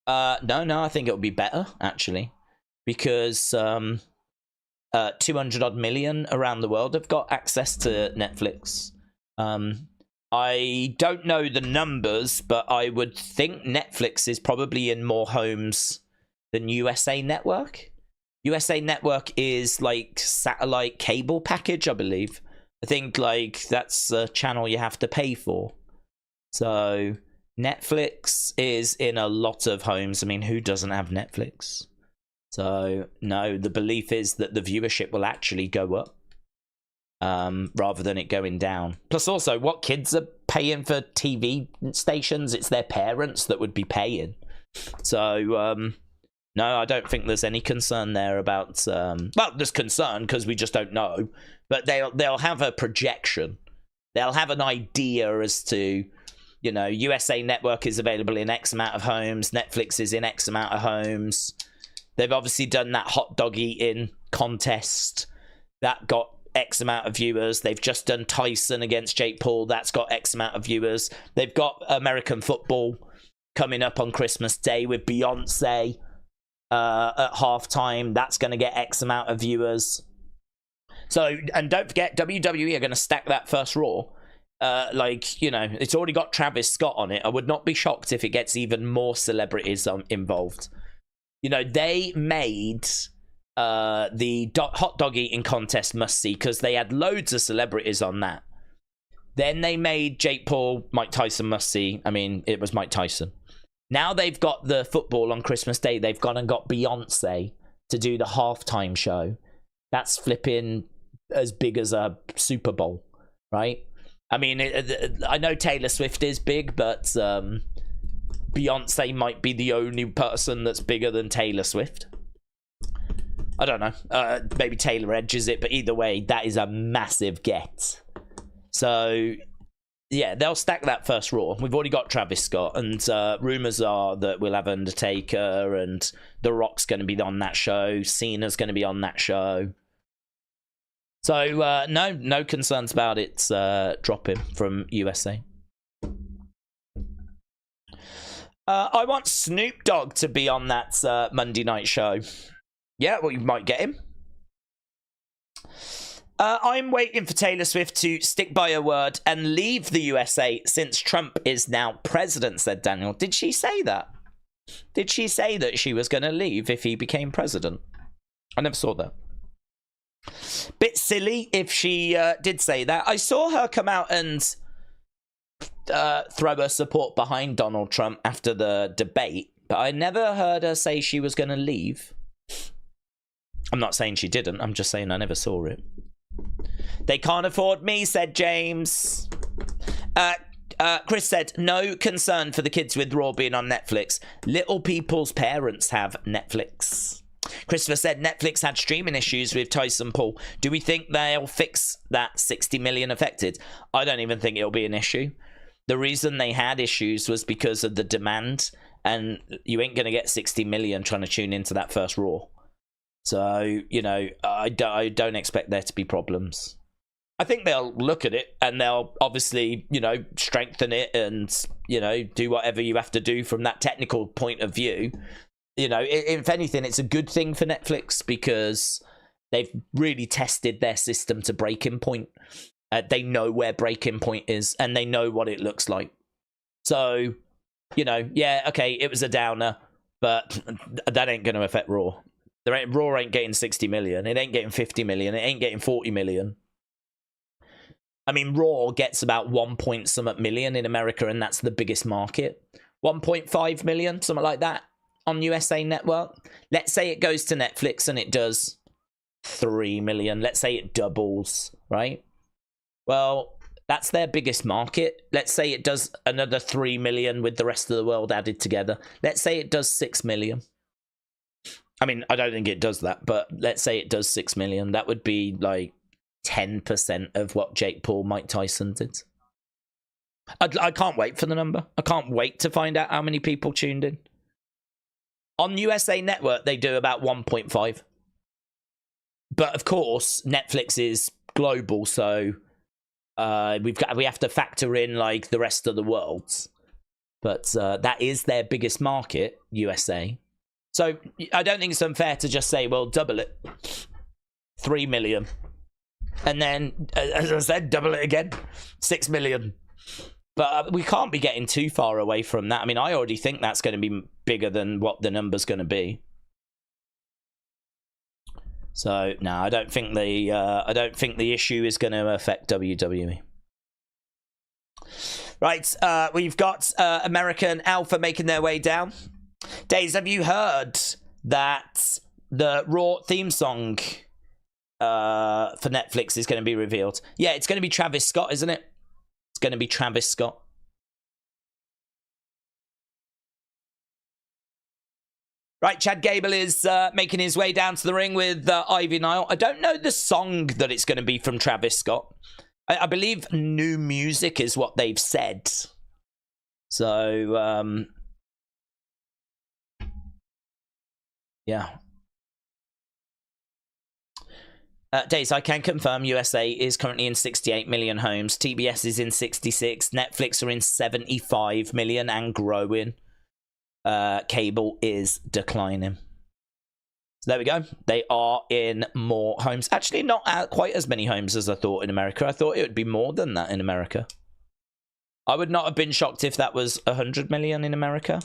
No, I think it'll be better, actually. Because 200 odd million around the world have got access to Netflix. I don't know the numbers, but I would think Netflix is probably in more homes than USA Network. USA Network is like satellite cable package, I believe. I think like that's a channel you have to pay for. So Netflix is in a lot of homes. I mean, who doesn't have Netflix? So no, the belief is that the viewership will actually go up rather than it going down. Plus also, what kids are paying for TV stations? It's their parents that would be paying. So no, I don't think there's any concern there about... well, there's concern because we just don't know. But they'll have a projection. They'll have an idea as to, you know, USA Network is available in X amount of homes. Netflix is in X amount of homes. They've obviously done that hot dog eating contest. That got X amount of viewers. They've just done Tyson against Jake Paul. That's got X amount of viewers. They've got American football coming up on Christmas Day with Beyonce at halftime. That's going to get X amount of viewers. So, and don't forget, WWE are going to stack that first Raw. Like, you know, it's already got Travis Scott on it. I would not be shocked if it gets even more celebrities involved. You know, they made the hot dog eating contest must-see because they had loads of celebrities on that. Then they made Jake Paul, Mike Tyson must-see. I mean, it was Mike Tyson. Now they've got the football on Christmas Day. They've gone and got Beyonce to do the halftime show. That's flipping as big as a Super Bowl, right? I mean, I know Taylor Swift is big, but Beyonce might be the only person that's bigger than Taylor Swift. I don't know. Maybe Taylor edges it, but either way, that is a massive get. So, yeah, they'll stack that first Raw. We've already got Travis Scott, and rumors are that we'll have Undertaker, and The Rock's going to be on that show. Cena's going to be on that show. So, no concerns about it dropping from USA. I want Snoop Dogg to be on that Monday night show. Yeah, well, you might get him. I'm waiting for Taylor Swift to stick by her word and leave the USA since Trump is now president, said Daniel. Did she say that? Did she say that she was going to leave if he became president? I never saw that. Bit silly if she did say that. I saw her come out and throw her support behind Donald Trump after the debate, but I never heard her say she was going to leave. I'm not saying she didn't. I'm just saying I never saw it. They can't afford me, said James. Chris said, no concern for the kids with Raw being on Netflix. Little people's parents have Netflix. Christopher said Netflix had streaming issues with Tyson Paul. Do we think they'll fix that 60 million affected? I don't even think it'll be an issue. The reason they had issues was because of the demand, and you ain't going to get 60 million trying to tune into that first Raw. So, you know, I don't expect there to be problems. I think they'll look at it and they'll obviously, you know, strengthen it and, you know, do whatever you have to do from that technical point of view. You know, if anything, it's a good thing for Netflix because they've really tested their system to breaking point. They know where breaking point is and they know what it looks like. So, you know, yeah, okay, it was a downer, but that ain't going to affect Raw. Raw ain't getting 60 million. It ain't getting 50 million. It ain't getting 40 million. I mean, Raw gets about 1 point something million in America, and that's the biggest market. 1.5 million, something like that, on USA Network. Let's say it goes to Netflix and it does 3 million. Let's say it doubles, right? Well, that's their biggest market. Let's say it does another 3 million with the rest of the world added together. Let's say it does 6 million. I mean, I don't think it does that, but let's say it does 6 million. That would be like 10% of what Jake Paul, Mike Tyson did. I can't wait for the number. I can't wait to find out how many people tuned in. On USA Network, they do about 1.5. But of course, Netflix is global, so we have to factor in like the rest of the world. But that is their biggest market, USA. So I don't think it's unfair to just say, well, double it. 3 million. And then, as I said, double it again. 6 million. But we can't be getting too far away from that. I mean, I already think that's going to be bigger than what the number's going to be. So, no, I don't think the issue is going to affect WWE. Right, we've got American Alpha making their way down. Daze, have you heard that the Raw theme song for Netflix is going to be revealed? Yeah, it's going to be Travis Scott, isn't it? It's going to be Travis Scott. Right, Chad Gable is making his way down to the ring with Ivy Nile. I don't know the song that it's going to be from Travis Scott. I believe new music is what they've said. So, yeah. Days, I can confirm USA is currently in 68 million homes. TBS is in 66. Netflix are in 75 million and growing. Cable is declining. So there we go. They are in more homes. Actually, not quite as many homes as I thought in America. I thought it would be more than that in America. I would not have been shocked if that was 100 million in America.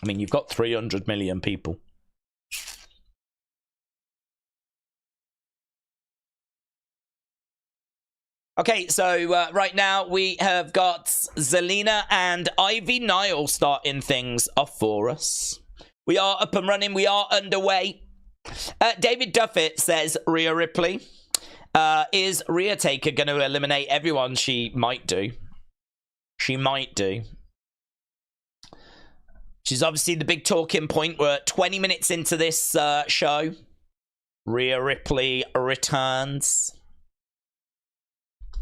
I mean, you've got 300 million people. Okay, so right now we have got Zelina and Ivy Nile starting things off for us. We are up and running. We are underway. David Duffett says, Rhea Ripley. Is Rhea Taker going to eliminate everyone? She might do. She might do. She's obviously the big talking point. We're 20 minutes into this show. Rhea Ripley returns.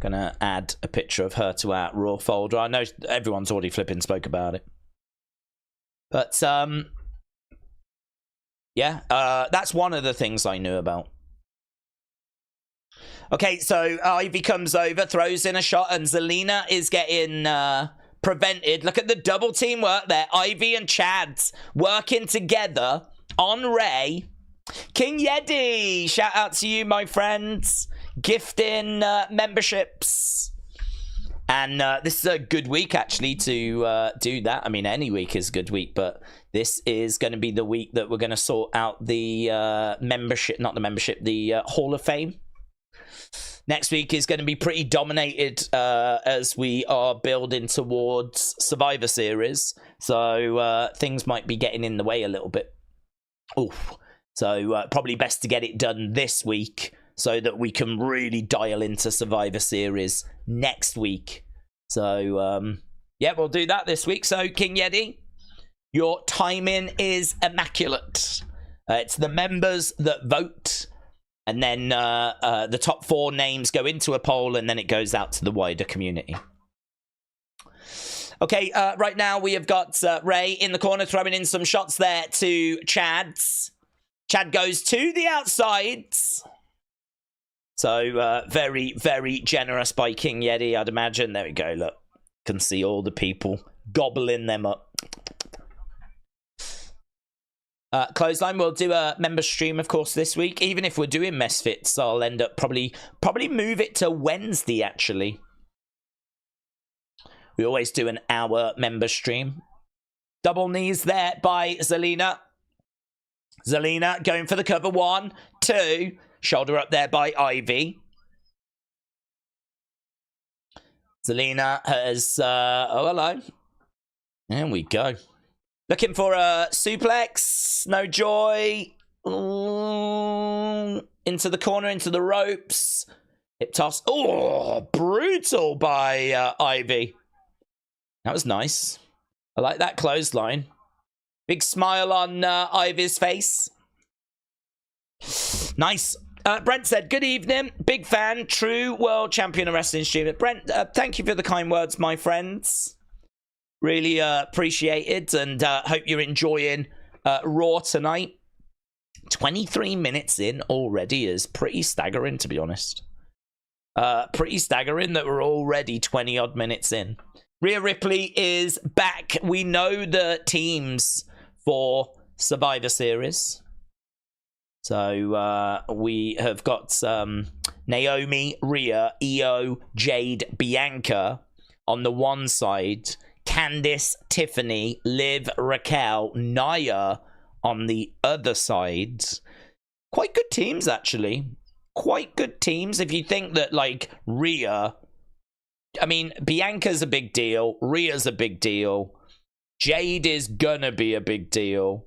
Gonna add a picture of her to our Raw folder. I know everyone's already flipping spoke about it. But, yeah, that's one of the things I knew about. Okay, so Ivy comes over, throws in a shot, and Zelina is getting prevented. Look at the double team work there. Ivy and Chad working together on Ray. King Yeti, shout out to you, my friends. Gifting memberships. And this is a good week, actually, to do that. I mean, any week is a good week, but this is going to be the week that we're going to sort out the membership, not the membership, the Hall of Fame. Next week is going to be pretty dominated as we are building towards Survivor Series. So things might be getting in the way a little bit. Oof. So probably best to get it done this week so that we can really dial into Survivor Series next week. So, yeah, we'll do that this week. So, King Yeti, Your timing is immaculate. It's the members that vote, and then the top 4 names go into a poll, and then it goes out to the wider community. Okay, right now we have got Ray in the corner throwing in some shots there to Chad's. Chad goes to the outside. So, very, very generous by King Yeti, I'd imagine. There we go, look. Can see all the people gobbling them up. Clothesline, we'll do a member stream, of course, this week. Even if we're doing Misfits, I'll end up probably move it to Wednesday, actually. We always do an hour member stream. Double knees there by Zelina. Zelina going for the cover. 1, 2. Shoulder up there by Ivy. Zelina has... oh, hello. There we go. Looking for a suplex. No joy. Into the corner, into the ropes. Hip toss. Oh, brutal by Ivy. That was nice. I like that clothesline. Big smile on Ivy's face. Nice. Brent said, good evening. Big fan. True world champion of wrestling streamer. Brent, thank you for the kind words, my friends. Really appreciate it, and hope you're enjoying Raw tonight. 23 minutes in already is pretty staggering, to be honest. Pretty staggering that we're already 20-odd minutes in. Rhea Ripley is back. We know the teams for Survivor Series. So we have got Naomi, Rhea, Io, Jade, Bianca on the one side. Candice, Tiffany, Liv, Raquel, Nia on the other side. Quite good teams, actually. Quite good teams. If you think that, like, Rhea... I mean, Bianca's a big deal. Rhea's a big deal. Jade is gonna be a big deal.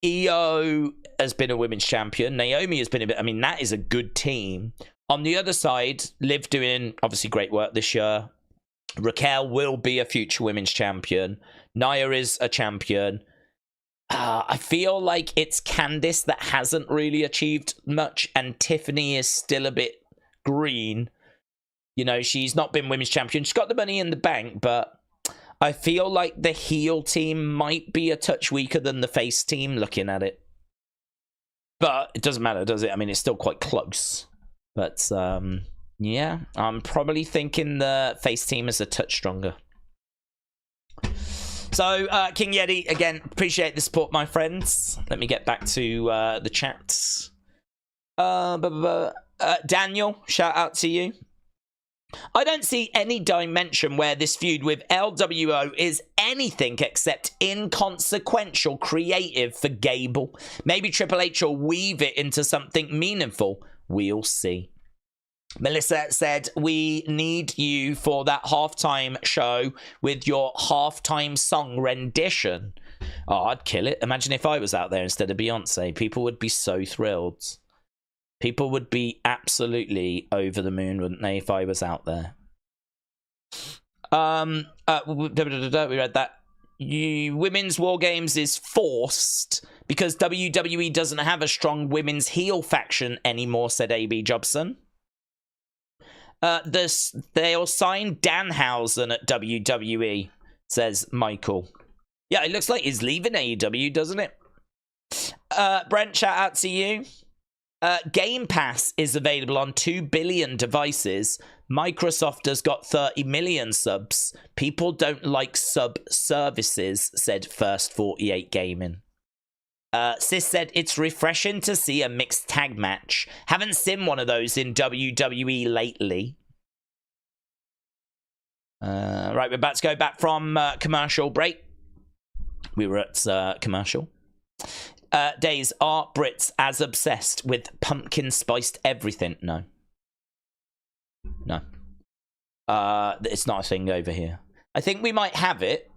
Io has been a women's champion. Naomi has been a bit... I mean, that is a good team. On the other side, Liv doing, obviously, great work this year. Raquel will be a future women's champion. Nia is a champion. I feel like it's Candice that hasn't really achieved much, and Tiffany is still a bit green. You know, she's not been women's champion. She's got the money in the bank, but I feel like the heel team might be a touch weaker than the face team looking at it. But it doesn't matter, does it? I mean, it's still quite close. But, yeah, I'm probably thinking the face team is a touch stronger. So, King Yeti, again, appreciate the support, my friends. Let me get back to the chat. Daniel, shout out to you. I don't see any dimension where this feud with LWO is anything except inconsequential creative for Gable. Maybe Triple H will weave it into something meaningful. We'll see. Melissa said, we need you for that halftime show with your halftime song rendition. Oh, I'd kill it. Imagine if I was out there instead of Beyonce. People would be so thrilled. People would be absolutely over the moon, wouldn't they, if I was out there? We read that. Women's War Games is forced because WWE doesn't have a strong women's heel faction anymore, said AB Jobson. They'll sign Danhausen at WWE, says Michael. Yeah, it looks like he's leaving AEW, doesn't it? Brent, shout out to you. Game Pass is available on 2 billion devices. Microsoft has got 30 million subs. People don't like sub services, said First 48 Gaming. Sis said, it's refreshing to see a mixed tag match. Haven't seen one of those in WWE lately. Right, we're about to go back from commercial break. We were at commercial. Daze, are Brits as obsessed with pumpkin spiced everything? No. No. It's not a thing over here. I think we might have it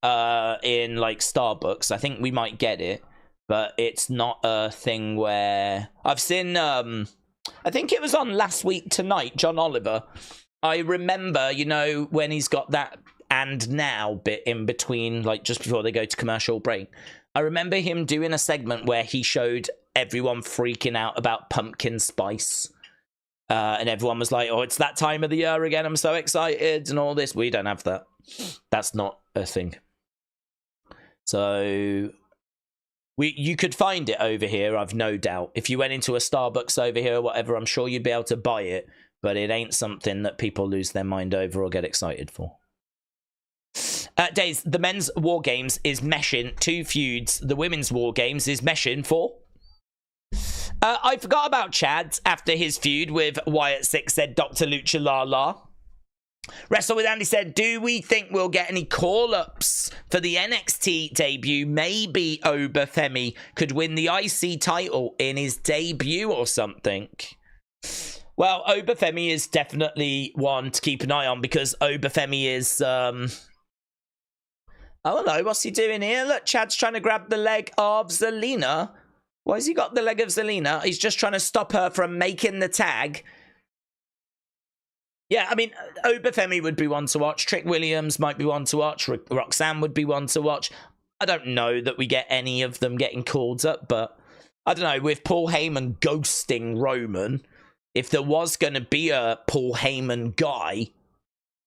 in like Starbucks. I think we might get it, but it's not a thing where I've seen I think it was on Last Week Tonight, John Oliver. I remember, you know, when he's got that and now bit in between, like just before they go to commercial break. I remember him doing a segment where he showed everyone freaking out about pumpkin spice. And everyone was like, oh, it's that time of the year again. I'm so excited and all this. We don't have that. That's not a thing. So you could find it over here, I've no doubt. If you went into a Starbucks over here or whatever, I'm sure you'd be able to buy it. But it ain't something that people lose their mind over or get excited for. Daze, the men's War Games is meshing 2 feuds. The women's War Games is meshing 4. I forgot about Chad after his feud with Wyatt 6, said Dr. Lucha Lala. Wrestle with Andy said, do we think we'll get any call-ups for the NXT debut? Maybe Obafemi could win the IC title in his debut or something. Well, Obafemi is definitely one to keep an eye on because Obafemi is... Oh, hello, what's he doing here? Look, Chad's trying to grab the leg of Zelina. Why has he got the leg of Zelina? He's just trying to stop her from making the tag. Yeah, I mean, Obafemi would be one to watch. Trick Williams might be one to watch. Roxanne would be one to watch. I don't know that we get any of them getting called up, but I don't know. With Paul Heyman ghosting Roman, if there was going to be a Paul Heyman guy,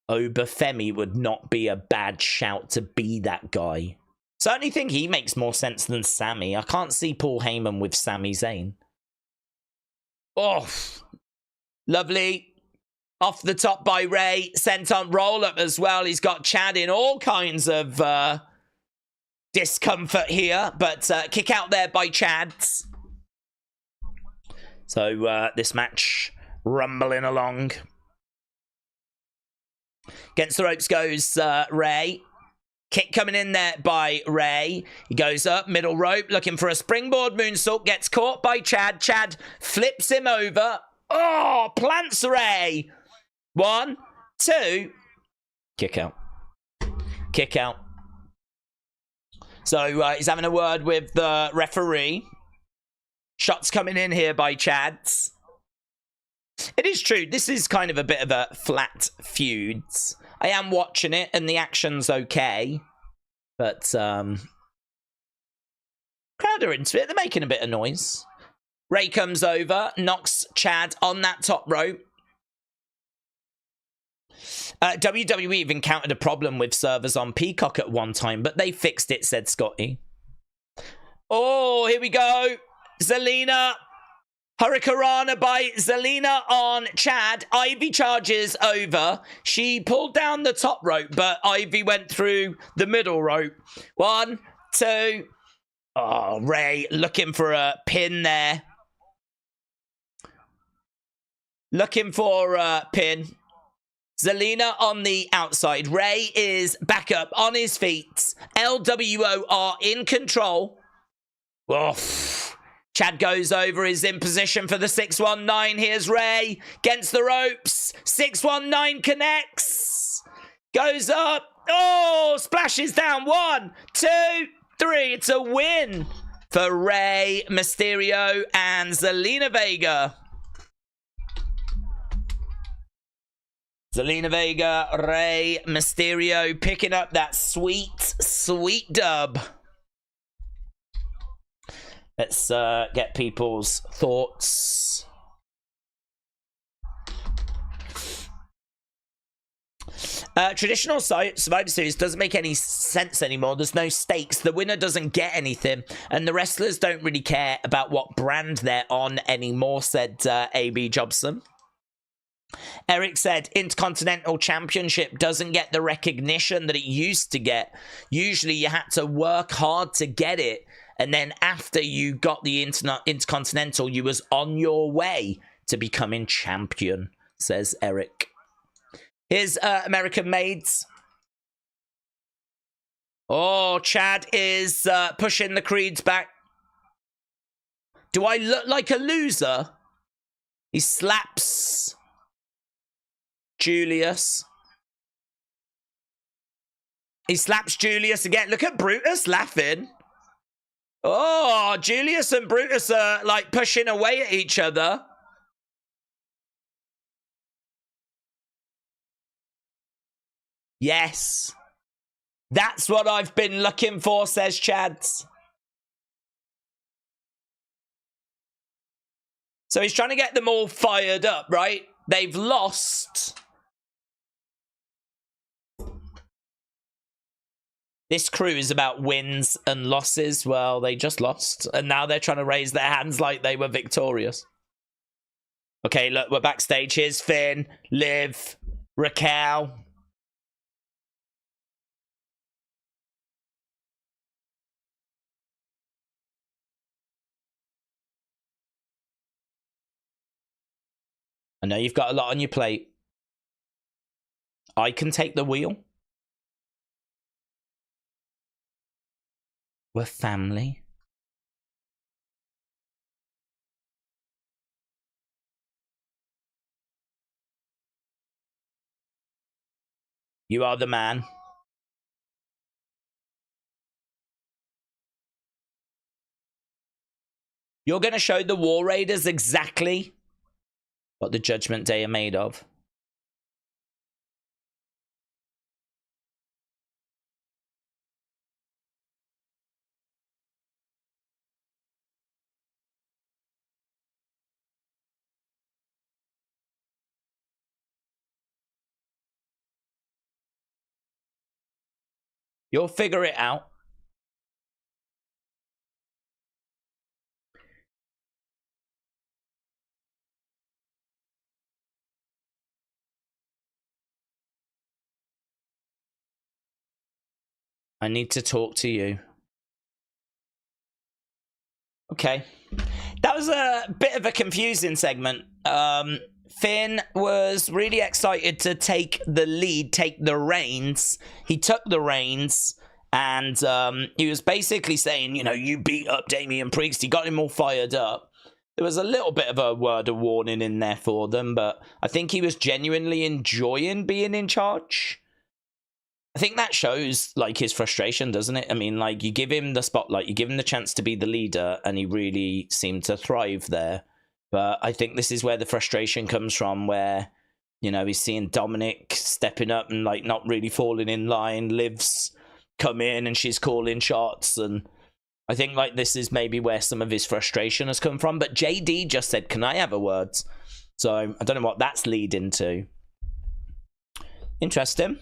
Obafemi would not be a bad shout to be that guy. Certainly think he makes more sense than Sami. I can't see Paul Heyman with Sami Zayn. Oh, lovely. Off the top by Ray. Sent on roll-up as well. He's got Chad in all kinds of discomfort here. But kick out there by Chads. So this match rumbling along. Against the ropes goes Ray. Kick coming in there by Ray. He goes up, middle rope, looking for a springboard moonsault. Gets caught by Chad. Chad flips him over. Oh, plants Ray. 1, 2. Kick out. Kick out. So he's having a word with the referee. Shots coming in here by Chads. It is true. This is kind of a bit of a flat feud. I am watching it and the action's okay. But crowd are into it. They're making a bit of noise. Ray comes over, knocks Chad on that top rope. WWE have encountered a problem with servers on Peacock at one time, but they fixed it, said Scotty. Oh, here we go. Zelina. Hurricanrana by Zelina on Chad. Ivy charges over. She pulled down the top rope, but Ivy went through the middle rope. 1, 2. Oh, Ray looking for a pin there. Looking for a pin. Zelina on the outside. Ray is back up on his feet. LWO are in control. Oof. Chad goes over, is in position for the 619. Here's Ray against the ropes. 619 connects. Goes up. Oh, splashes down. 1, 2, 3. It's a win for Ray, Mysterio, and Zelina Vega. Zelina Vega, Ray, Mysterio picking up that sweet, sweet dub. Let's get people's thoughts. Traditional Survivor Series doesn't make any sense anymore. There's no stakes. The winner doesn't get anything. And the wrestlers don't really care about what brand they're on anymore, said A.B. Jobson. Eric said, Intercontinental Championship doesn't get the recognition that it used to get. Usually you had to work hard to get it. And then after you got the Intercontinental, you was on your way to becoming champion, says Eric. Here's American Maids. Oh, Chad is pushing the Creeds back. Do I look like a loser? He slaps Julius. He slaps Julius again. Look at Brutus laughing. Oh, Julius and Brutus are like pushing away at each other. Yes. That's what I've been looking for, says Chads. So he's trying to get them all fired up, right? They've lost. This crew is about wins and losses. Well, they just lost. And now they're trying to raise their hands like they were victorious. Okay, look, we're backstage. Here's Finn, Liv, Raquel. I know you've got a lot on your plate. I can take the wheel. We're family. You are the man. You're going to show the War Raiders exactly what the Judgment Day are made of. You'll figure it out. I need to talk to you. Okay. That was a bit of a confusing segment. Finn was really excited to take the lead, take the reins. He took the reins, and he was basically saying, you know, you beat up Damian Priest. He got him all fired up. There was a little bit of a word of warning in there for them, but I think he was genuinely enjoying being in charge. I think that shows, like, his frustration, doesn't it? I mean, like, you give him the spotlight, you give him the chance to be the leader, and he really seemed to thrive there. But I think this is where the frustration comes from, where, you know, he's seeing Dominik stepping up and, like, not really falling in line. Liv's come in and she's calling shots, and I think, like, this is maybe where some of his frustration has come from. But JD just said, can I have a word? So I don't know what that's leading to. Interesting.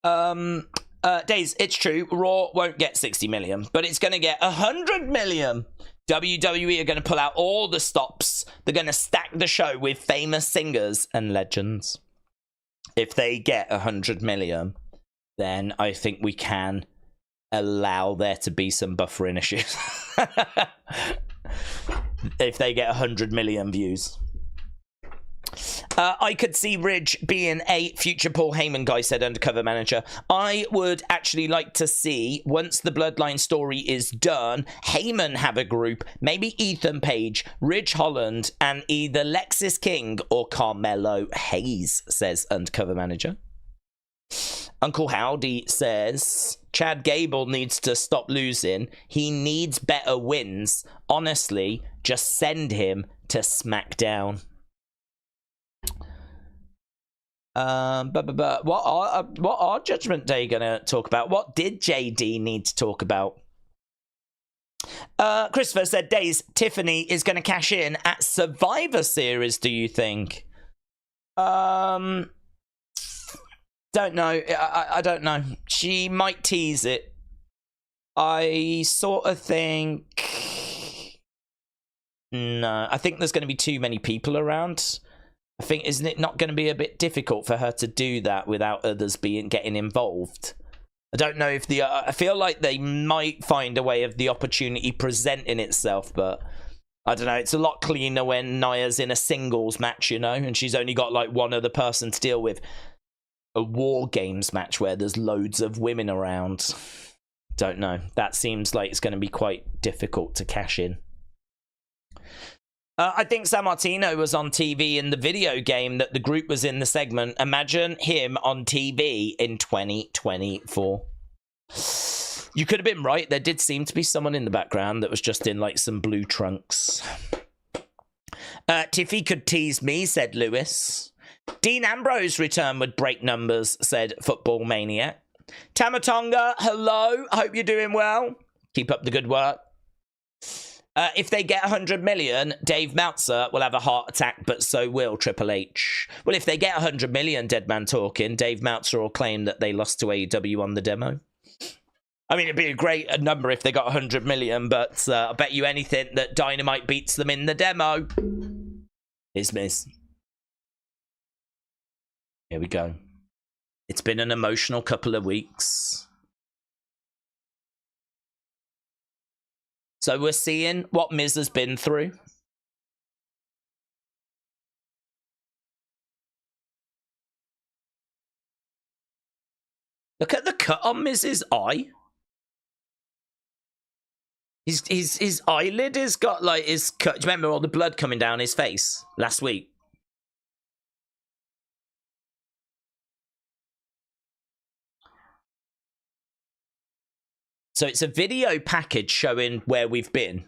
Daze, it's true. Raw won't get 60 million, but it's going to get 100 million. WWE are going to pull out all the stops. They're going to stack the show with famous singers and legends. If they get 100 million, then I think we can allow there to be some buffering issues. If they get 100 million views. I could see Ridge being a future Paul Heyman guy, said Undercover Manager. I would actually like to see, once the Bloodline story is done, Heyman have a group, maybe Ethan Page, Ridge Holland, and either Lexis King or Carmelo Hayes, says Undercover Manager. Uncle Howdy says, Chad Gable needs to stop losing. He needs better wins. Honestly, just send him to SmackDown. What are Judgment Day gonna talk about? What did JD need to talk about? Christopher said, Daze, Tiffany is gonna cash in at Survivor Series, do you think? Don't know. I don't know. She might tease it. I sort of think... No, I think there's going to be too many people around. I think, isn't it not going to be a bit difficult for her to do that without others getting involved? I don't know if I feel like they might find a way of the opportunity presenting itself, but I don't know. It's a lot cleaner when Nia's in a singles match, you know, and she's only got like one other person to deal with. A War Games match where there's loads of women around. Don't know. That seems like it's going to be quite difficult to cash in. I think San Martino was on TV in the video game that the group was in the segment. Imagine him on TV in 2024. You could have been right. There did seem to be someone in the background that was just in like some blue trunks. Tiffy could tease me, said Lewis. Dean Ambrose return would break numbers, said Football Maniac. Tamatonga, hello. Hope you're doing well. Keep up the good work. If they get 100 million, Dave Meltzer will have a heart attack, but so will Triple H. Well, if they get 100 million, Dead Man Talking, Dave Meltzer will claim that they lost to AEW on the demo. I mean, it'd be a great number if they got 100 million, but I bet you anything that Dynamite beats them in the demo. Is Miz. Here we go. It's been an emotional couple of weeks. So we're seeing what Miz has been through. Look at the cut on Miz's eye. His eyelid has got like his cut. Do you remember all the blood coming down his face last week? So it's a video package showing where we've been.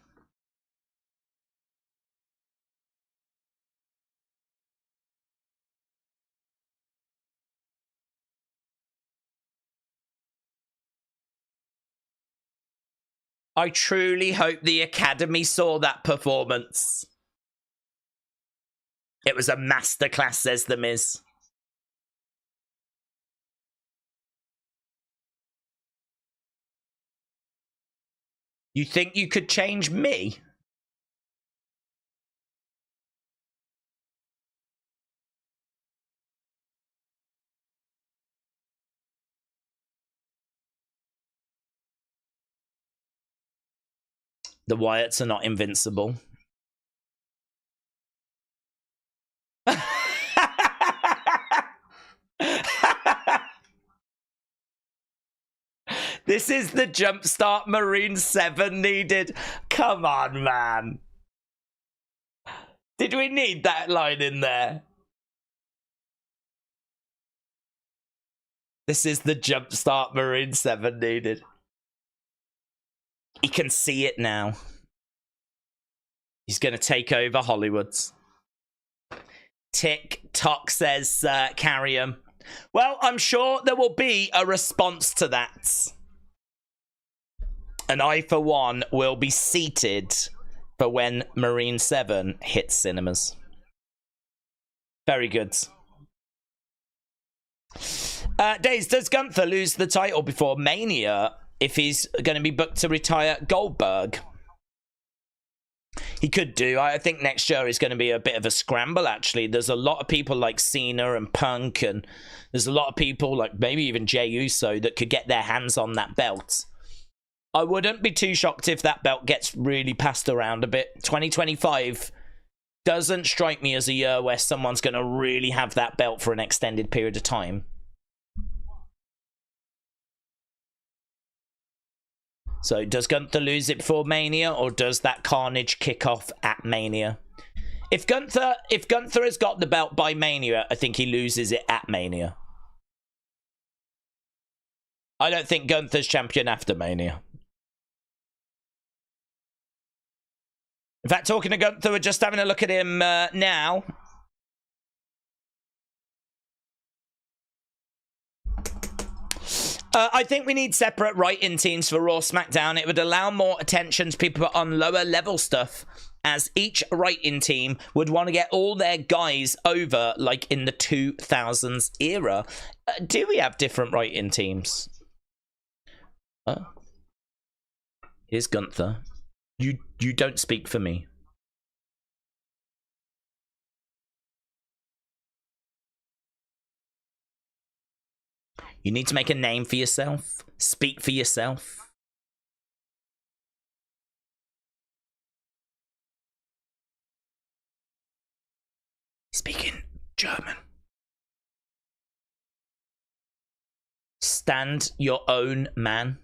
I truly hope the Academy saw that performance. It was a masterclass, says The Miz. You think you could change me? The Wyatts are not invincible. This is the Jumpstart Marine 7 needed. Come on, man. Did we need that line in there? This is the Jumpstart Marine 7 needed. He can see it now. He's going to take over Hollywood's. TikTok says, carry him. Well, I'm sure there will be a response to that. And I, for one, will be seated for when Marine 7 hits cinemas. Very good. Daze, does Gunther lose the title before Mania if he's going to be booked to retire Goldberg? He could do. I think next year is going to be a bit of a scramble, actually. There's a lot of people like Cena and Punk, and there's a lot of people like maybe even Jey Uso that could get their hands on that belt. I wouldn't be too shocked if that belt gets really passed around a bit. 2025 doesn't strike me as a year where someone's going to really have that belt for an extended period of time. So does Gunther lose it before Mania, or does that carnage kick off at Mania? If Gunther has got the belt by Mania, I think he loses it at Mania. I don't think Gunther's champion after Mania. In fact, talking to Gunther, we're just having a look at him now. I think we need separate writing teams for Raw SmackDown. It would allow more attention to people on lower level stuff, as each writing team would want to get all their guys over like in the 2000s era. Do we have different writing teams? Here's Gunther. You don't speak for me. You need to make a name for yourself. Speak for yourself. Speaking German. Stand your own man.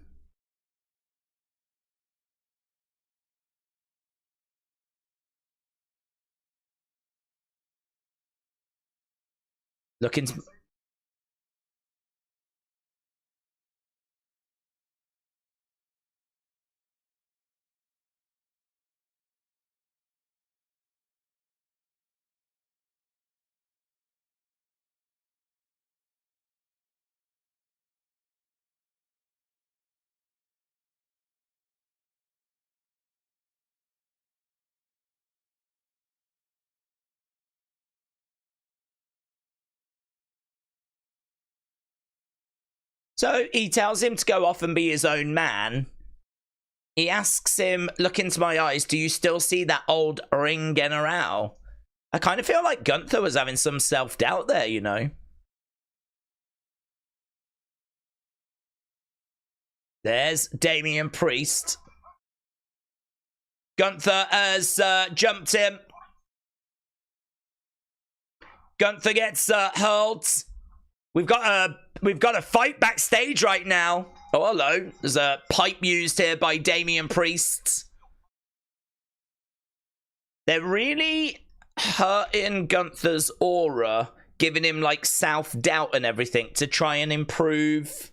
Look into... So he tells him to go off and be his own man. He asks him, look into my eyes, do you still see that old ring general? I kind of feel like Gunther was having some self-doubt there, you know. There's Damian Priest. Gunther has jumped him. Gunther gets hurled. We've got a fight backstage right now. Oh, hello. There's a pipe used here by Damian Priest. They're really hurting Gunther's aura, giving him like self-doubt and everything to try and improve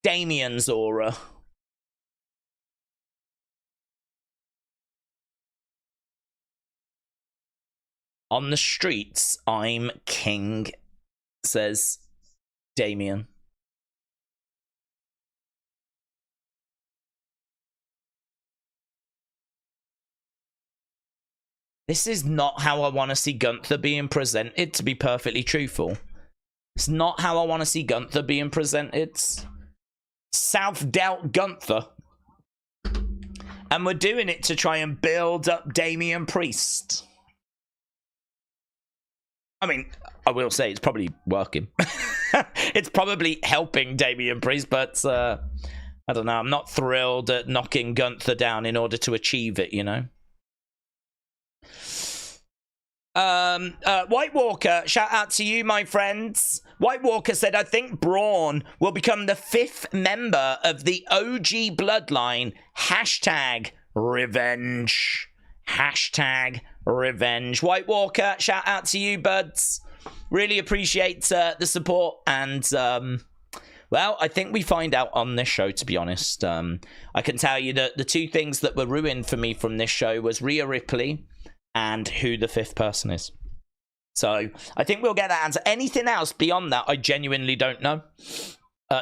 Damian's aura. On the streets, I'm king, says Damian. This is not how I want to see Gunther being presented, to be perfectly truthful. It's not how I want to see Gunther being presented. Self-doubt Gunther. And we're doing it to try and build up Damian Priest. I mean, I will say it's probably working. It's probably helping Damian Priest, but I don't know. I'm not thrilled at knocking Gunther down in order to achieve it, you know? White Walker, shout out to you, my friends. White Walker said, I think Braun will become the 5th member of the OG Bloodline. Hashtag revenge. Hashtag revenge. White Walker, shout out to you, buds. Really appreciate the support. And, well, I think we find out on this show, to be honest. I can tell you that the 2 things that were ruined for me from this show was Rhea Ripley and who the 5th person is. So I think we'll get that answer. Anything else beyond that, I genuinely don't know.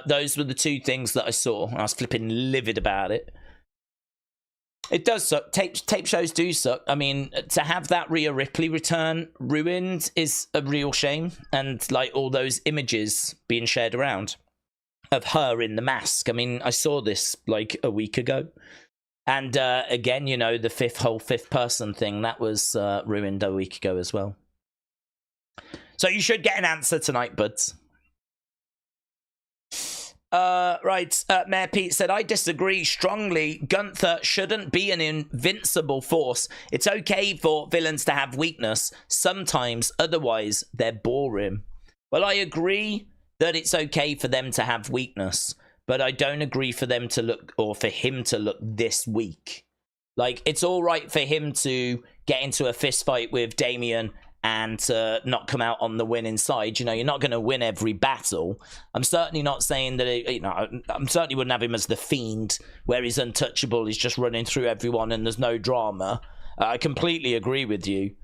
Those were the 2 things that I saw. I was flipping livid about it. It does suck. Tape shows do suck. I mean, to have that Rhea Ripley return ruined is a real shame. And like all those images being shared around of her in the mask. I mean, I saw this like a week ago. And again, you know, the whole 5th person thing, that was ruined a week ago as well. So you should get an answer tonight, buds. Right, Mayor Pete said, I disagree strongly. Gunther shouldn't be an invincible force. It's okay for villains to have weakness sometimes, otherwise they're boring. Well, I agree that it's okay for them to have weakness, but I don't agree for them to look, or for him to look this weak. Like, it's all right for him to get into a fist fight with Damian and to not come out on the winning side. You know, you're not going to win every battle. I'm certainly not saying that, you know, I certainly wouldn't have him as the Fiend, where he's untouchable, he's just running through everyone and there's no drama. I completely agree with you.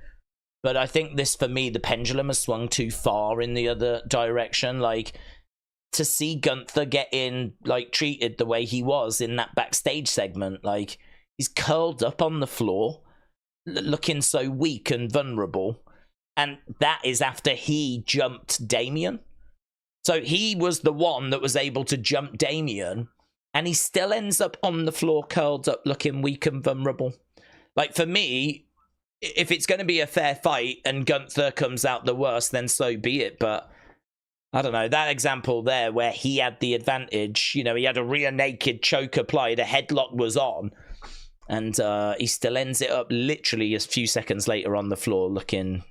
But I think this, for me, the pendulum has swung too far in the other direction. Like, to see Gunther getting, like, treated the way he was in that backstage segment, like, he's curled up on the floor, looking so weak and vulnerable. And that is after he jumped Damian. So he was the one that was able to jump Damian, and he still ends up on the floor curled up looking weak and vulnerable. Like, for me, if it's going to be a fair fight and Gunther comes out the worst, then so be it. But I don't know, that example there where he had the advantage, you know, he had a rear naked choke applied, a headlock was on, and he still ends it up literally a few seconds later on the floor looking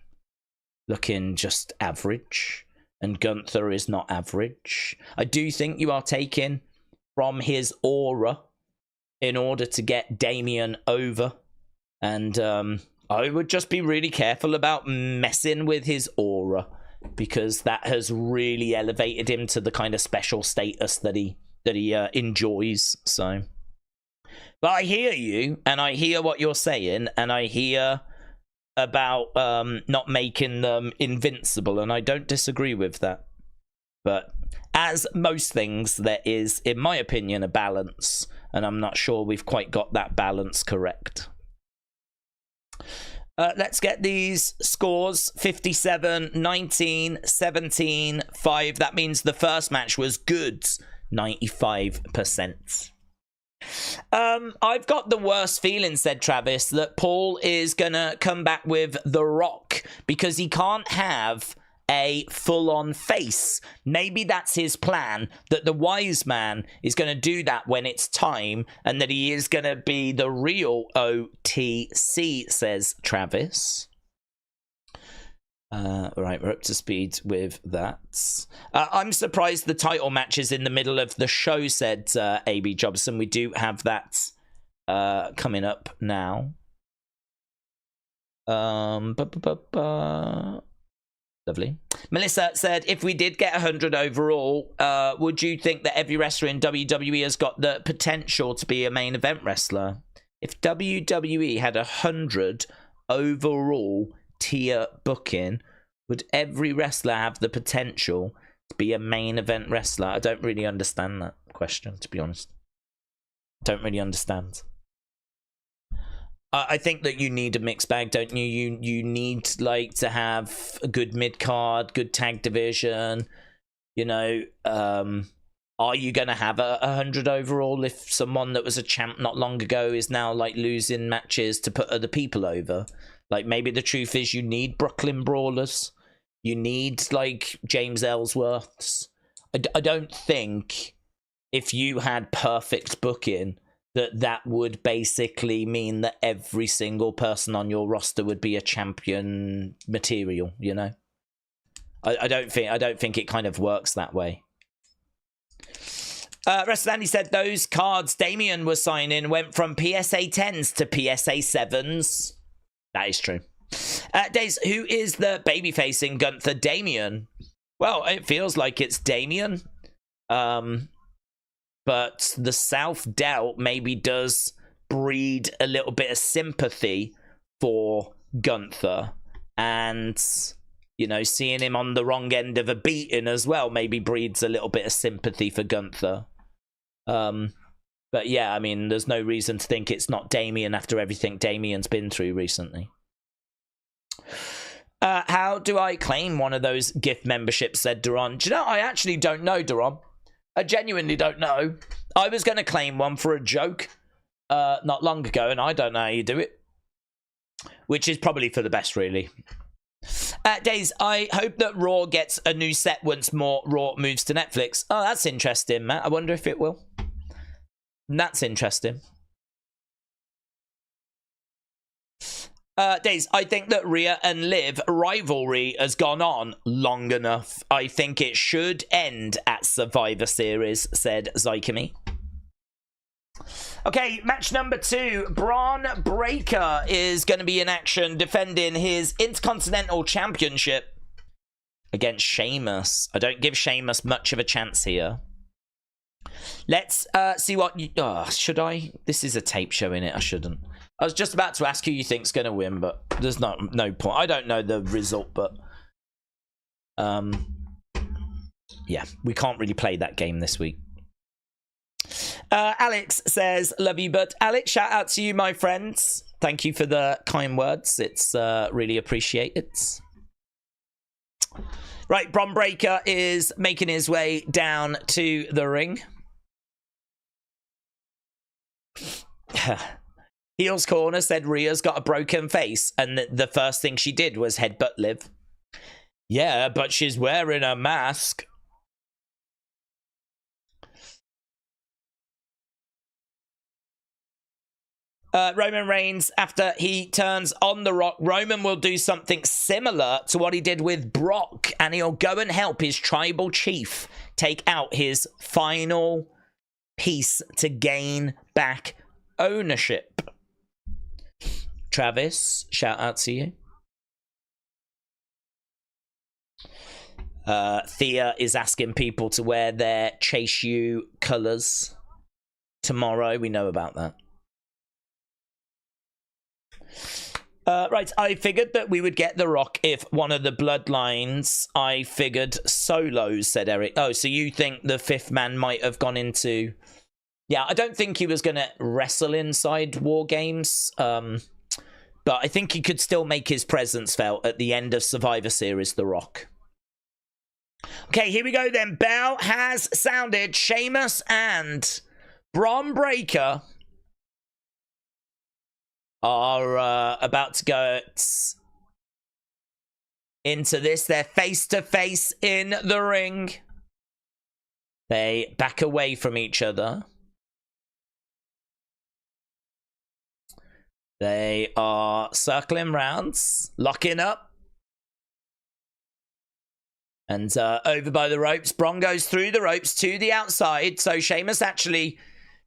just average. And Gunther is not average. I do think you are taking from his aura in order to get Damian over. And I would just be really careful about messing with his aura, because that has really elevated him to the kind of special status that he enjoys. So, but I hear you, and I hear what you're saying, and I hear about not making them invincible, and I don't disagree with that. But as most things, there is, in my opinion, a balance, and I'm not sure we've quite got that balance correct. Let's get these scores. 57, 19, 17, 5. That means the first match was good. 95%. I've got the worst feeling, said Travis, that Paul is gonna come back with The Rock because he can't have a full-on face. Maybe that's his plan, that the wise man is going to do that when it's time, and that he is going to be the real OTC, says Travis. Right, we're up to speed with that. I'm surprised the title match is in the middle of the show, said AB Jobson. We do have that coming up now. Lovely. Melissa said, if we did get 100 overall, would you think that every wrestler in WWE has got the potential to be a main event wrestler? If WWE had 100 overall tier booking, would every wrestler have the potential to be a main event wrestler? I don't really understand that question, to be honest. Don't really understand. I think that you need a mixed bag, don't you? You need, like, to have a good mid-card, good tag division. You know, are you going to have a 100 overall if someone that was a champ not long ago is now, like, losing matches to put other people over? Like, maybe the truth is you need Brooklyn Brawlers. You need, like, James Ellsworths. I don't think if you had perfect booking that would basically mean that every single person on your roster would be a champion material, you know? I don't think it kind of works that way. Andy said those cards Damien was signing went from PSA 10s to PSA 7s. That is true. Daze, who is the babyface in Gunther? Damien. Well, it feels like it's Damien. But the self-doubt maybe does breed a little bit of sympathy for Gunther. And, you know, seeing him on the wrong end of a beating as well maybe breeds a little bit of sympathy for Gunther. But yeah, I mean, there's no reason to think it's not Damien after everything Damien's been through recently. How do I claim one of those gift memberships, said Duran. Do you know, I actually don't know, Duran. I genuinely don't know. I was going to claim one for a joke not long ago, and I don't know how you do it. Which is probably for the best, really. Daze, I hope that Raw gets a new set once more Raw moves to Netflix. Oh, that's interesting, Matt. I wonder if it will. That's interesting. Daze, I think that Rhea and Liv rivalry has gone on long enough. I think it should end at Survivor Series, said Zycamy. Okay, match number 2. Bron Breakker is going to be in action defending his Intercontinental Championship against Sheamus. I don't give Sheamus much of a chance here. Let's see what... should I? This is a tape show, innit? I shouldn't. I was just about to ask who you think's going to win, but there's no point. I don't know the result, but... yeah, we can't really play that game this week. Alex says, love you, but Alex, shout out to you, my friends. Thank you for the kind words. It's really appreciated. Right, Bron Breakker is making his way down to the ring. Heel's Corner said Rhea's got a broken face, and the first thing she did was headbutt Liv. Yeah, but she's wearing a mask. Roman Reigns, after he turns on The Rock, Roman will do something similar to what he did with Brock, and he'll go and help his tribal chief take out his final piece to gain back ownership. Travis, shout out to you. Thea is asking people to wear their Chase U colours tomorrow. We know about that. Right, I figured that we would get The Rock if one of the bloodlines I figured solos, said Eric. Oh, so you think the fifth man might have gone into... Yeah, I don't think he was going to wrestle inside War Games. But But I think he could still make his presence felt at the end of Survivor Series, The Rock. Okay, here we go then. Bell has sounded. Sheamus and Bron Breakker are about to go into this. They're face-to-face in the ring. They back away from each other. They are circling rounds, locking up. And over by the ropes, Bron goes through the ropes to the outside. So Sheamus actually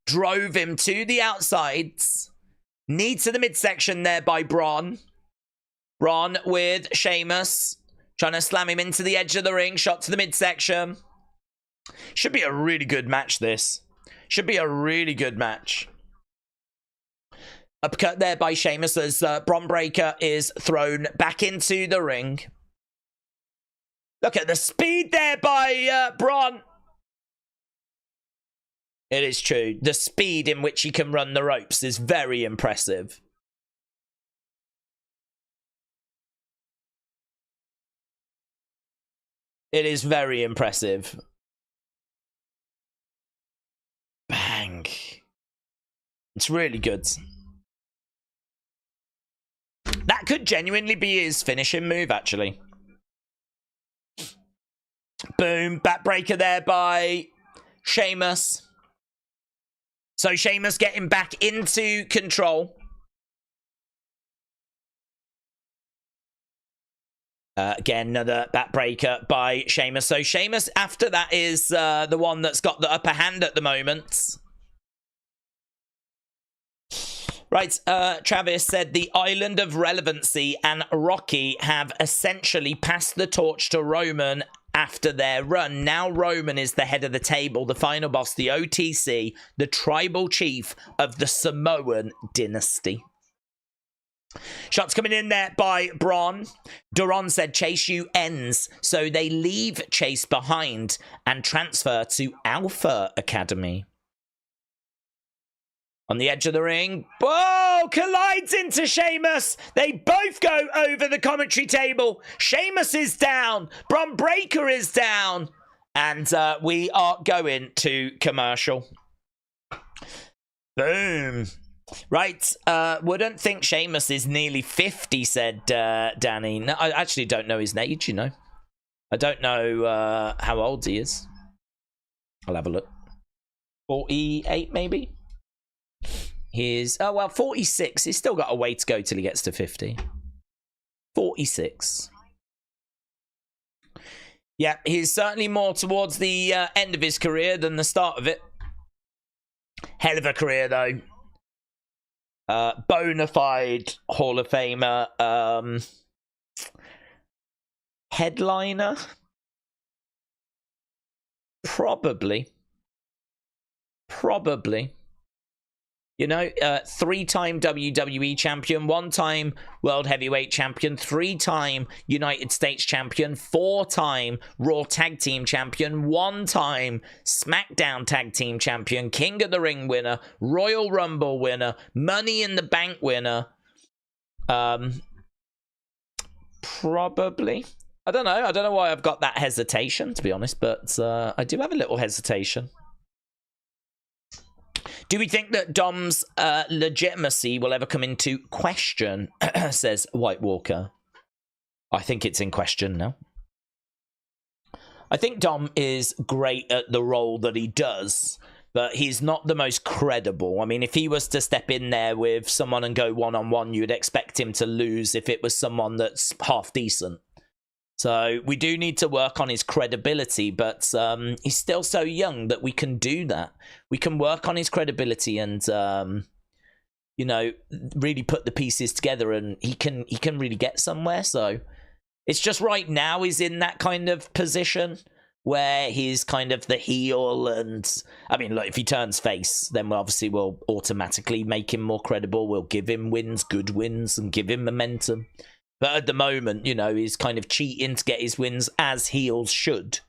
drove him to the outsides. Knee to the midsection there by Bron. Bron with Sheamus. Trying to slam him into the edge of the ring. Shot to the midsection. Should be a really good match, this. Should be a really good match. Uppercut there by Sheamus as Bron Breakker is thrown back into the ring. Look at the speed there by Bron. It is true. The speed in which he can run the ropes is very impressive. It is very impressive. Bang. It's really good. That could genuinely be his finishing move, actually. Boom. Backbreaker there by Sheamus. So Sheamus getting back into control. Again, another backbreaker by Sheamus. So Sheamus, after that, is the one that's got the upper hand at the moment. Right, Travis said the Island of Relevancy and Rocky have essentially passed the torch to Roman after their run. Now Roman is the head of the table, the final boss, the OTC, the tribal chief of the Samoan dynasty. Shots coming in there by Bron. Duron said Chase U ends, so they leave Chase behind and transfer to Alpha Academy. On the edge of the ring. Whoa! Collides into Sheamus. They both go over the commentary table. Sheamus is down. Bron Breakker is down. And we are going to commercial. Boom. Right. Wouldn't think Sheamus is nearly 50, said Danny. No, I actually don't know his age, you know. I don't know how old he is. I'll have a look. 48, maybe? He's, oh, well, 46. He's still got a way to go till he gets to 50. 46. Yeah, he's certainly more towards the end of his career than the start of it. Hell of a career, though. Bona fide Hall of Famer. Headliner? Probably. You know, 3-time WWE champion, 1-time World Heavyweight champion, 3-time United States champion, 4-time Raw Tag Team champion, 1-time SmackDown Tag Team champion, King of the Ring winner, Royal Rumble winner, Money in the Bank winner. Probably. I don't know why I've got that hesitation, to be honest, but I do have a little hesitation. Do we think that Dom's legitimacy will ever come into question, says White Walker. I think it's in question now. I think Dom is great at the role that he does, but he's not the most credible. I mean, if he was to step in there with someone and go one-on-one, you'd expect him to lose if it was someone that's half decent. So we do need to work on his credibility, but he's still so young that we can do that. We can work on his credibility and, you know, really put the pieces together, and he can really get somewhere. So it's just right now he's in that kind of position where he's kind of the heel, and I mean, look, if he turns face, then we'll automatically make him more credible. We'll give him wins, good wins, and give him momentum. But at the moment, you know, he's kind of cheating to get his wins, as heels should.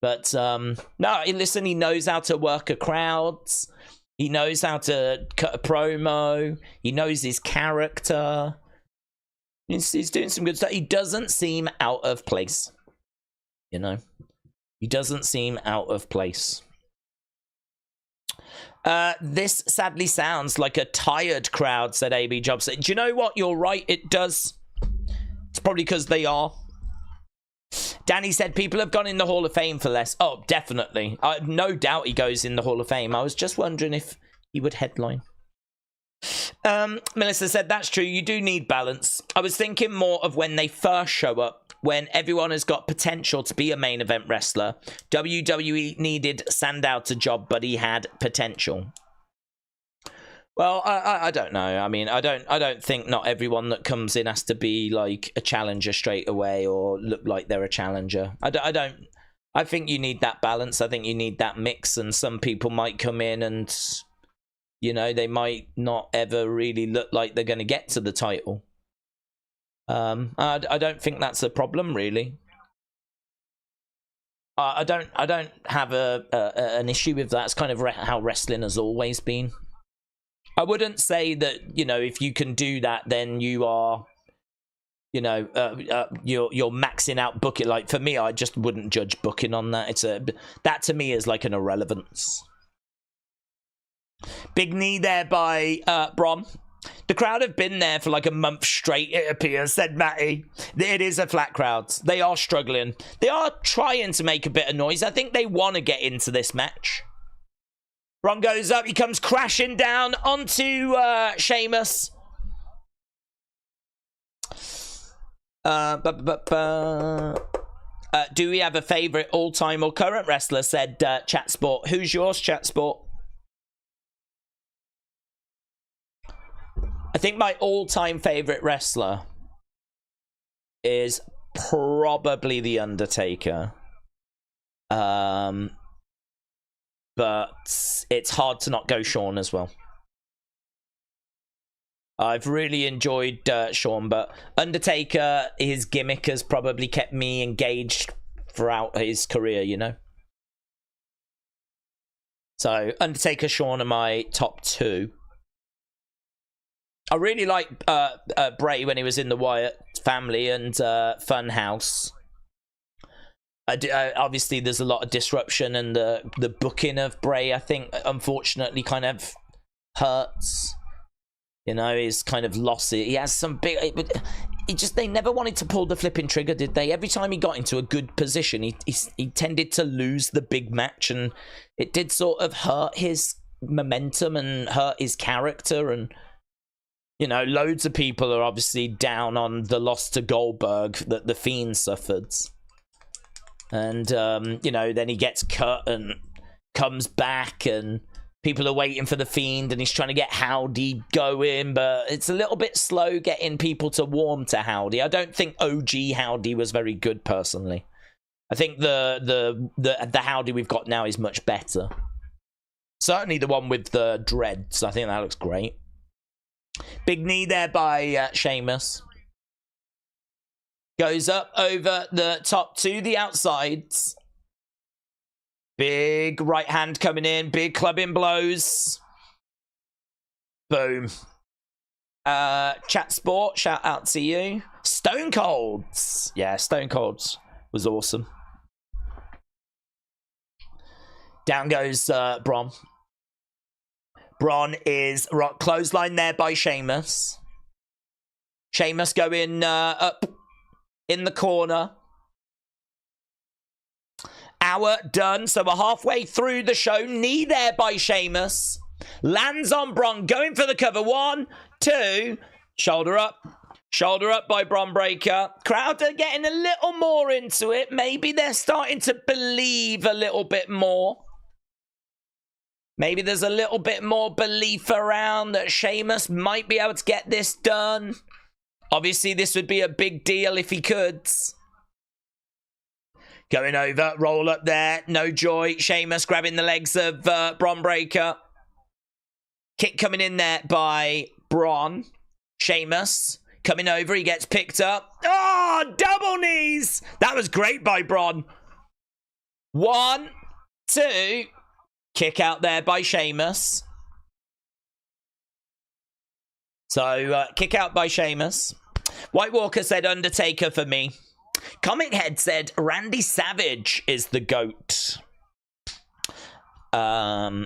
But, no, listen, he knows how to work a crowd. He knows how to cut a promo. He knows his character. He's doing some good stuff. He doesn't seem out of place. You know? He doesn't seem out of place. This sadly sounds like a tired crowd, said AB Jobson. Do you know what? You're right. It does. It's probably because they are. Danny said people have gone in the Hall of Fame for less. Oh, definitely. No doubt he goes in the Hall of Fame. I was just wondering if he would headline. Melissa said, that's true. You do need balance. I was thinking more of when they first show up, when everyone has got potential to be a main event wrestler. WWE needed Sandow to job, but he had potential. Well, I don't know. I mean, I don't think not everyone that comes in has to be like a challenger straight away or look like they're a challenger. I think you need that balance. I think you need that mix, and some people might come in and, you know, they might not ever really look like they're going to get to the title. I don't think that's a problem, really. I don't have an issue with that. It's kind of how wrestling has always been. I wouldn't say that, you know, if you can do that, then you are, you know, you're maxing out booking. Like, for me, I just wouldn't judge booking on that. That to me is like an irrelevance. Big knee there by Bron. The crowd have been there for like a month straight, it appears, said Matty. It is a flat crowd. They are struggling. They are trying to make a bit of noise. I think they want to get into this match. Bron goes up. He comes crashing down onto Sheamus. Do we have a favourite all-time or current wrestler, said Chat Sport. Who's yours, Chat Sport? I think my all-time favourite wrestler is probably The Undertaker. But it's hard to not go Shawn as well. I've really enjoyed Shawn, but Undertaker, his gimmick has probably kept me engaged throughout his career, you know? So, Undertaker, Shawn are my top two. I really like Bray when he was in the Wyatt family and Funhouse. Obviously, there's a lot of disruption, and the booking of Bray, I think, unfortunately, kind of hurts. You know, he's kind of lost it. He has some big... they never wanted to pull the flipping trigger, did they? Every time he got into a good position, he tended to lose the big match, and it did sort of hurt his momentum and hurt his character, and... You know, loads of people are obviously down on the loss to Goldberg that The Fiend suffered. And, you know, then he gets cut and comes back, and people are waiting for The Fiend, and he's trying to get Howdy going, but it's a little bit slow getting people to warm to Howdy. I don't think OG Howdy was very good, personally. I think the Howdy we've got now is much better. Certainly the one with the dreads. I think that looks great. Big knee there by Sheamus. Goes up over the top to the outsides. Big right hand coming in. Big clubbing blows. Boom. Chat Sport, shout out to you. Stone Colds. Yeah, Stone Colds was awesome. Down goes Bron. Bron is rock clothesline there by Sheamus. Sheamus going up in the corner. Hour done, so we're halfway through the show. Knee there by Sheamus. Lands on Bron, going for the cover. 1, 2. Shoulder up. Shoulder up by Bron Breakker. Crowd are getting a little more into it. Maybe they're starting to believe a little bit more. Maybe there's a little bit more belief around that Sheamus might be able to get this done. Obviously, this would be a big deal if he could. Going over, roll up there, no joy. Sheamus grabbing the legs of Bron Breakker. Kick coming in there by Bron. Sheamus coming over, he gets picked up. Oh, double knees! That was great by Bron. 1, 2... Kick out there by Sheamus. So, kick out by Sheamus. White Walker said Undertaker for me. Comic Head said Randy Savage is the GOAT. I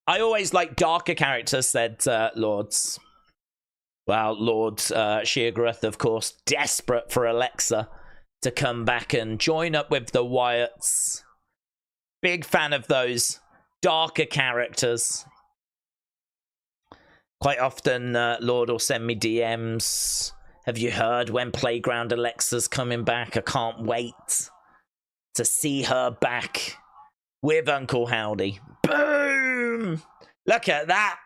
always like darker characters, said Lords. Well, Lord Sheargrath, of course, desperate for Alexa to come back and join up with the Wyatts. Big fan of those darker characters. Quite often, Lord will send me DMs. Have you heard when Playground Alexa's coming back? I can't wait to see her back with Uncle Howdy. Boom! Look at that.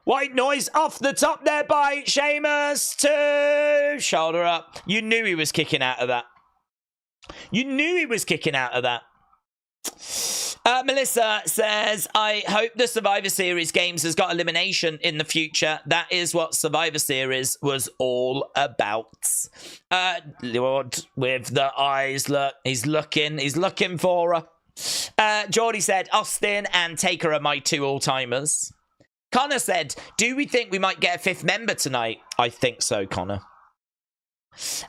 White noise off the top there by Sheamus to shoulder up. You knew he was kicking out of that. You knew he was kicking out of that. Melissa says, I hope the Survivor Series games has got elimination in the future. That is what Survivor Series was all about. Lord with the eyes, look, he's looking for her. Geordie said, Austin and Taker are my 2 all-timers. Connor said, do we think we might get a 5th member tonight? I think so, Connor.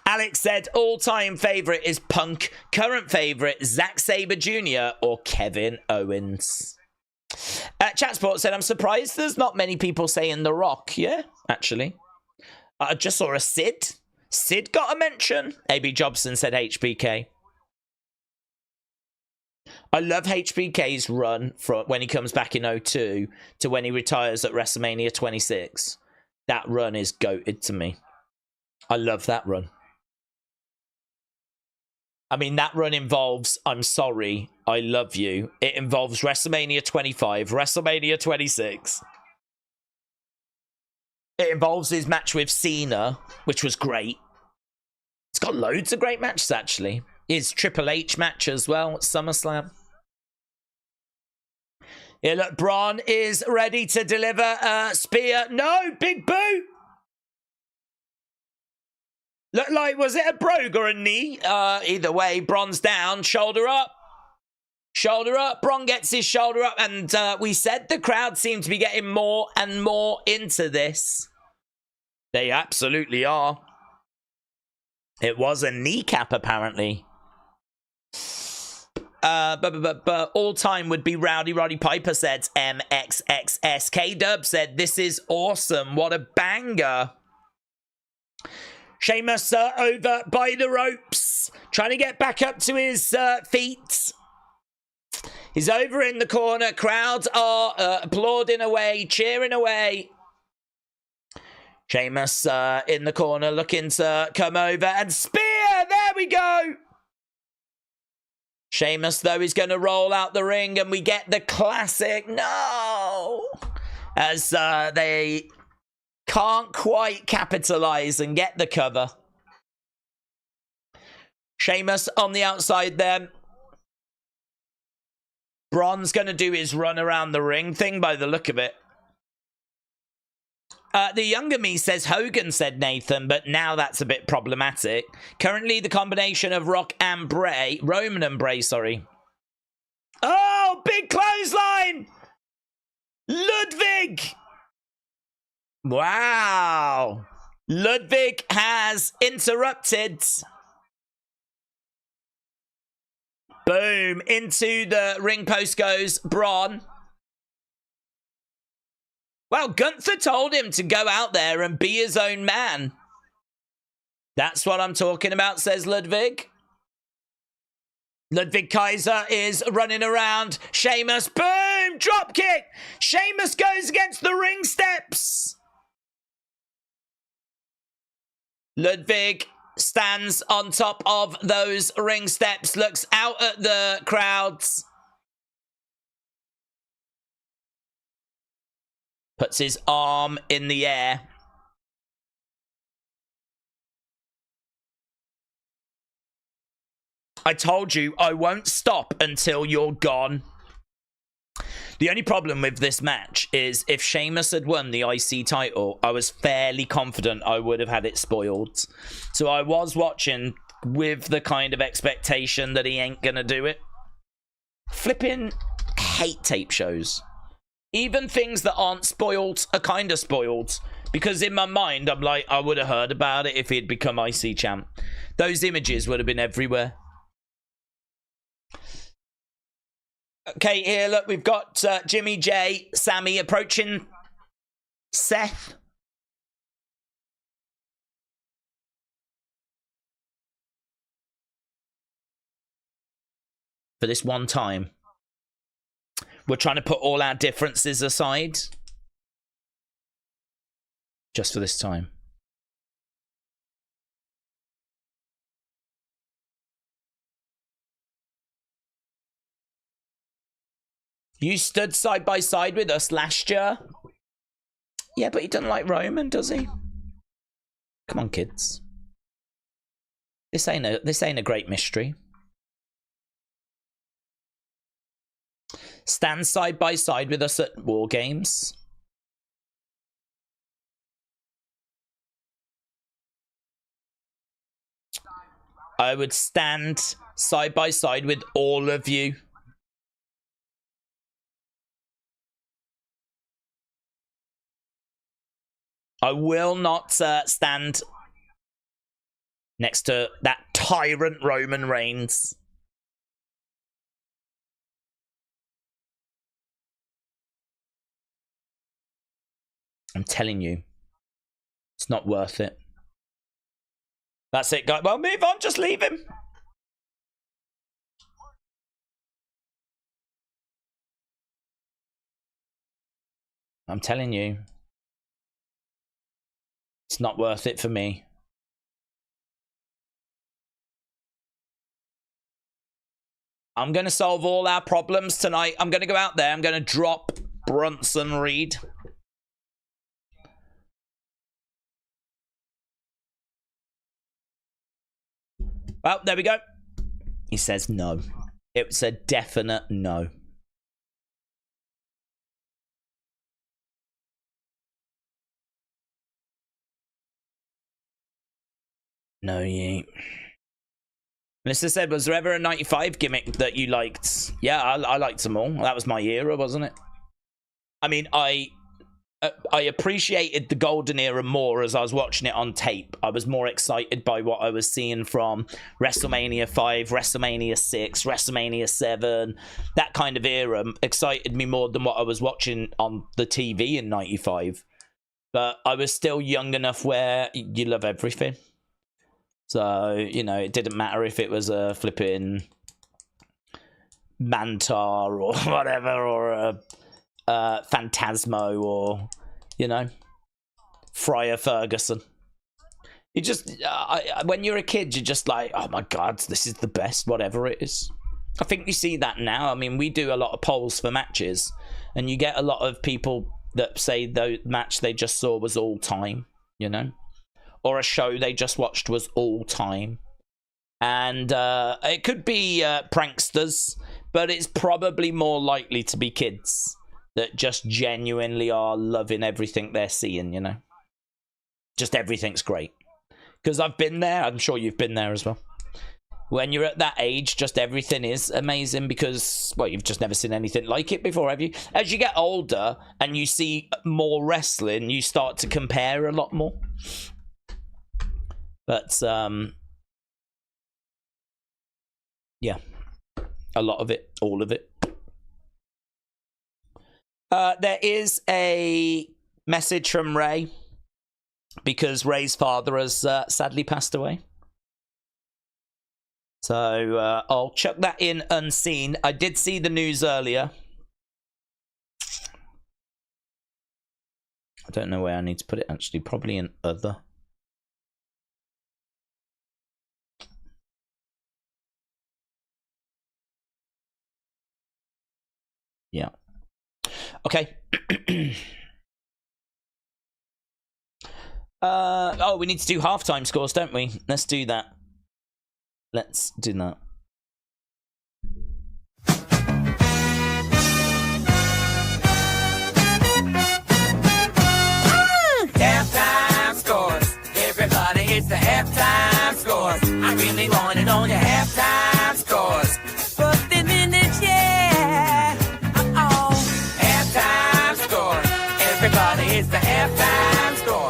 Alex said, all-time favourite is Punk. Current favourite, Zack Sabre Jr. or Kevin Owens. Chatsport said, I'm surprised there's not many people saying The Rock. Yeah, actually. I just saw a Sid. Sid got a mention. AB Jobson said HBK. I love HBK's run from when he comes back in 02 to when he retires at WrestleMania 26. That run is goated to me. I love that run. I mean, that run involves I'm sorry, I love you. It involves WrestleMania 25, WrestleMania 26. It involves his match with Cena, which was great. It's got loads of great matches, actually. His Triple H match as well at SummerSlam. Yeah, look, Bron is ready to deliver a spear. No, big boot. Looked like, was it a brogue or a knee? Either way, Bron's down. Shoulder up. Shoulder up. Bron gets his shoulder up. And we said the crowd seemed to be getting more and more into this. They absolutely are. It was a kneecap, apparently. But all time would be Rowdy Roddy Piper, said MXXS. K-Dub said, this is awesome. What a banger. Sheamus over by the ropes. Trying to get back up to his feet. He's over in the corner. Crowds are applauding away, cheering away. Sheamus in the corner looking to come over and spear. There we go. Sheamus, though, is going to roll out the ring and we get the classic. No. As they can't quite capitalize and get the cover. Sheamus on the outside there. Bron's going to do his run around the ring thing by the look of it. The younger me says Hogan, said Nathan, but now that's a bit problematic. Currently, the combination of Rock and Bray, Roman and Bray, sorry. Oh, big clothesline! Ludwig! Wow. Ludwig has interrupted. Boom. Into the ring post goes Bron. Well, Gunther told him to go out there and be his own man. That's what I'm talking about, says Ludwig. Ludwig Kaiser is running around. Sheamus, boom, drop kick. Sheamus goes against the ring steps. Ludwig stands on top of those ring steps, looks out at the crowds. Puts his arm in the air. I told you I won't stop until you're gone. The only problem with this match is if Sheamus had won the IC title, I was fairly confident I would have had it spoiled. So I was watching with the kind of expectation that he ain't gonna do it. Flipping hate tape shows. Even things that aren't spoiled are kind of spoiled Because in my mind, I'm like, I would have heard about it if he had become IC champ. Those images would have been everywhere. Okay, here, look, we've got Jimmy J, Sammy approaching Seth. For this one time. We're trying to put all our differences aside. Just for this time. You stood side by side with us last year. Yeah, but he doesn't like Roman, does he? Come on, kids. This ain't a great mystery. Stand side by side with us at War Games. I would stand side by side with all of you. I will not stand next to that tyrant Roman Reigns. I'm telling you, it's not worth it. That's it, guys. Well, move on. Just leave him. I'm telling you. It's not worth it for me. I'm going to solve all our problems tonight. I'm going to go out there. I'm going to drop Bronson Reed. Well, there we go. He says no. It's a definite no. No, you ain't. Melissa said, was there ever a 95 gimmick that you liked? Yeah, I liked them all. That was my era, wasn't it? I mean, I appreciated the golden era more as I was watching it on tape. I was more excited by what I was seeing from WrestleMania 5, WrestleMania 6, WrestleMania 7. That kind of era excited me more than what I was watching on the TV in 95. But I was still young enough where you love everything. So, you know, it didn't matter if it was a flipping Mantar or whatever, or a Phantasmo, or, you know, Friar Ferguson. You just, when you're a kid, you're just like, oh my God, this is the best, whatever it is. I think you see that now. I mean, we do a lot of polls for matches, and you get a lot of people that say the match they just saw was all time, you know? Or a show they just watched was all time. And it could be pranksters, but it's probably more likely to be kids that just genuinely are loving everything they're seeing, you know? Just everything's great. Because I've been there. I'm sure you've been there as well. When you're at that age, just everything is amazing because, well, you've just never seen anything like it before, have you? As you get older and you see more wrestling, you start to compare a lot more. But, yeah, a lot of it, all of it. There is a message from Ray, because Ray's father has sadly passed away. So I'll chuck that in unseen. I did see the news earlier. I don't know where I need to put it, actually. Probably in other. Yeah. Okay. Oh, we need to do halftime scores, don't we? Let's do that. Let's do that. Halftime scores. Everybody, it's the halftime scores. I really want it on your halftime scores. 40 minutes, yeah. Halftime scores. Everybody, it's the halftime scores.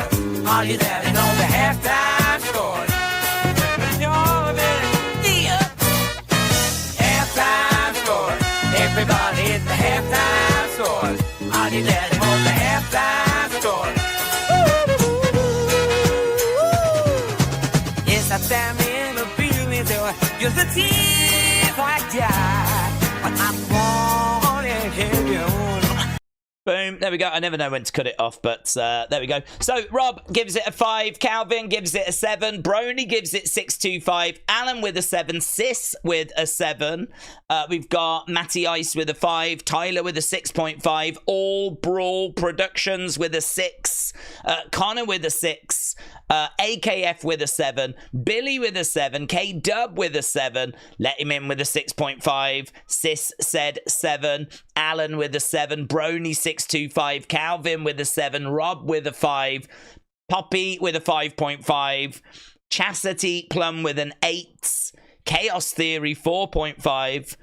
Everybody let him on the halftime score. Yes, I stand in a feeling so you're the team like that. But I'm wanting him. Boom. There we go. I never know when to cut it off, but there we go. So, Rob gives it a 5. Calvin gives it a 7. Brony gives it 625. Alan with a 7. Sis with a 7. We've got Matty Ice with a 5. Tyler with a 6.5. All Brawl Productions with a 6. Connor with a 6. AKF with a 7. Billy with a 7. K-Dub with a 7. Let him in with a 6.5. Sis said 7. Alan with a 7. Brony 625. Calvin with a 7. Rob with a 5. Poppy with a 5.5. Chastity Plum with an 8. Chaos Theory 4.5.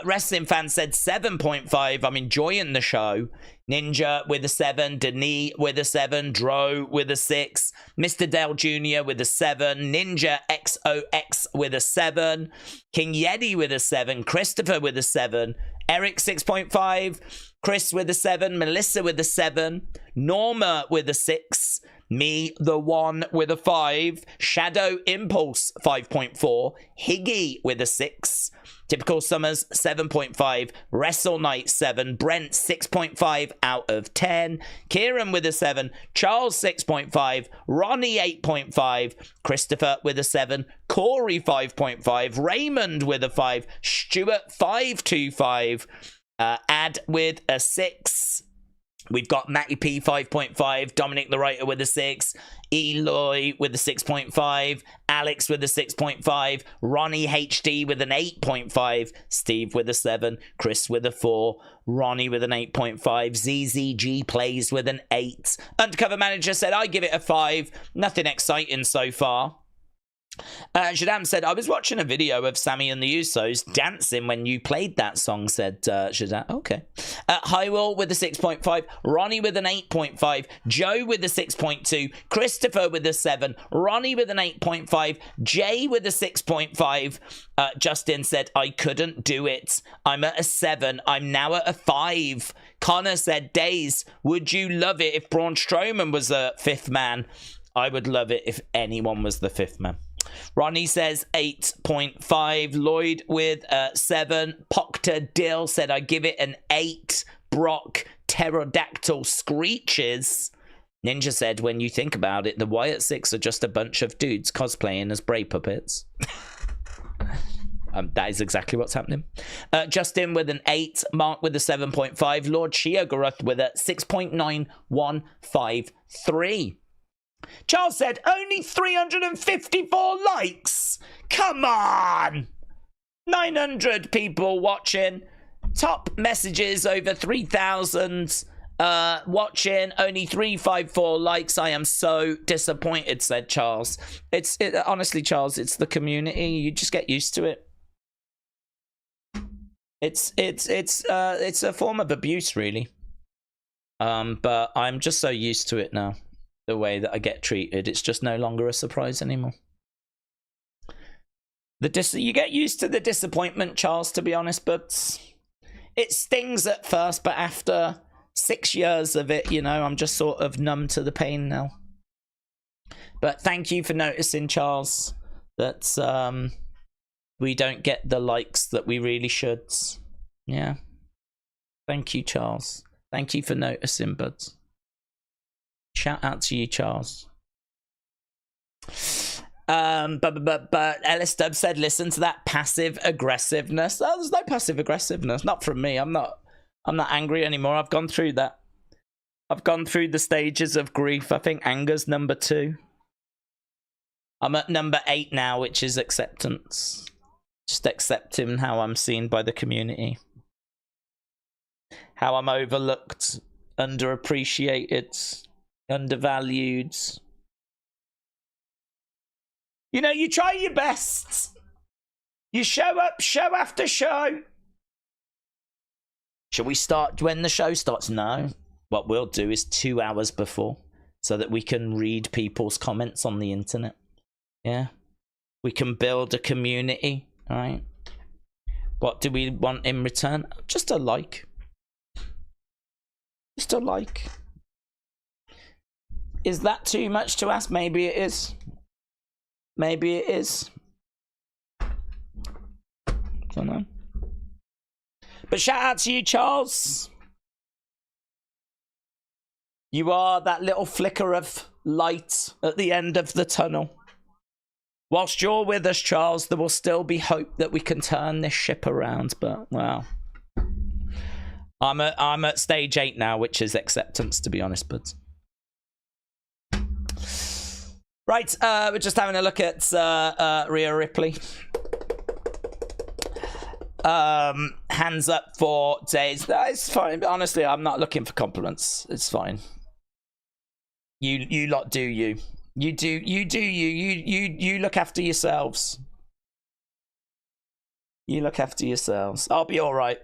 Wrestling Fan said 7.5. I'm enjoying the show. Ninja with a 7. Denis with a 7. Dro with a 6. Mr. Dale Jr. with a 7. Ninja XOX with a 7. King Yeti with a 7. Christopher with a 7. Eric 6.5. Chris with a 7. Melissa with a 7. Norma with a 6. Me, the 1 with a 5. Shadow Impulse 5.4. Higgy with a 6. Typical Summers 7.5. Wrestle Night 7. Brent 6.5 out of 10. Kieran with a 7. Charles 6.5. Ronnie 8.5. Christopher with a 7. Corey 5.5. Raymond with a 5. Stuart 525. Ad with a 6. We've got Matty P 5.5, Dominik the Writer with a 6, Eloy with a 6.5, Alex with a 6.5, Ronnie HD with an 8.5, Steve with a 7, Chris with a 4, Ronnie with an 8.5, ZZG Plays with an 8. Undercover Manager said, I give it a 5. Nothing exciting so far. Shadam said, I was watching a video of Sammy and the Usos dancing when you played that song, said Shadam. Okay. Hyrule with a 6.5. Ronnie with an 8.5. Joe with a 6.2. Christopher with a 7. Ronnie with an 8.5. Jay with a 6.5. Justin said, I couldn't do it. I'm at a 7. I'm now at a 5. Connor said, Daze, would you love it if Braun Strowman was the 5th man? I would love it if anyone was the 5th man. Ronnie says 8.5. Lloyd with 7. Pocta Dill said, I give it an 8. Brock Pterodactyl Screeches. Ninja said, when you think about it, the Wyatt 6 are just a bunch of dudes cosplaying as Bray puppets. That is exactly what's happening. Justin with an 8. Mark with a 7.5. Lord Shiogarath with a 6.9153. Charles said, only 354 likes. Come on. 900 people watching. Top messages over 3,000 watching. Only 354 likes. I am so disappointed, said Charles. Honestly, Charles, it's the community. You just get used to it. It's a form of abuse, really. But I'm just so used to it now. The way that I get treated, it's just no longer a surprise anymore. You get used to the disappointment, Charles, to be honest, but it stings at first, but after 6 years of it, you know, I'm just sort of numb to the pain now. But thank you for noticing, Charles, that we don't get the likes that we really should. Yeah. Thank you, Charles. Thank you for noticing, buds. Shout out to you, Charles. But Ellis Stubb said, listen to that passive aggressiveness. Oh, there's no passive aggressiveness. Not from me. I'm not angry anymore. I've gone through that. I've gone through the stages of grief. I think anger's number 2. I'm at number 8 now, which is acceptance. Just accepting how I'm seen by the community. How I'm overlooked, underappreciated, undervalued. You know, you try your best. You show up show after show. Shall we start when the show starts? No. What we'll do is 2 hours before, so that we can read people's comments on the internet. Yeah. We can build a community, all right? What do we want in return? Just a like. Still like. Is that too much to ask? Maybe it is. Maybe it is. Don't know. But shout out to you, Charles. You are that little flicker of light at the end of the tunnel. Whilst you're with us, Charles, there will still be hope that we can turn this ship around. But, well, I'm at stage 8 now, which is acceptance, to be honest, buds. Right, we're just having a look at Rhea Ripley. Hands up for Daze. It's fine. Honestly, I'm not looking for compliments. It's fine. You lot do you. You look after yourselves. You look after yourselves. I'll be all right.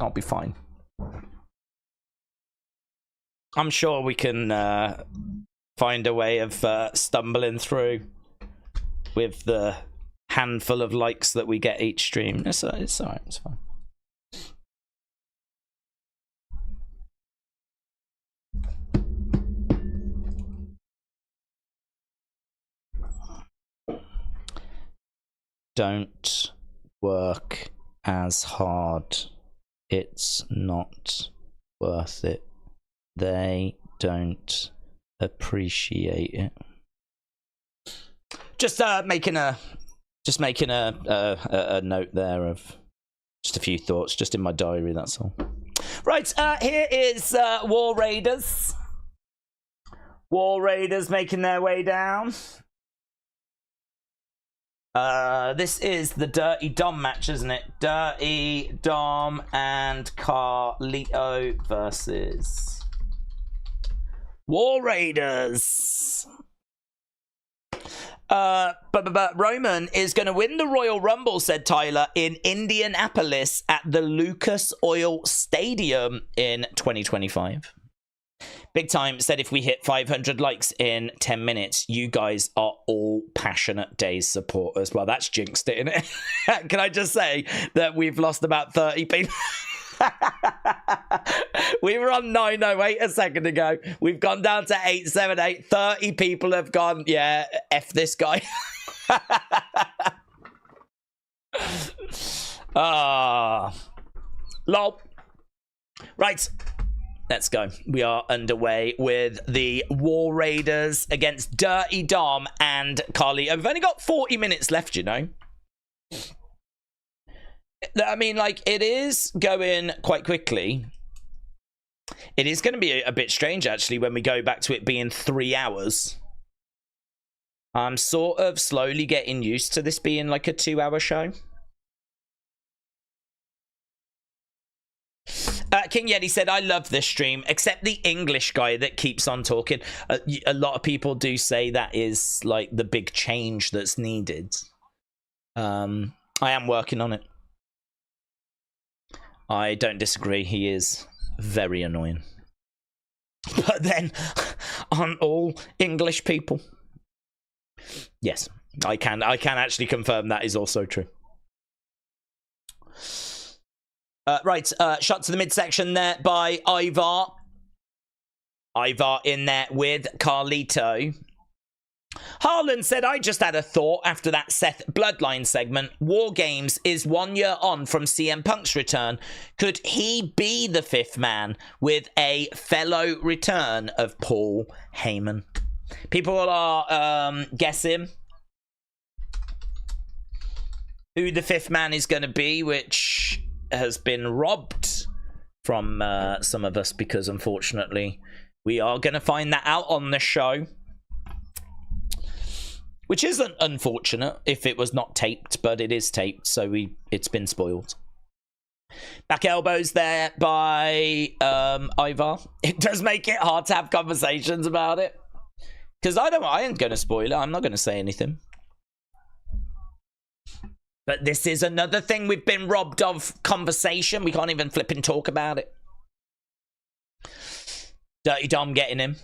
I'll be fine. I'm sure we can find a way of stumbling through with the handful of likes that we get each stream. It's all right. It's fine. Don't work as hard. It's not worth it. They don't appreciate it. Just making a note there of just a few thoughts, just in my diary. That's all. Right, here is War Raiders. War Raiders making their way down. This is the Dirty Dom match, isn't it? Dirty Dom and Carlito versus War Raiders. But Roman is going to win the Royal Rumble, said Tyler, in Indianapolis at the Lucas Oil Stadium in 2025. Big Time said if we hit 500 likes in 10 minutes, you guys are all passionate Daze supporters. Well, that's jinxed it, isn't it? Can I just say that we've lost about 30 people? We were on 908 a second ago. We've gone down to 878. 30 people have gone, yeah, F this guy. Lol. Right. Let's go. We are underway with the War Raiders against Dirty Dom and Carly. We've only got 40 minutes left, you know. I mean, like, it is going quite quickly. It is going to be a bit strange, actually, when we go back to it being 3 hours. I'm sort of slowly getting used to this being like a 2-hour show. King Yeti said, I love this stream, except the English guy that keeps on talking. A lot of people do say that is like the big change that's needed. I am working on it. I don't disagree. He is very annoying. But then, aren't all English people? Yes, I can actually confirm that is also true. Right, shot to the midsection there by Ivar. Ivar in there with Carlito. Harlan said, I just had a thought after that Seth Bloodline segment. War Games is 1 year on from CM Punk's return. Could he be the fifth man with a fellow return of Paul Heyman? People are guessing who the fifth man is going to be, which has been robbed from some of us because, unfortunately, we are going to find that out on the show. Which isn't unfortunate if it was not taped, but it is taped, so it's been spoiled. Back elbows there by Ivar. It does make it hard to have conversations about it. Because I ain't going to spoil it. I'm not going to say anything. But this is another thing we've been robbed of conversation. We can't even flip and talk about it. Dirty Dom getting him.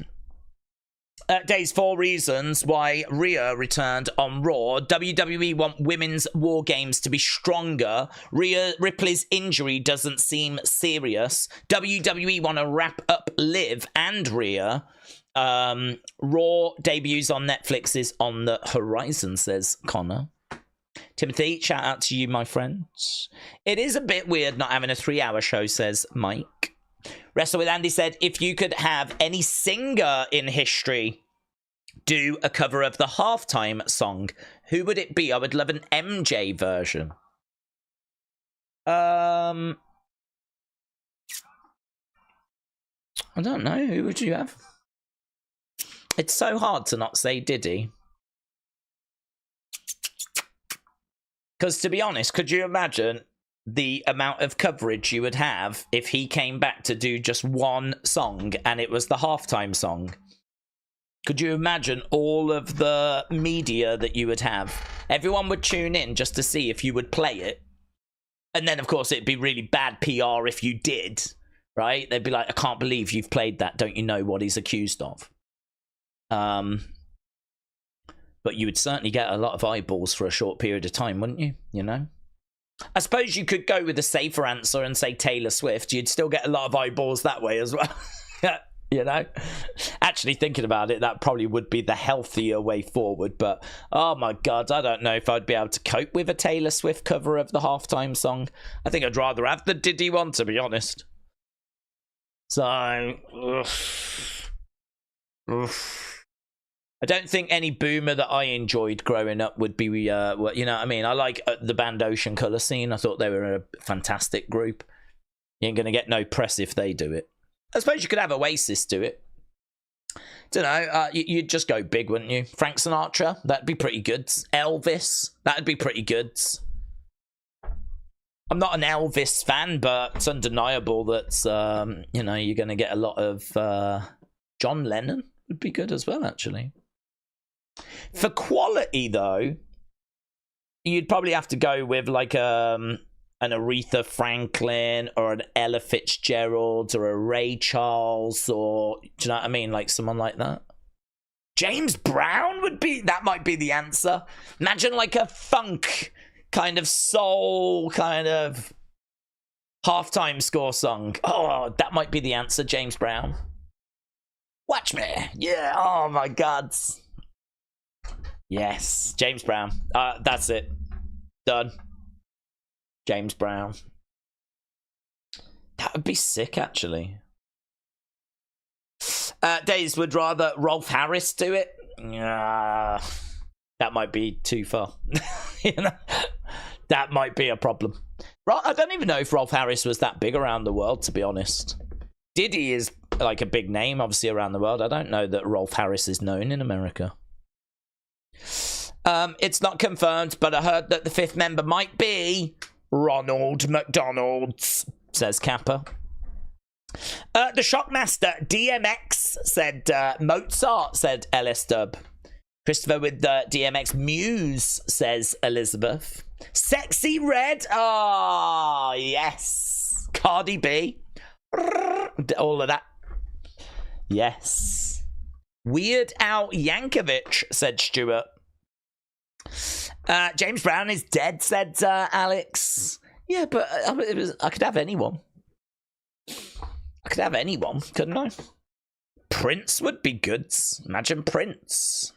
Days 4 reasons why Rhea returned on Raw. WWE want women's war games to be stronger. Rhea Ripley's injury doesn't seem serious. WWE want to wrap up Liv and Rhea. Raw debuts on Netflix is on the horizon, says Connor. Timothy, shout out to you, my friends. It is a bit weird not having a 3-hour show, says Mike. Wrestle with Andy said, if you could have any singer in history do a cover of the halftime song, who would it be? I would love an MJ version. I don't know. Who would you have? It's so hard to not say Diddy. Because to be honest, could you imagine the amount of coverage you would have if he came back to do just one song and it was the halftime song? Could you imagine all of the media that you would have? Everyone would tune in just to see if you would play it. And then, of course, it'd be really bad PR if you did, right? They'd be like, I can't believe you've played that. Don't you know what he's accused of? But you would certainly get a lot of eyeballs for a short period of time, wouldn't you? You know? I suppose you could go with a safer answer and say Taylor Swift. You'd still get a lot of eyeballs that way as well. You know? Actually, thinking about it, that probably would be the healthier way forward. But, oh my God, I don't know if I'd be able to cope with a Taylor Swift cover of the halftime song. I think I'd rather have the Diddy one, to be honest. So, I don't think any boomer that I enjoyed growing up would be, you know what I mean? I like the band Ocean Colour Scene. I thought they were a fantastic group. You ain't going to get no press if they do it. I suppose you could have Oasis do it. Don't know. You'd just go big, wouldn't you? Frank Sinatra, that'd be pretty good. Elvis, that'd be pretty good. I'm not an Elvis fan, but it's undeniable that, you know, you're going to get a lot of John Lennon. Would be good as well, actually. For quality, though, you'd probably have to go with like an Aretha Franklin or an Ella Fitzgerald or a Ray Charles, or do you know what I mean? Like someone like that. James Brown that might be the answer. Imagine like a funk kind of soul kind of halftime score song. Oh, that might be the answer, James Brown. Watch me. Yeah. Oh my God. Yes. James Brown. That's it. Done. James Brown. That would be sick, actually. Daze would rather Rolf Harris do it. That might be too far. You know? That might be a problem. I don't even know if Rolf Harris was that big around the world, to be honest. Diddy is like a big name, obviously, around the world. I don't know that Rolf Harris is known in America. It's not confirmed, but I heard that the fifth member might be Ronald McDonald's, says Kappa. The Shockmaster DMX said Mozart, said LS Dub. Christopher with the DMX Muse, says Elizabeth. Sexy Red, oh yes. Cardi B, all of that. Yes. Weird Al Yankovic, said Stuart. James Brown is dead, said Alex. Yeah, but I could have anyone. I could have anyone, couldn't I? Prince would be good. Imagine Prince.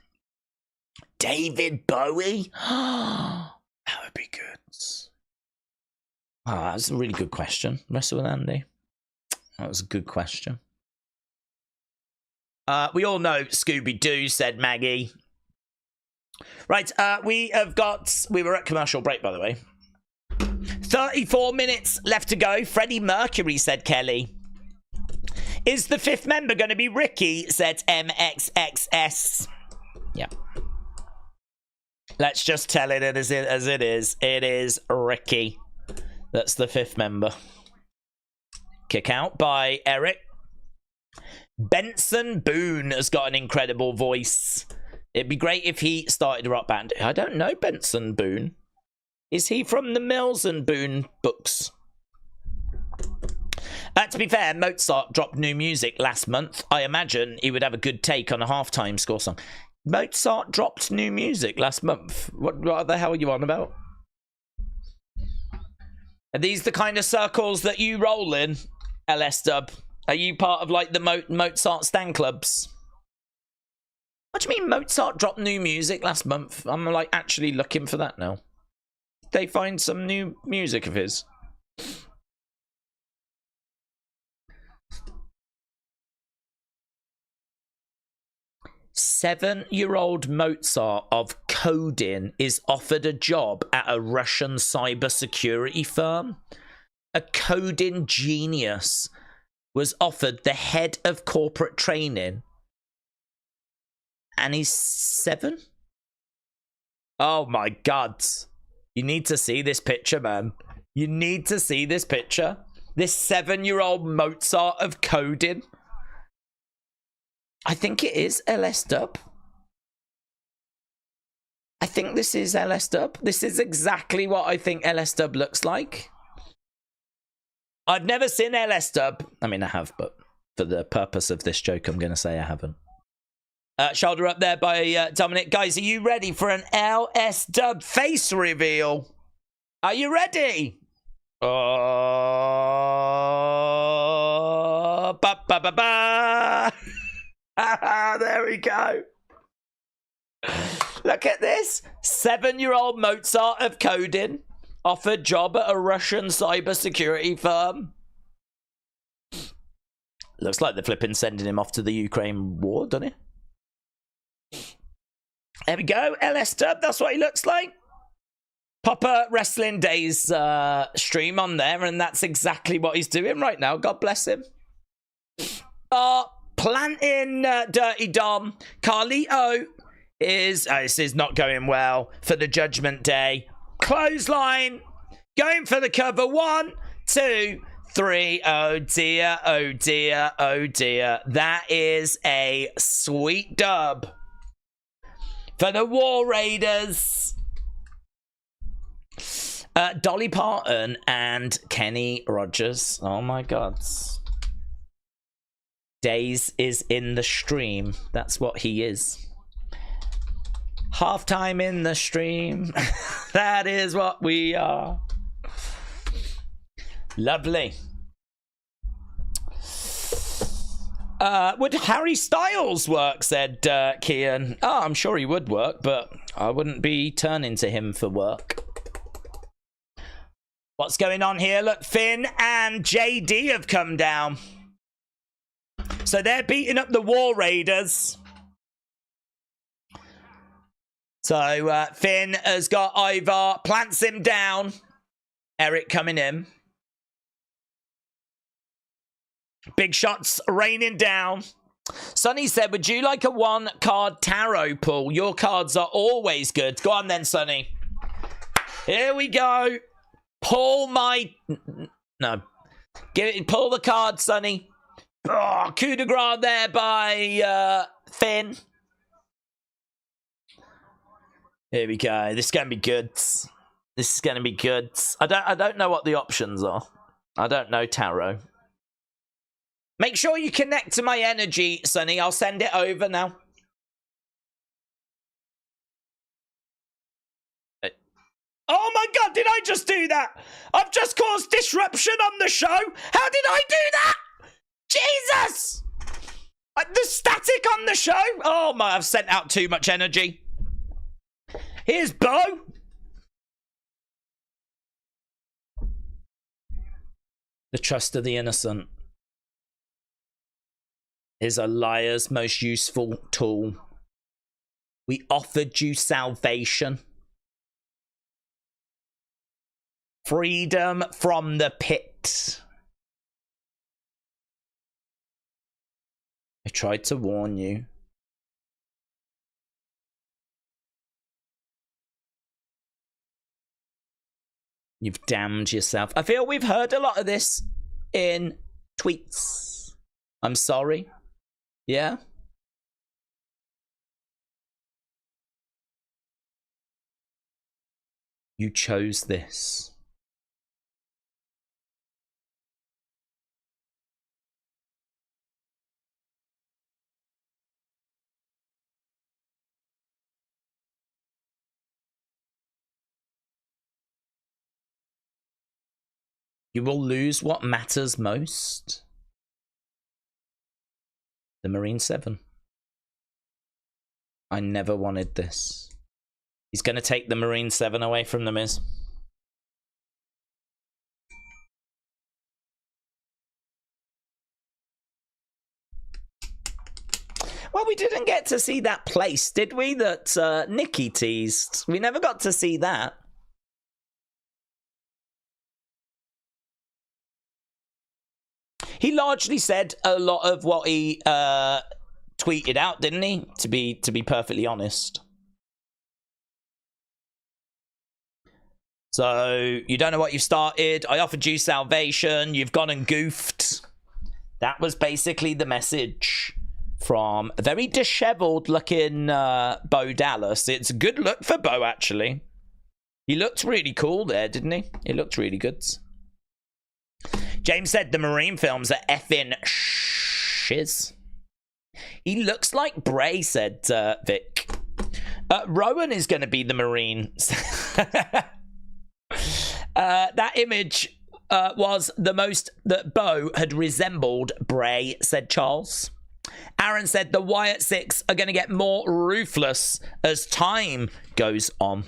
David Bowie. That would be good. Oh, that's a really good question. Wrestle with Andy. That was a good question. We all know Scooby-Doo, said Maggie. Right, we were at commercial break, by the way. 34 minutes left to go. Freddie Mercury, said Kelly. Is the fifth member going to be Ricky, said MXXS. Yeah. Let's just tell it as it is. It is Ricky. That's the fifth member. Kick out by Eric. Benson Boone has got an incredible voice. It'd be great if he started a rock band. I don't know Benson Boone. Is he from the Mills and Boone books? To be fair, Mozart dropped new music last month. I imagine he would have a good take on a halftime score song. Mozart dropped new music last month. What the hell are you on about? Are these the kind of circles that you roll in, LS Dub? Are you part of like the Mozart stan clubs? What do you mean Mozart dropped new music last month? I'm like actually looking for that now. They find some new music of his. 7-year-old Mozart of coding is offered a job at a Russian cybersecurity firm. A coding genius was offered the head of corporate training. And he's 7? Oh my God. You need to see this picture, man. You need to see this picture. This 7-year-old Mozart of coding. I think it is LS Dub. I think this is LS Dub. This is exactly what I think LS Dub looks like. I've never seen LS Dub. I mean, I have, but for the purpose of this joke, I'm going to say I haven't. Shoulder up there by Dominik. Guys, are you ready for an LS Dub face reveal? Are you ready? Oh, ba ba ba ba. There we go. Look at this. 7-year-old Mozart of coding offered job at a Russian cybersecurity firm. Looks like they're flipping sending him off to the Ukraine war, doesn't it? There we go. LS Dub, that's what he looks like. Pop a Wrestling Daze stream on there, and that's exactly what he's doing right now. God bless him. Planting Dirty Dom. Carlito is... this is not going well for the Judgment Day. Clothesline. Going for the cover. 1, 2, 3. Oh dear, oh dear, oh dear. That is a sweet dub for the War Raiders. Dolly Parton and Kenny Rogers. Oh my God. Daze is in the stream. That's what he is. Halftime in the stream. That is what we are. Lovely. Would Harry Styles work, said Kian. Oh, I'm sure he would work, but I wouldn't be turning to him for work. What's going on here? Look, Finn and JD have come down. So they're beating up the War Raiders. So Finn has got Ivar, plants him down. Eric coming in. Big shots raining down. Sonny said, would you like a 1-card tarot pull? Your cards are always good. Go on then, Sonny. Here we go. Pull my... No. Pull the card, Sonny. Oh, coup de grace there by Finn. Here we go. This is going to be good. This is going to be good. I don't know what the options are. I don't know tarot. Make sure you connect to my energy, Sonny. I'll send it over now. Oh my God, did I just do that? I've just caused disruption on the show. How did I do that? Jesus! The static on the show. Oh my, I've sent out too much energy. Here's Bo. The trust of the innocent is a liar's most useful tool. We offered you salvation. Freedom from the pit. I tried to warn you. You've damned yourself. I feel we've heard a lot of this in tweets. I'm sorry. Yeah? You chose this. You will lose what matters most. The Marine 7. I never wanted this. He's going to take the Marine 7 away from The Miz. Well, we didn't get to see that place, did we? That Nikki teased. We never got to see that. He largely said a lot of what he tweeted out, didn't he? To be perfectly honest. So, you don't know what you've started. I offered you salvation. You've gone and goofed. That was basically the message from a very disheveled looking Bo Dallas. It's a good look for Bo, actually. He looked really cool there, didn't he? He looked really good. James said the Marine films are effing shiz. He looks like Bray, said Vic. Rowan is going to be the Marine. That image was the most that Bo had resembled Bray, said Charles. Aaron said the Wyatt Six are going to get more ruthless as time goes on.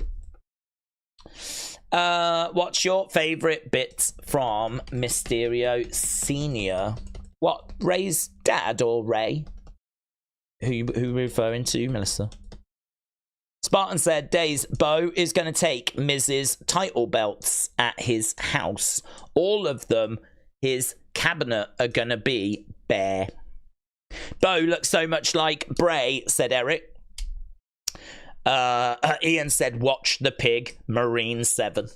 What's your favourite bit from Mysterio Senior? What, Ray's dad or Ray? Who are you referring to, Melissa? Spartan said, Daze, Bo is going to take Miz's title belts at his house. All of them, his cabinet, are going to be bare. Bo looks so much like Bray, said Eric. Ian said, watch the pig, Marine 7.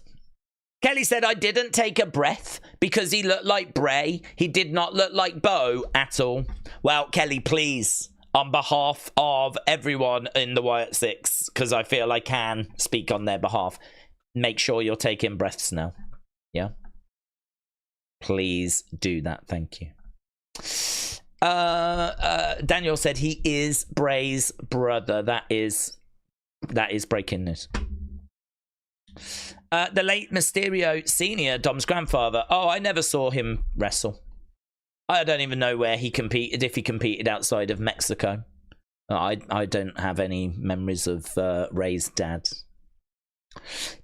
Kelly said, I didn't take a breath because he looked like Bray. He did not look like Bo at all. Well, Kelly, please, on behalf of everyone in the Wyatt Six, because I feel I can speak on their behalf, make sure you're taking breaths now. Yeah? Please do that. Thank you. Daniel said he is Bray's brother. That is breaking news. The late Mysterio Senior, Dom's grandfather. Oh, I never saw him wrestle. I don't even know where he competed, if he competed outside of Mexico. I don't have any memories of Ray's dad.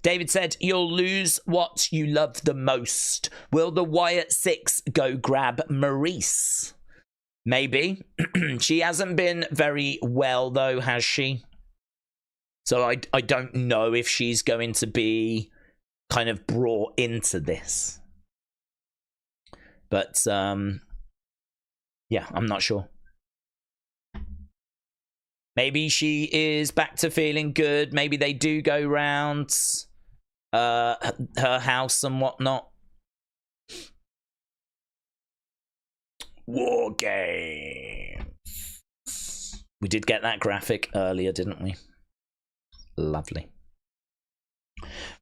David said, you'll lose what you love the most. Will the Wyatt Six go grab Maurice? Maybe. She hasn't been very well, though, has she? So I don't know if she's going to be kind of brought into this. But, yeah, I'm not sure. Maybe she is back to feeling good. Maybe they do go round her house and whatnot. War game. We did get that graphic earlier, didn't we? Lovely.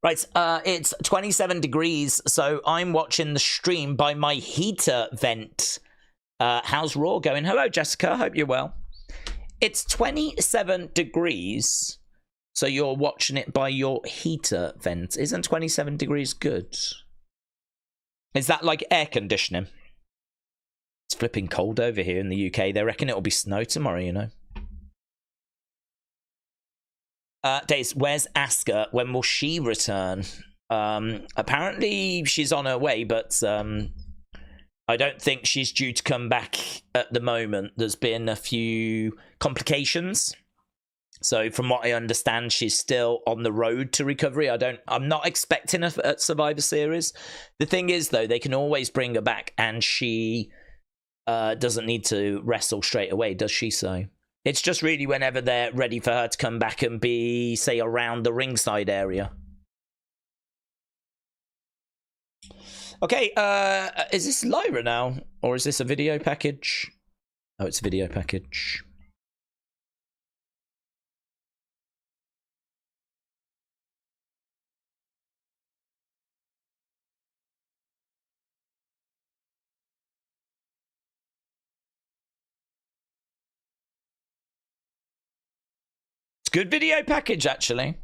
Right, it's 27 degrees, so I'm watching the stream by my heater vent. How's Raw going? Hello, Jessica. Hope you're well. It's 27 degrees, so you're watching it by your heater vent. Isn't 27 degrees good? Is that like air conditioning? It's flipping cold over here in the UK. They reckon it'll be snow tomorrow, you know. Daze, where's Asuka? When will she return? Apparently she's on her way, but I don't think she's due to come back at the moment. There's been a few complications. So from what I understand, she's still on the road to recovery. I'm not expecting her at Survivor Series. The thing is, though, they can always bring her back, and she doesn't need to wrestle straight away, does she? So it's just really whenever they're ready for her to come back and be, say, around the ringside area. Okay, is this Lyra now? Or is this a video package? Oh, it's a video package. It's a good video package, actually.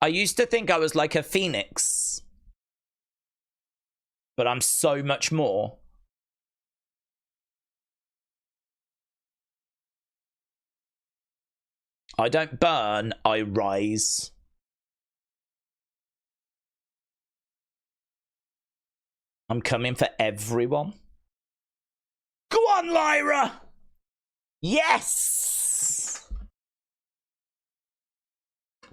I used to think I was like a phoenix, but I'm so much more. I don't burn, I rise. I'm coming for everyone. Go on, Lyra! Yes!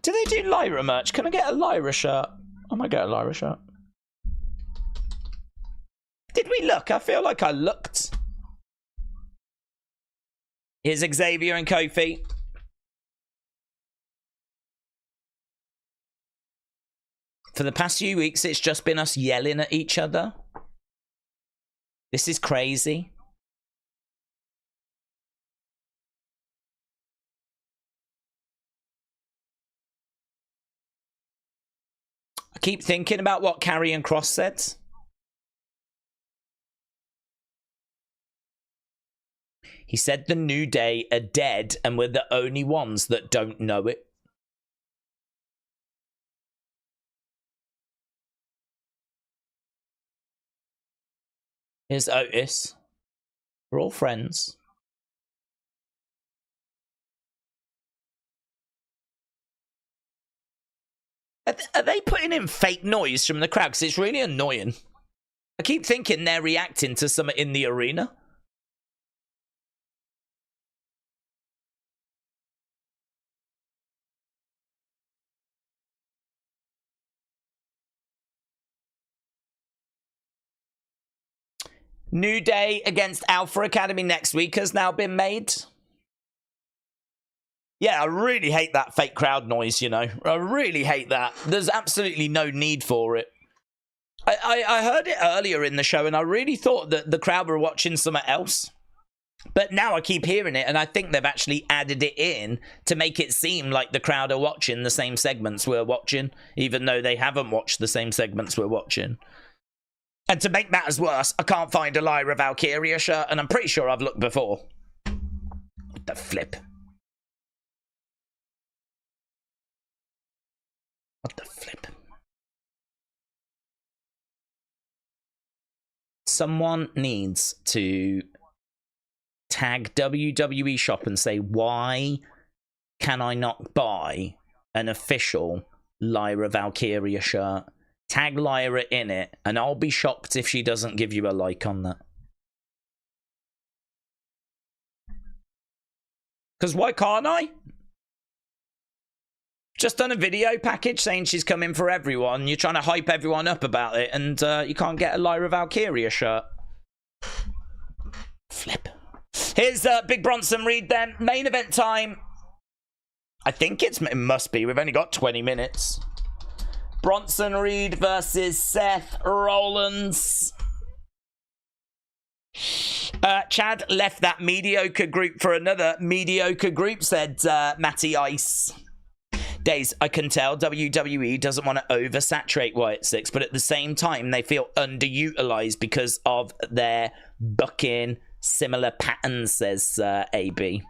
Do they do Lyra merch? Can I get a Lyra shirt? I might get a Lyra shirt. Did we look? I feel like I looked. Here's Xavier and Kofi. For the past few weeks, it's just been us yelling at each other. This is crazy. I keep thinking about what Karrion Kross said. He said the New Day are dead and we're the only ones that don't know it. Here's Otis. We're all friends. Are they putting in fake noise from the crowd? Because it's really annoying. I keep thinking they're reacting to something in the arena. New Day against Alpha Academy next week has now been made. Yeah, I really hate that fake crowd noise, you know. I really hate that. There's absolutely no need for it. I heard it earlier in the show, and I really thought that the crowd were watching something else. But now I keep hearing it, and I think they've actually added it in to make it seem like the crowd are watching the same segments we're watching, even though they haven't watched the same segments we're watching. And to make matters worse, I can't find a Lyra Valkyria shirt, and I'm pretty sure I've looked before. What the flip? What the flip? Someone needs to tag WWE Shop and say, why can I not buy an official Lyra Valkyria shirt? Tag Lyra in it, and I'll be shocked if she doesn't give you a like on that. Because why can't I? Just done a video package saying she's coming for everyone. You're trying to hype everyone up about it, and you can't get a Lyra Valkyria shirt. Flip. Here's Big Bronson Reed then. Main event time. I think it must be. We've only got 20 minutes. Bronson Reed versus Seth Rollins. Chad left that mediocre group for another mediocre group, said Matty Ice. Daze, I can tell WWE doesn't want to oversaturate Wyatt 6, but at the same time, they feel underutilized because of their bucking similar patterns, says AB.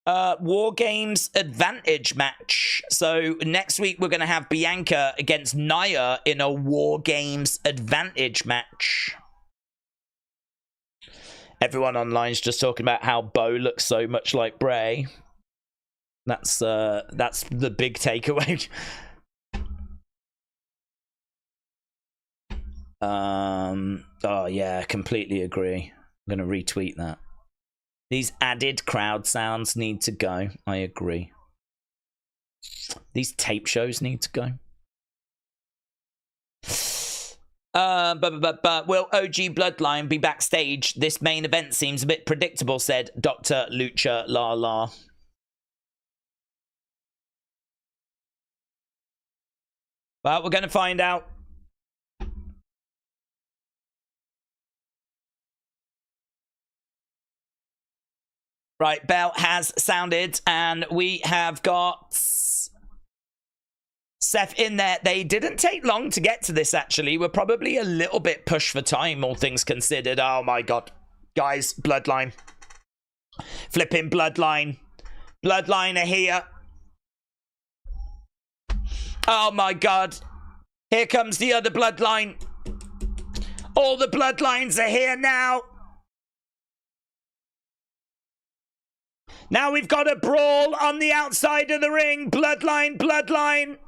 War Games Advantage match. So next week we're going to have Bianca against Nile in a War Games Advantage match. Everyone online's just talking about how Bo looks so much like Bray. That's the big takeaway. Oh yeah, completely agree. I'm going to retweet that. These added crowd sounds need to go. I agree. These tape shows need to go. But will OG Bloodline be backstage? This main event seems a bit predictable, said Dr. Lucha Lala. Well, we're going to find out. Right, bell has sounded, and we have got Seth in there. They didn't take long to get to this, actually. We're probably a little bit pushed for time, all things considered. Oh, my God. Guys, Bloodline. Flipping Bloodline. Bloodline are here. Oh my god. Here comes the other bloodline. All the bloodlines are here now. Now we've got a brawl on the outside of the ring. Bloodline, bloodline.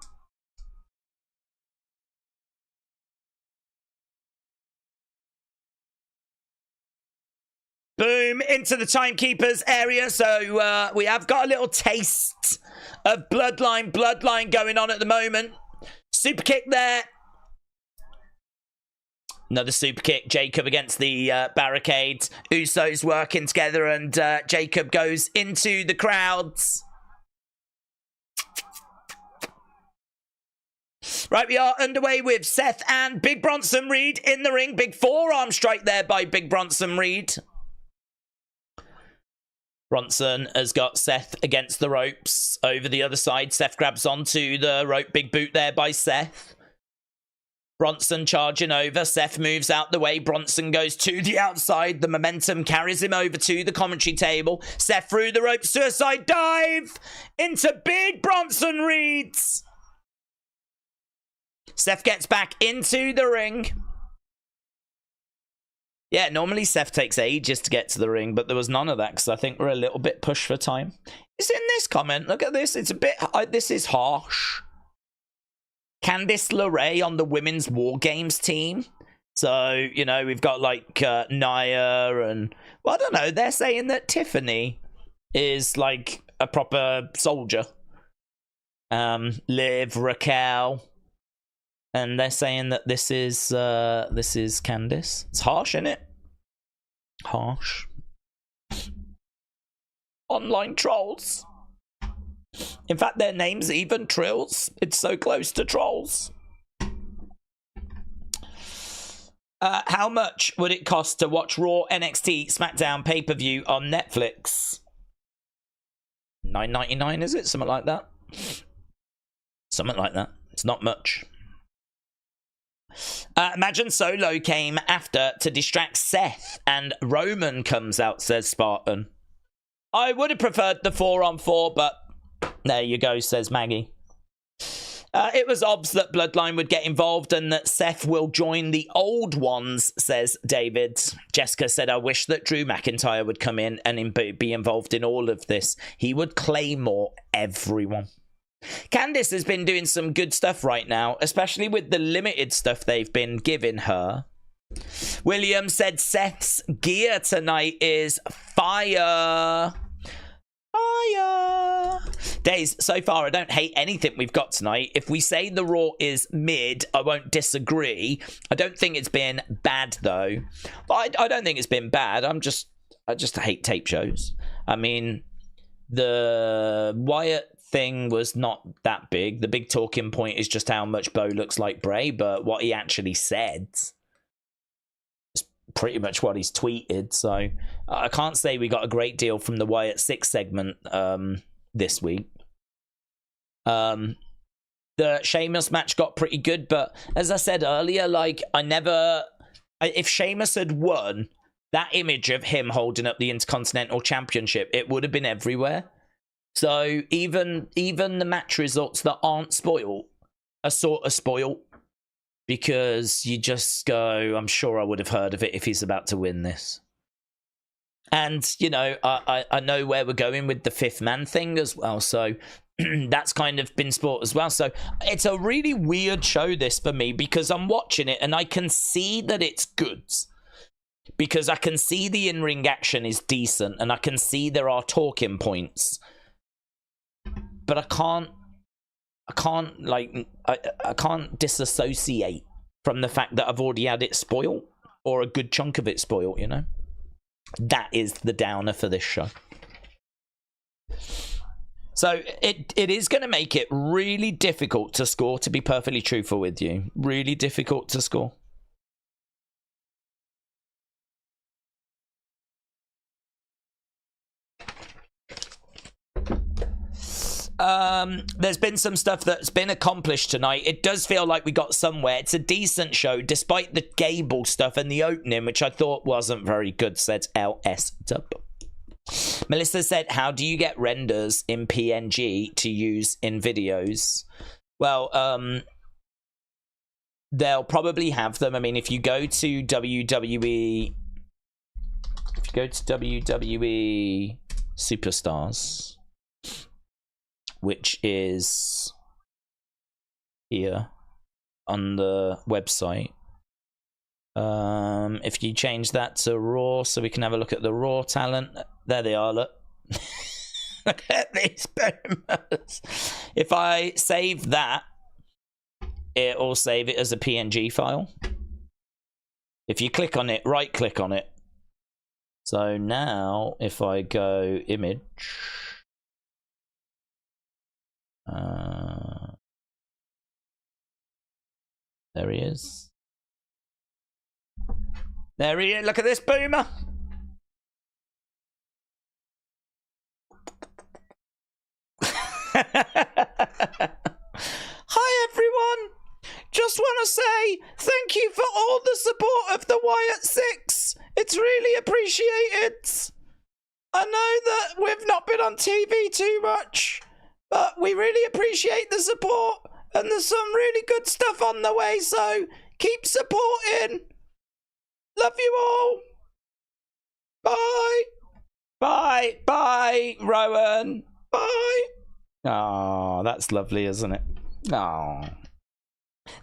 Boom, into the timekeeper's area. So we have got a little taste of bloodline going on at the moment. Super kick there. Another super kick. Jacob against the barricades. Usos working together, and Jacob goes into the crowds. Right, we are underway with Seth and Big Bronson Reed in the ring. Big forearm strike there by Big Bronson Reed. Bronson has got Seth against the ropes over the other side. Seth grabs onto the rope. Big boot there by Seth. Bronson charging over. Seth moves out the way. Bronson goes to the outside. The momentum carries him over to the commentary table. Seth through the rope. Suicide dive into Big Bronson Reed. Seth gets back into the ring. Yeah, normally Seth takes ages to get to the ring, but there was none of that because I think we're a little bit pushed for time. It's in this comment. Look at this. It's a bit... this is harsh. Candice LeRae on the Women's War Games team. So, you know, we've got like Nile and... Well, I don't know. They're saying that Tiffany is like a proper soldier. Liv, Raquel... And they're saying that this is Candice. It's harsh, isn't it? Harsh. Online trolls. In fact, their name's even Trills. It's so close to trolls. How much would it cost to watch Raw, NXT, SmackDown pay-per-view on Netflix? $9.99, is it? Something like that. Something like that. It's not much. Imagine Solo came after to distract Seth and Roman comes out, says Spartan. I would have preferred the 4-on-4, but there you go, says Maggie. It was obvious that Bloodline would get involved and that Seth will join the old ones, says David. Jessica said, I wish that Drew McIntyre would come in and be involved in all of this. He would claymore everyone. Candice has been doing some good stuff right now, especially with the limited stuff they've been giving her. William said Seth's gear tonight is fire. Fire. Daze, so far I don't hate anything we've got tonight. If we say the Raw is mid, I won't disagree. I don't think it's been bad though. But I don't think it's been bad. I just hate tape shows. I mean, the Wyatt thing was not that big. The big talking point is just how much Bo looks like Bray, but what he actually said is pretty much what he's tweeted. So I can't say we got a great deal from the Wyatt 6 segment this week. The Sheamus match got pretty good, but as I said earlier, like if Sheamus had won, that image of him holding up the Intercontinental Championship, it would have been everywhere. So even the match results that aren't spoiled are sort of spoiled because you just go, I'm sure I would have heard of it if he's about to win this. And, you know, I know where we're going with the 5th man thing as well. So that's kind of been spoiled as well. So it's a really weird show, this, for me, because I'm watching it and I can see that it's good. Because I can see the in-ring action is decent and I can see there are talking points. But I can't disassociate from the fact that I've already had it spoiled, or a good chunk of it spoiled, you know? That is the downer for this show. So it is going to make it really difficult to score, to be perfectly truthful with you. Really difficult to score. There's been some stuff that's been accomplished tonight. It does feel like we got somewhere. It's a decent show, despite the Gable stuff and the opening, which I thought wasn't very good, said LS Dub. Melissa said, how do you get renders in PNG to use in videos? Well, they'll probably have them. I mean, if you go to WWE, Superstars, which is here on the website, if you change that to Raw, so we can have a look at the Raw talent. There they are. Look. Look at these boomers. If I save that, it'll save it as a PNG file. If you click on it, right click on it. So now if I go image, there he is. There he is. Look at this boomer. Hi everyone. Just want to say thank you for all the support of the Wyatt 6. It's really appreciated. I know that we've not been on TV too much, but we really appreciate the support, and there's some really good stuff on the way, so keep supporting. Love you all. Bye. Bye. Bye, Rowan. Bye. Oh, that's lovely, isn't it? Oh.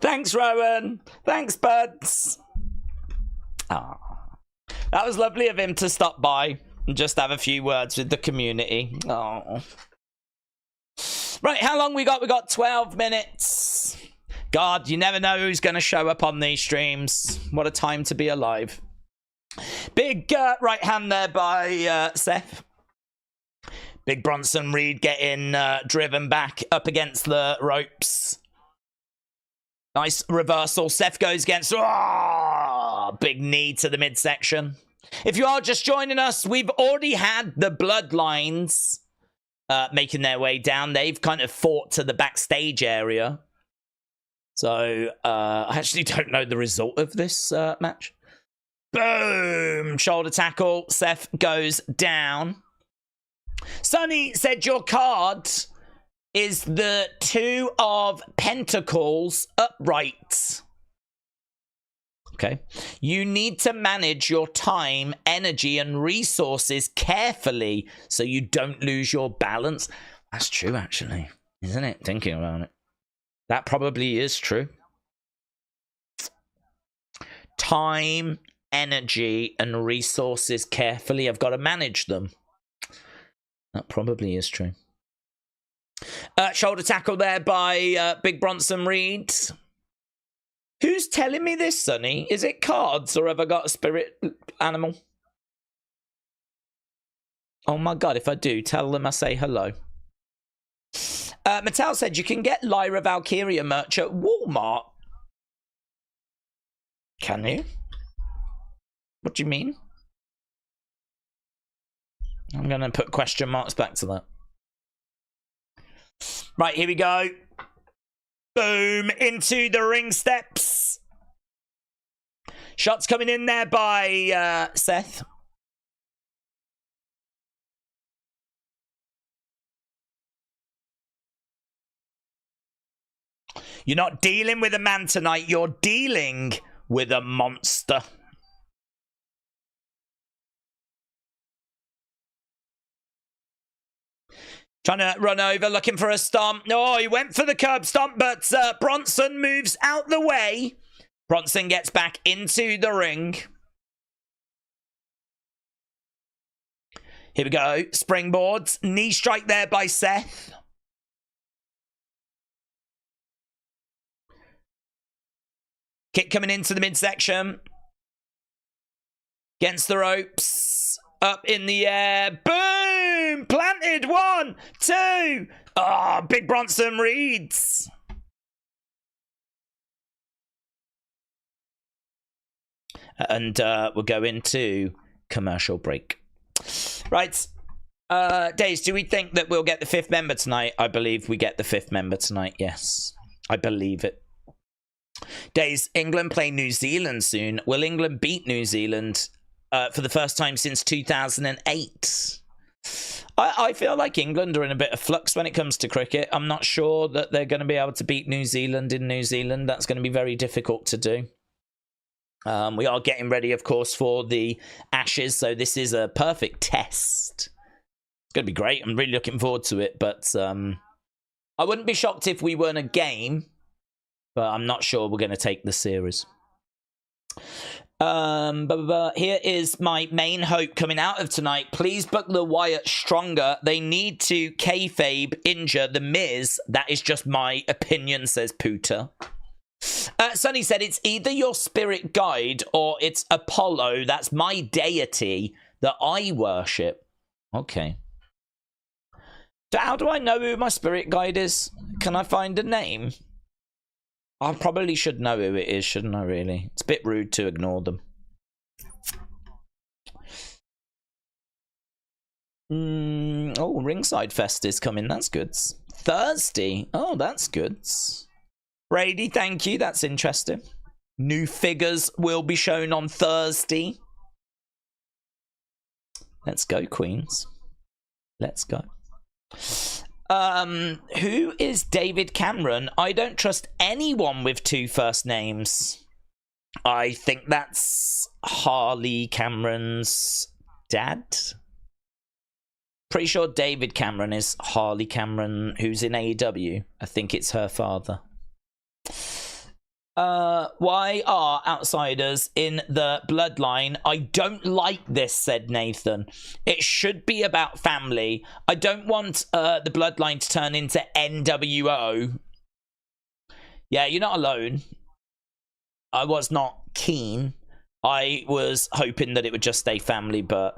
Thanks, Rowan. Thanks, buds. Oh. That was lovely of him to stop by and just have a few words with the community. Oh. Right, how long we got? We got 12 minutes. God, you never know who's going to show up on these streams. What a time to be alive. Big right hand there by Seth. Big Bronson Reed getting driven back up against the ropes. Nice reversal. Seth goes against... Oh, big knee to the midsection. If you are just joining us, we've already had the Bloodlines making their way down. They've kind of fought to the backstage area. So, I actually don't know the result of this match. Boom! Shoulder tackle. Seth goes down. Sonny said your card is the 2 of Pentacles upright. Okay. You need to manage your time, energy, and resources carefully so you don't lose your balance. That's true, actually. Isn't it? Thinking about it. That probably is true. Time, energy, and resources carefully. I've got to manage them. That probably is true. Shoulder tackle there by Big Bronson Reed. Who's telling me this, Sonny? Is it cards or have I got a spirit animal? Oh my God, if I do, tell them I say hello. Mattel said you can get Lyra Valkyria merch at Walmart. Can you? What do you mean? I'm going to put question marks back to that. Right, here we go. Boom, into the ring steps. Shots coming in there by Seth. You're not dealing with a man tonight. You're dealing with a monster. Trying to run over, looking for a stomp. Oh, he went for the curb stomp, but Bronson moves out the way. Bronson gets back into the ring. Here we go. Springboards. Knee strike there by Seth. Kick coming into the midsection. Against the ropes. Up in the air. Boom! Planted. 1, 2. Oh, Big Bronson Reeds. And we'll go into commercial break. Right. Daze, do we think that we'll get the 5th member tonight? I believe we get the 5th member tonight. Yes. I believe it. Daze, England play New Zealand soon. Will England beat New Zealand for the first time since 2008? I feel like England are in a bit of flux when it comes to cricket. I'm not sure that they're going to be able to beat New Zealand in New Zealand. That's going to be very difficult to do. We are getting ready, of course, for the Ashes, so this is a perfect test. It's going to be great. I'm really looking forward to it, but I wouldn't be shocked if we won a game, but I'm not sure we're going to take the series. Here is my main hope coming out of tonight. Please book the Wyatt stronger. They need to kayfabe injure the Miz. That is just my opinion, says Pooter. Sonny said it's either your spirit guide or it's Apollo. That's my deity that I worship. Okay. So how do I know who my spirit guide is? Can I find a name? I probably should know who it is, shouldn't I, really? It's a bit rude to ignore them. Oh, Ringside Fest is coming. That's good. Thursday. Oh, that's good. Brady, thank you. That's interesting. New figures will be shown on Thursday. Let's go, Queens. Let's go. Who is David Cameron? I don't trust anyone with two first names. I think that's Harley Cameron's dad. Pretty sure David Cameron is Harley Cameron, who's in AEW. I think it's her father. Why are outsiders in the bloodline? I don't like this, said Nathan. It should be about family. I don't want the bloodline to turn into NWO. Yeah, you're not alone. I was not keen. I was hoping that it would just stay family, but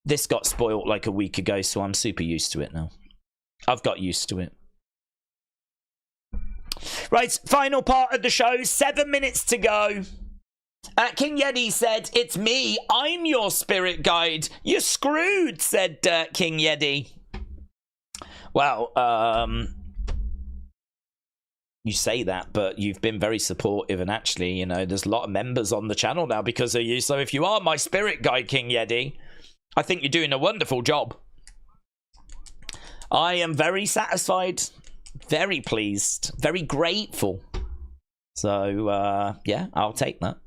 this got spoiled like a week ago, so I'm super used to it now. I've got used to it. Right, final part of the show. 7 minutes to go. King Yeti said, it's me. I'm your spirit guide. You're screwed, said King Yeti. Well, you say that, but you've been very supportive, and actually, you know, there's a lot of members on the channel now because of you. So if you are my spirit guide, King Yeti, I think you're doing a wonderful job. I am very satisfied. Very pleased, very grateful. So, yeah, I'll take that.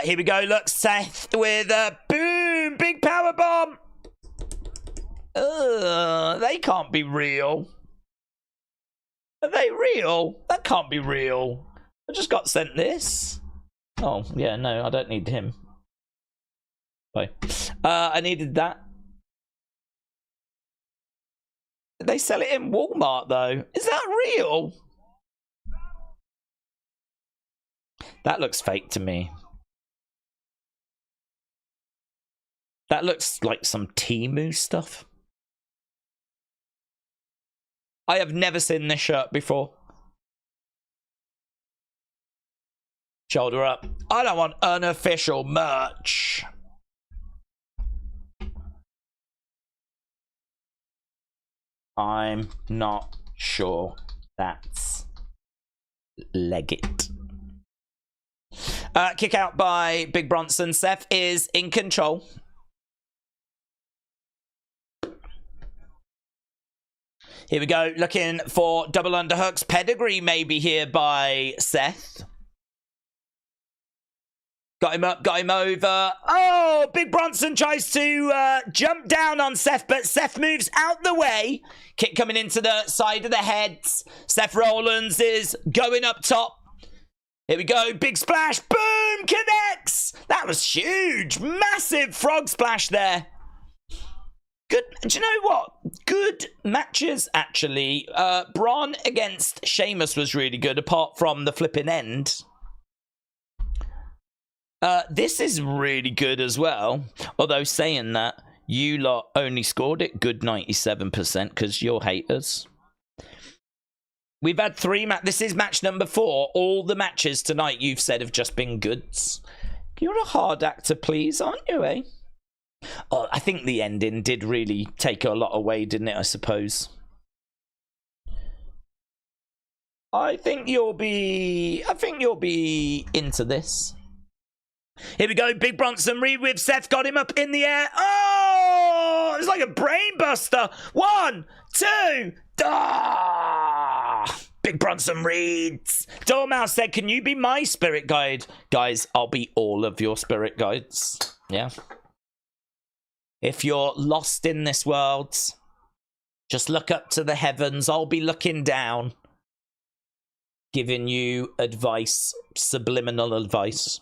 Here we go. Look, Seth with a boom, big power bomb. They can't be real. Are they real? That can't be real. I just got sent this. Oh, yeah, no, I don't need him. Bye. I needed that. They sell it in Walmart, though. Is that real? That looks fake to me. That looks like some Temu stuff. I have never seen this shirt before. Shoulder up. I don't want unofficial merch. I'm not sure that's legit. Kick out by Big Bronson. Seth is in control. Here we go. Looking for double underhooks. Pedigree maybe here by Seth. Got him up, got him over. Oh, Big Bronson tries to jump down on Seth, but Seth moves out the way. Kick coming into the side of the head. Seth Rollins is going up top. Here we go. Big splash. Boom! Connects! That was huge. Massive frog splash there. Good. Do you know what? Good matches, actually. Bron against Sheamus was really good, apart from the flipping end. This is really good as well. Although saying that, you lot only scored it good 97% because you're haters. We've had 3 matches. This is match number 4. All the matches tonight you've said have just been goods. You're a hard actor, please, aren't you, eh? Oh, I think the ending did really take a lot away, didn't it, I suppose? I think you'll be into this. Here we go. Big Bronson Reed with Seth. Got him up in the air. Oh! It was like a brain buster. 1, 2. Ah! Big Bronson Reed. Dormouse said, can you be my spirit guide? Guys, I'll be all of your spirit guides. Yeah. If you're lost in this world, just look up to the heavens. I'll be looking down, giving you advice. Subliminal advice.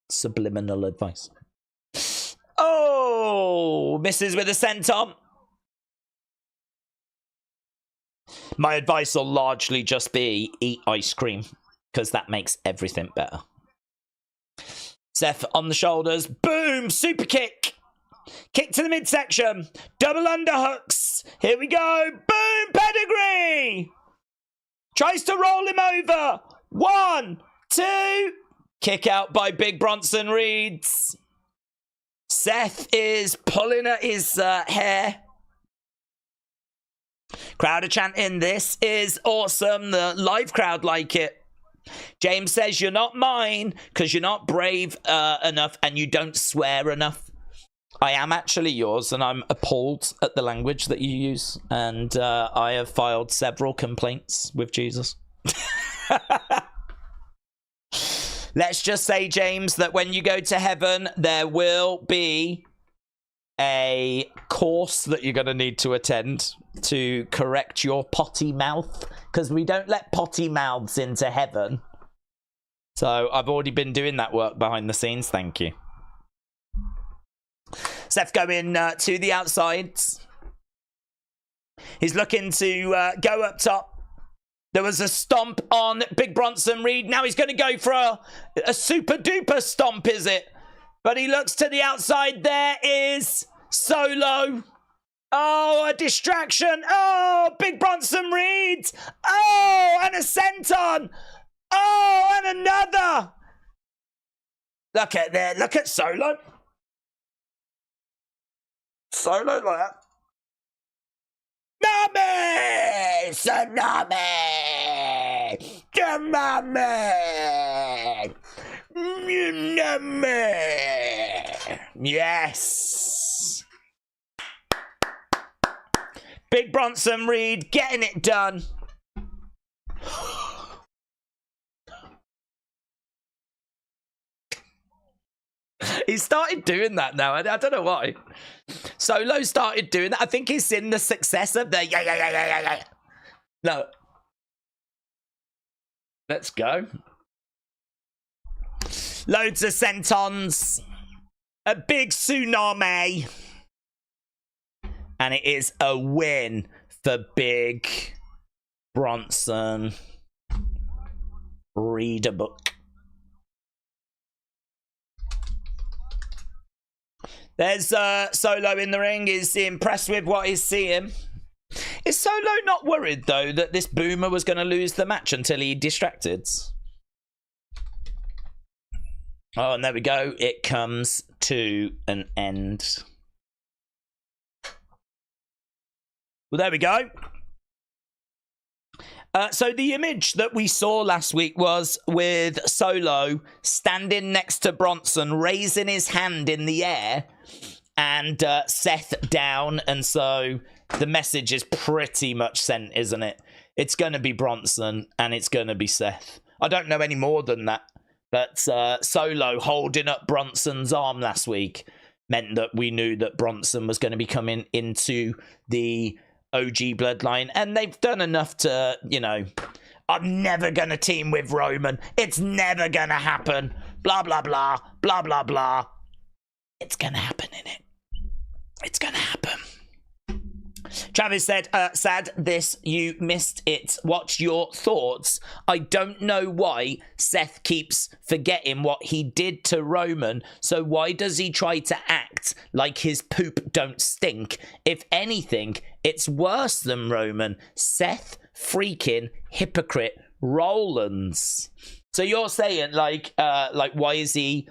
Subliminal advice. Oh, misses with a senton. My advice will largely just be eat ice cream, because that makes everything better. Seth on the shoulders. Boom! Super kick. Kick to the midsection. Double underhooks. Here we go. Boom! Pedigree. Tries to roll him over. 1, 2. Kick out by Big Bronson Reed. Seth is pulling at his hair. Crowd are chanting, this is awesome. The live crowd like it. James says, you're not mine because you're not brave enough and you don't swear enough. I am actually yours, and I'm appalled at the language that you use. And I have filed several complaints with Jesus. Let's just say, James, that when you go to heaven, there will be a course that you're going to need to attend to correct your potty mouth, because we don't let potty mouths into heaven. So I've already been doing that work behind the scenes. Thank you. Seth going to the outside. He's looking to go up top. There was a stomp on Big Bronson Reed. Now he's going to go for a super duper stomp, is it? But he looks to the outside. There is Solo. Oh, a distraction. Oh, Big Bronson Reed. Oh, and a senton. Oh, and another. Look at there. Look at Solo. Solo like that. Nami! Tsunami! Tsunami! Tsunami! Yes! Big Bronson Reed getting it done. He started doing that now. I don't know why. Solo started doing that. I think he's seen the success of the yeah. No. Let's go. Loads of sentons. A big tsunami. And it is a win for Big Bronson. Read a book. There's Solo in the ring. He's impressed with what he's seeing. Is Solo not worried, though, that this boomer was going to lose the match until he distracted? Oh, and there we go. It comes to an end. Well, there we go. So the image that we saw last week was with Solo standing next to Bronson, raising his hand in the air, and Seth down. And so the message is pretty much sent, isn't it? It's going to be Bronson and it's going to be Seth. I don't know any more than that. But Solo holding up Bronson's arm last week meant that we knew that Bronson was going to be coming into the OG Bloodline, and they've done enough to, you know, I'm never going to team with Roman. It's never going to happen. Blah, blah, blah. Blah, blah, blah. It's going to happen, innit? It's going to happen. Travis said, sad this, you missed it. What's your thoughts? I don't know why Seth keeps forgetting what he did to Roman, so why does he try to act like his poop don't stink? If anything, it's worse than Roman. Seth freaking hypocrite Rollins. So you're saying, like why is he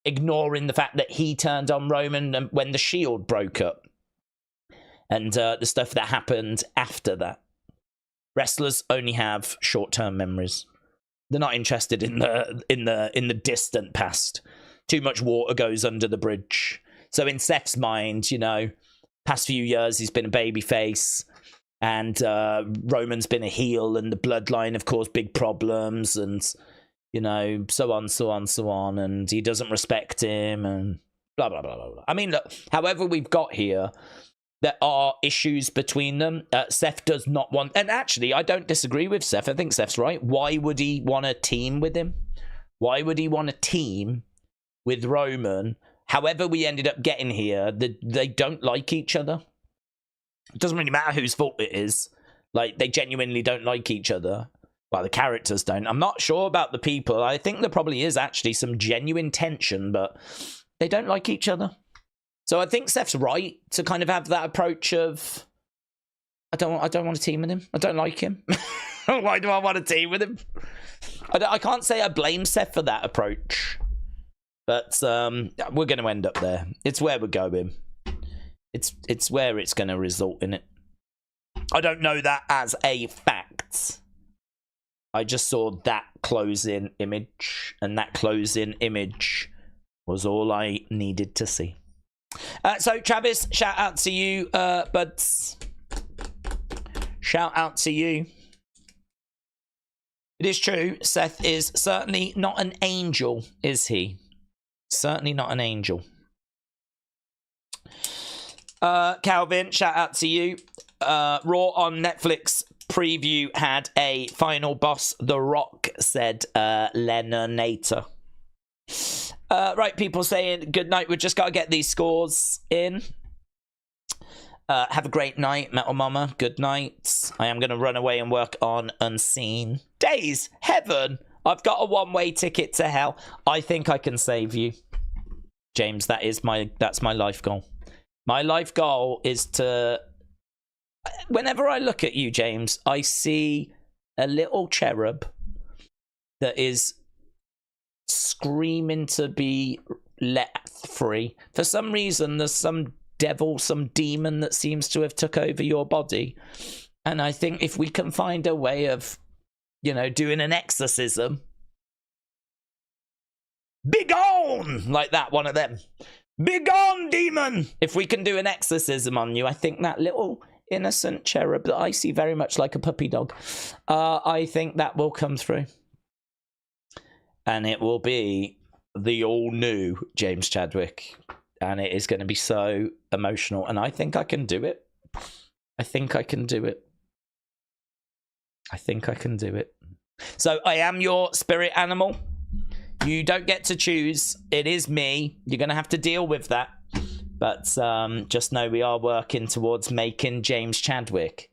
ignoring the fact that he turned on Roman when the Shield broke up? And the stuff that happened after that. Wrestlers only have short-term memories. They're not interested in the distant past. Too much water goes under the bridge. So in Seth's mind, you know, past few years he's been a babyface, and Roman's been a heel, and the bloodline have caused big problems, and you know, so on, and he doesn't respect him, and blah blah blah blah blah. I mean, look, however we've got here, there are issues between them. Seth does not want, and actually, I don't disagree with Seth. I think Seth's right. Why would he want to team with him? Why would he want to team with Roman? However we ended up getting here, they don't like each other. It doesn't really matter whose fault it is. Like, they genuinely don't like each other. Well, the characters don't. I'm not sure about the people. I think there probably is actually some genuine tension, but they don't like each other. So I think Seth's right to kind of have that approach of, I don't want to team with him. I don't like him. Why do I want to team with him? I can't say I blame Seth for that approach, but we're going to end up there. It's where we're going. It's where it's going to result in it. I don't know that as a fact. I just saw that closing image, and that closing image was all I needed to see. So, Travis, shout out to you, buds. Shout out to you. It is true, Seth is certainly not an angel, is he? Certainly not an angel. Calvin, shout out to you. Raw on Netflix preview had a final boss. The Rock said Lennonator. Right, people saying good night. We've just got to get these scores in. Have a great night, Metal Mama. Good night. I am going to run away and work on Unseen. Daze, heaven. I've got a one-way ticket to hell. I think I can save you, James. That's my life goal. My life goal is to, whenever I look at you, James, I see a little cherub that is screaming to be let free. For some reason, there's some devil, some demon that seems to have took over your body. And I think if we can find a way of, you know, doing an exorcism, begone, like that, one of them. Begone, demon! If we can do an exorcism on you, I think that little innocent cherub that I see very much like a puppy dog, I think that will come through. And it will be the all-new James Chadwick. And it is going to be so emotional. And I think I can do it. I think I can do it. I think I can do it. So I am your spirit animal. You don't get to choose. It is me. You're going to have to deal with that. But just know we are working towards making James Chadwick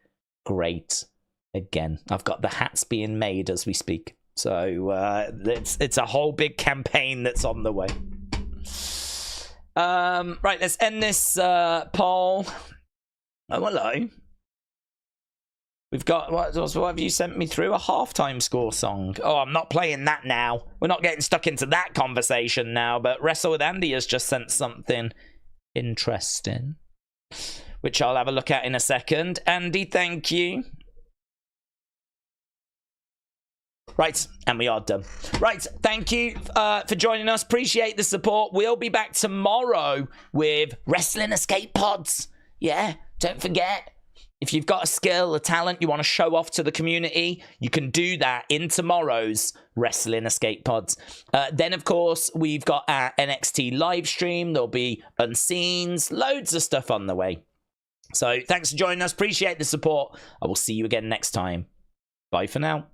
great again. I've got the hats being made as we speak. So it's a whole big campaign that's on the way. Right, let's end this poll. Oh, hello. We've got, what have you sent me through? A halftime score song. Oh, I'm not playing that now. We're not getting stuck into that conversation now, but Wrestle with Andy has just sent something interesting, which I'll have a look at in a second. Andy, thank you. Right, and we are done. Right, thank you for joining us. Appreciate the support. We'll be back tomorrow with Wrestling Escape Pods. Yeah, don't forget. If you've got a skill, a talent you want to show off to the community, you can do that in tomorrow's Wrestling Escape Pods. Then, of course, we've got our NXT live stream. There'll be Unseens, loads of stuff on the way. So thanks for joining us. Appreciate the support. I will see you again next time. Bye for now.